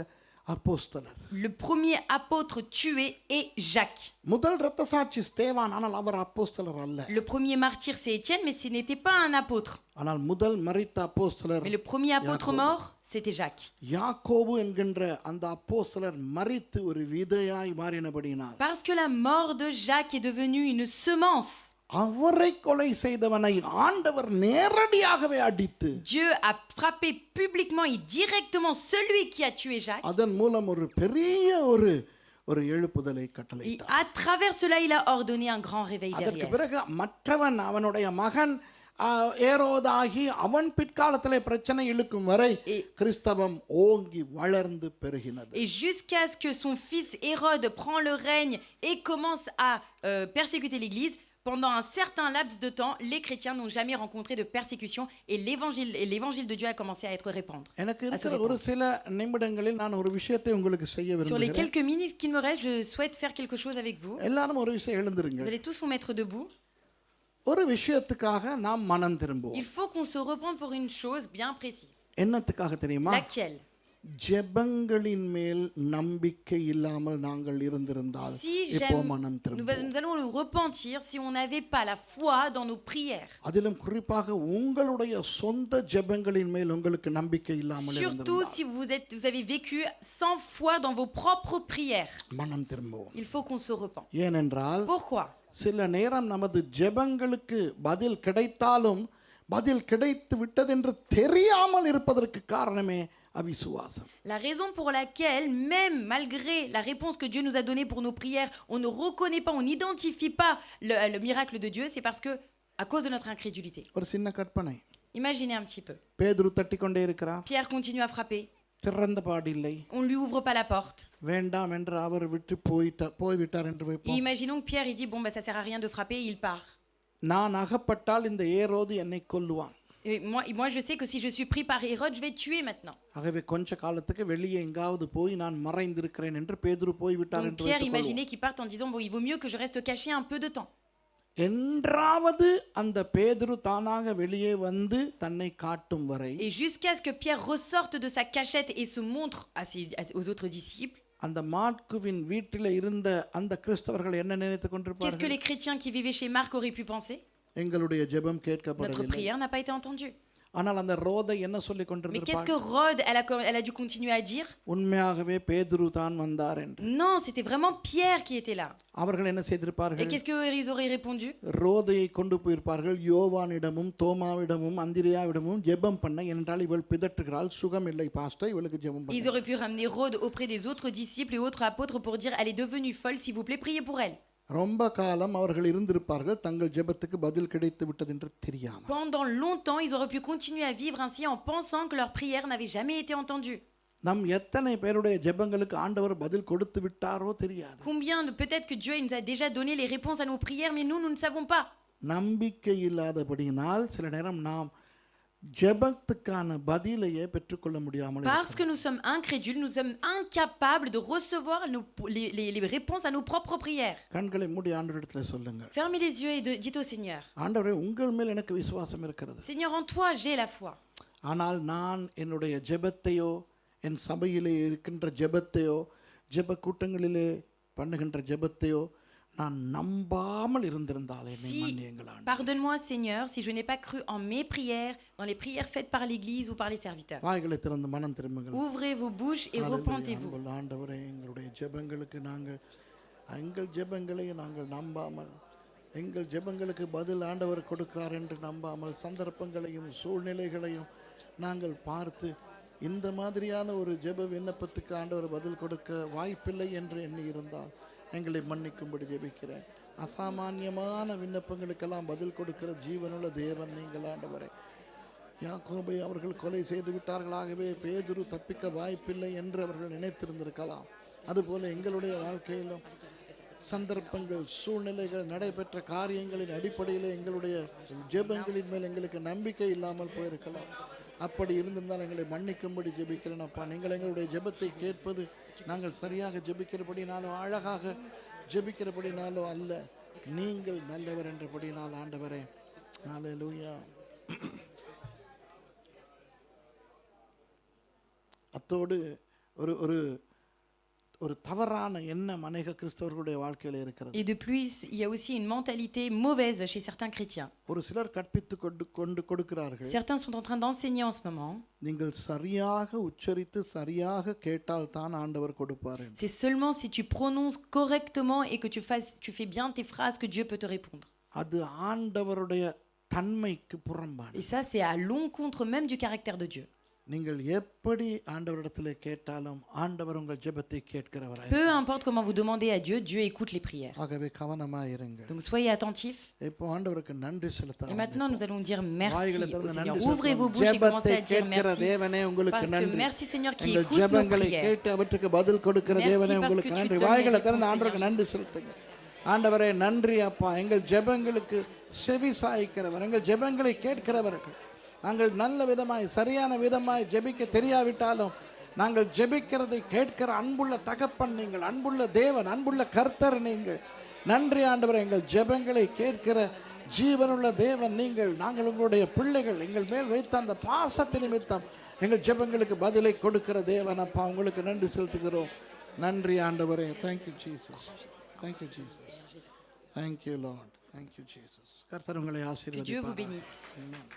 அப்போஸ்தலர் Le premier apôtre tué est Jacques. முதல் இரத்த சாட்சி ஸ்தேவான் ஆனால் அவர் அப்போஸ்தலர் அல்ல Le premier martyr, c'est Étienne, mais ce n'était pas un apôtre. ஆனால் முதல் மரித்த அப்போஸ்தலர் Mais le premier apôtre mort, c'était Jacques. யாக்கோபு என்கின்ற அந்த அப்போஸ்தலர் மரித்து ஒரு விதையாய் மாறினபடியினால் Parce que la mort de Jacques est devenue une semence. அவரை கொலை செய்தவனை ஆண்டவர் நேரடியாகவே அடித்து Dieu a frappé publiquement et directement celui qui a tué Jacques. அதன் மூலம் ஒரு பெரிய ஒரு எழுப்புதலை Et கட்டளையிட்டார் à travers cela, il a ordonné un grand réveil அதற்கு derrière. பிறகு மற்றவன் அவனுடைய மகன் ஏரோதாகி அவன் பிற்காலத்திலே பிரச்சனை இழுக்கும் வரை கிறிஸ்தவம் ஓங்கி வளர்ந்து பெருகினது Et jusqu'à ce que son fils Hérode prend le règne et commence à persécuter l'Église, pendant un certain laps de temps, les chrétiens n'ont jamais rencontré de persécution et l'évangile de Dieu a commencé à être répandre. எனக்கு இருக்கிற ஒரு சில நிமிடங்களில் நான் ஒரு விஷயத்தை உங்களுக்கு செய்ய Sur les விரும்புகிறேன் quelques minutes qu'il me reste, je souhaite faire quelque chose avec vous. எல்லாரும் ஒரு விஷயம் Vous எழுந்திருங்க allez tous vous mettre debout. ஒரு விஷயத்துக்காக நாம் மனம் திரும்புவோம் Il faut qu'on se repente pour une chose bien précise. என்னத்துக்காக தெரியுமா Laquelle? ஜெபங்களின் மேல் நம்பிக்கை இல்லாமல் நாங்கள் இருந்திருந்தால் Si இப்போ மனம் nous திரும்புவோம் allons nous repentir si on n'avait pas la foi dans nos prières. அதிலும் குறிப்பாக உங்களுடைய சொந்த ஜெபங்களின் மேல் உங்களுக்கு நம்பிக்கை இல்லாமல் Surtout இருந்திருந்தால் si vous avez vécu sans foi dans vos propres prières. மனம் திரும்புவோம் Il faut qu'on se repente. ஏனென்றால் Pourquoi? சில நேரம் நமது ஜெபங்களுக்கு பதில் கிடைத்தாலும் பதில் கிடைத்து விட்டதென்று தெரியாமல் இருப்பதற்கு காரணமே அவிசுவாசம். La raison pour laquelle, même malgré la réponse que Dieu nous a donnée pour nos prières, on ne reconnaît pas, on n'identifie pas le miracle de Dieu, c'est parce que, à cause de notre incrédulité. ஒரு சின்ன கற்பனை. Imaginez un petit peu. பேதுரு தட்டிக்கொண்டே இருக்கிறார். Pierre continue à frapper. திறந்த பாடில்லை. On lui ouvre pas la porte. வேண்டாம் என்று அவர் விட்டு போய்விட்டார் என்று Et வைப்போம். imaginons que Pierre il dit bon bah ça sert à rien de frapper, il part. நான் அகப்பட்டால் இந்த ஏரோது என்னை கொல்லுவான். Et moi je sais que si je suis pris par Hérode, je vais tuer maintenant. ஆகவே கொஞ்ச காலத்துக்கு வெளியே எங்காவது போய் நான் மறைந்திருக்கிறேன் என்று பேதுரு போய்விட்டார் Donc என்று Pierre வைத்துக்கொள்வோம். imaginez qu'il parte en disant bon il vaut mieux que je reste caché un peu de temps. என்றாவது அந்த பேதுரு தானாக வெளியே வந்து தன்னை காட்டும் வரை Et jusqu'à ce que Pierre ressorte de sa cachette et se montre aux autres disciples. அந்த மார்க்குவின் வீட்டில் இருந்த அந்த கிறிஸ்தவர்கள் என்ன நினைத்துக் Qu'est-ce que கொண்டிருப்பார்கள்? les chrétiens qui vivaient chez Marc auraient pu penser? எங்களுடைய ஜெபம் Notre கேட்கப்படவில்லை. prière n'a pas été entendue. ஆனால் அந்த ரோதை என்ன சொல்லி Mais qu'est-ce கொண்டிருந்தார்? que Rhodes, elle a dû continuer à dire? உண்மையாகவே பேதுரு தான் வந்தார் என்று. Non, c'était vraiment Pierre qui était là. அவர்கள் என்ன Et செய்திருப்பார்கள்? qu'est-ce qu'ils auraient répondu? ரோதையை கொண்டு போயிருப்பார்கள் யோவானிடமும் தோமாவிடமும் அந்திரியாவிடமும் ஜெபம் பண்ண, என்றால் இவள் பிதற்றுகிறாள், சுகம் இல்லை பாஸ்டர், இவளுக்கு ஜெபம் Ils பண்ண. auraient pu ramener Rhodes auprès des autres disciples et autres apôtres pour dire elle est devenue folle, s'il vous plaît, priez pour elle. ரொம்ப காலம் அவர்கள் இருந்திருப்பார்கள் தங்கள் ஜெபத்துக்கு பதில் கிடைத்து விட்டது என்று தெரியாமல். Pendant longtemps, ils auraient pu continuer à vivre ainsi en pensant que leur prière n'avait jamais été entendue. நம் எத்தனை பேருடைய ஜெபங்களுக்கு ஆண்டவர் பதில் கொடுத்து விட்டாரோ தெரியாது. Combien de peut-être que Dieu il nous a déjà donné les réponses à nos prières, mais nous ne savons pas. நம்பிக்கை இல்லாதபடியினால் சில நேரம் நாம் ஜெபத்துக்கான பதிலையே பெற்றுக்கொள்ள முடியாமல் Parce que nous sommes incrédules, nous sommes incapables de recevoir les réponses à nos propres prières. கண்களை மூடி ஆண்டவரிடத்தில் சொல்லுங்கள். Fermez les yeux et dites au Seigneur, ஆண்டவரே, உங்கள் மேல் எனக்கு விசுவாசம் இருக்கிறது, Seigneur, en toi j'ai la foi. ஆனால் நான் என்னுடைய ஜெபத்தையோ என் சபையிலே இருக்கின்ற ஜெபத்தையோ ஜெப கூட்டங்களிலே பண்ணுகின்ற ஜெபத்தையோ நான் நம்பாமல் இருந்திருந்தால் என்னை மன்னியுங்கள் ஆண்டவரே. Pardonne-moi, Seigneur, si je n'ai pas cru en mes prières, dans les prières faites par l'Église ou par les serviteurs. வாய்களை திறந்து மனம் திரும்புங்கள். Ouvrez vos bouches et repentez-vous. அன்புள்ள ஆண்டவரே, எங்களுடைய ஜெபங்களுக்கு எங்கள் ஜெபங்களை நாங்கள் நம்பாமல், எங்கள் ஜெபங்களுக்கு பதில் ஆண்டவர் கொடுக்கிறார் என்று நம்பாமல், சந்தர்ப்பங்களையும் சூழ்நிலைகளையும் நாங்கள் பார்த்து இந்த மாதிரியான ஒரு ஜெப விண்ணப்பத்துக்கு ஆண்டவர் பதில் கொடுக்க வாய்ப்பில்லை என்று எண்ணி இருந்தால் எங்களை மன்னிக்கும்படி ஜெபிக்கிறேன். அசாமான்யமான விண்ணப்பங்களுக்கெல்லாம் பதில் கொடுக்கிற ஜீவனுள்ள தேவன் நீங்கள் ஆண்டவரே. யாக்கோபை அவர்கள் கொலை செய்து விட்டார்களாகவே பேதுரு தப்பிக்க வாய்ப்பில்லை என்று அவர்கள் நினைத்திருந்திருக்கலாம். அதுபோல எங்களுடைய வாழ்க்கையிலும் சந்தர்ப்பங்கள் சூழ்நிலைகள் நடைபெற்ற காரியங்களின் அடிப்படையில் எங்களுடைய ஜெபங்களின் மேல் எங்களுக்கு நம்பிக்கை இல்லாமல் போயிருக்கலாம். அப்படி இருந்திருந்தால் எங்களை மன்னிக்கும்படி ஜெபிக்கிறேன் அப்பா. நீங்கள் எங்களுடைய ஜெபத்தை கேட்பது நாங்கள் சரியாக ஜெபிக்கிறபடினாலோ அழகாக ஜெபிக்கிறபடினாலோ அல்ல, நீங்கள் நல்லவர் என்றபடினால் ஆண்டவரே. ஹல்லேலூயா. அத்தோடு ஒரு ஒரு ஒரு தவறான எண்ணம் அநேக கிறிஸ்தவர்களுடைய வாழ்க்கையில் இருக்கிறது. Et de plus, il y a aussi une mentalité mauvaise chez certains chrétiens. ஒரு சிலர் கற்பித்து கொண்டு கொடுக்கிறார்கள். Certains sont en train d'enseigner en ce moment. நீங்கள் சரியாக உச்சரித்து சரியாக கேட்டால் தான் ஆண்டவர் கொடுப்பார். C'est seulement si tu prononces correctement et que tu fais bien tes phrases que Dieu peut te répondre. அது ஆண்டவருடைய தன்மைக்கு புறம்பானது. Et ça, c'est à l'encontre même du caractère de Dieu. நீங்கள் எப்படி ஆண்டவரிடத்தில் கேட்டாலும் ஆண்டவர் உங்கள் ஜெபத்தை கேட்கிறவராய். Peu importe comment vous demandez à Dieu, Dieu écoute les prières. ஆகவே கவனமாக இருங்கள். Donc soyez attentifs. இப்போ ஆண்டவருக்கு நன்றி செலுத்தலாம். Et maintenant, nous allons dire merci வாய்களை au திறந்து Seigneur. நன்றி Ouvrez vos செலுத்துவோம். bouches et commencez ஜெபத்தை à dire கேட்கிற merci. தேவனே உங்களுக்கு Parce que நன்றி. merci Seigneur qui எங்கள் écoute nos ஜெபங்களை prières. கேட்டு அவற்றுக்கு பதில் கொடுக்கிற Merci தேவனே parce உங்களுக்கு que tu நன்றி. donnes வாய்களை les திறந்து réponses, ஆண்டவருக்கு Seigneur. நன்றி செலுத்துங்க. ஆண்டவரே நன்றி அப்பா. எங்கள் ஜெபங்களுக்கு செவி சாய்க்கிறவர், எங்கள் ஜெபங்களை கேட்கிறவர்கள். நாங்கள் நல்ல விதமாய் சரியான விதமாய் ஜெபிக்க தெரியாவிட்டாலும் நாங்கள் ஜெபிக்கிறதை கேட்கிற அன்புள்ள தகப்பன் நீங்கள், அன்புள்ள தேவன், அன்புள்ள கர்த்தர் நீங்கள். நன்றி ஆண்டவரே. எங்கள் ஜெபங்களை கேட்கிற ஜீவனுள்ள தேவன் நீங்கள். நாங்கள் உங்களுடைய பிள்ளைகள். எங்கள் மேல் வைத்த அந்த பாசத்தின் நிமித்தம் எங்கள் ஜெபங்களுக்கு பதிலை கொடுக்கிற தேவன் அப்பா, உங்களுக்கு நன்றி செலுத்துகிறோம். நன்றி ஆண்டவரே. Thank you Jesus. Thank you Jesus. Thank you Lord. Thank you Jesus. கர்த்தர் உங்களை Que Dieu vous ஆசீர்வதிப்பாராக. bénisse. Amen.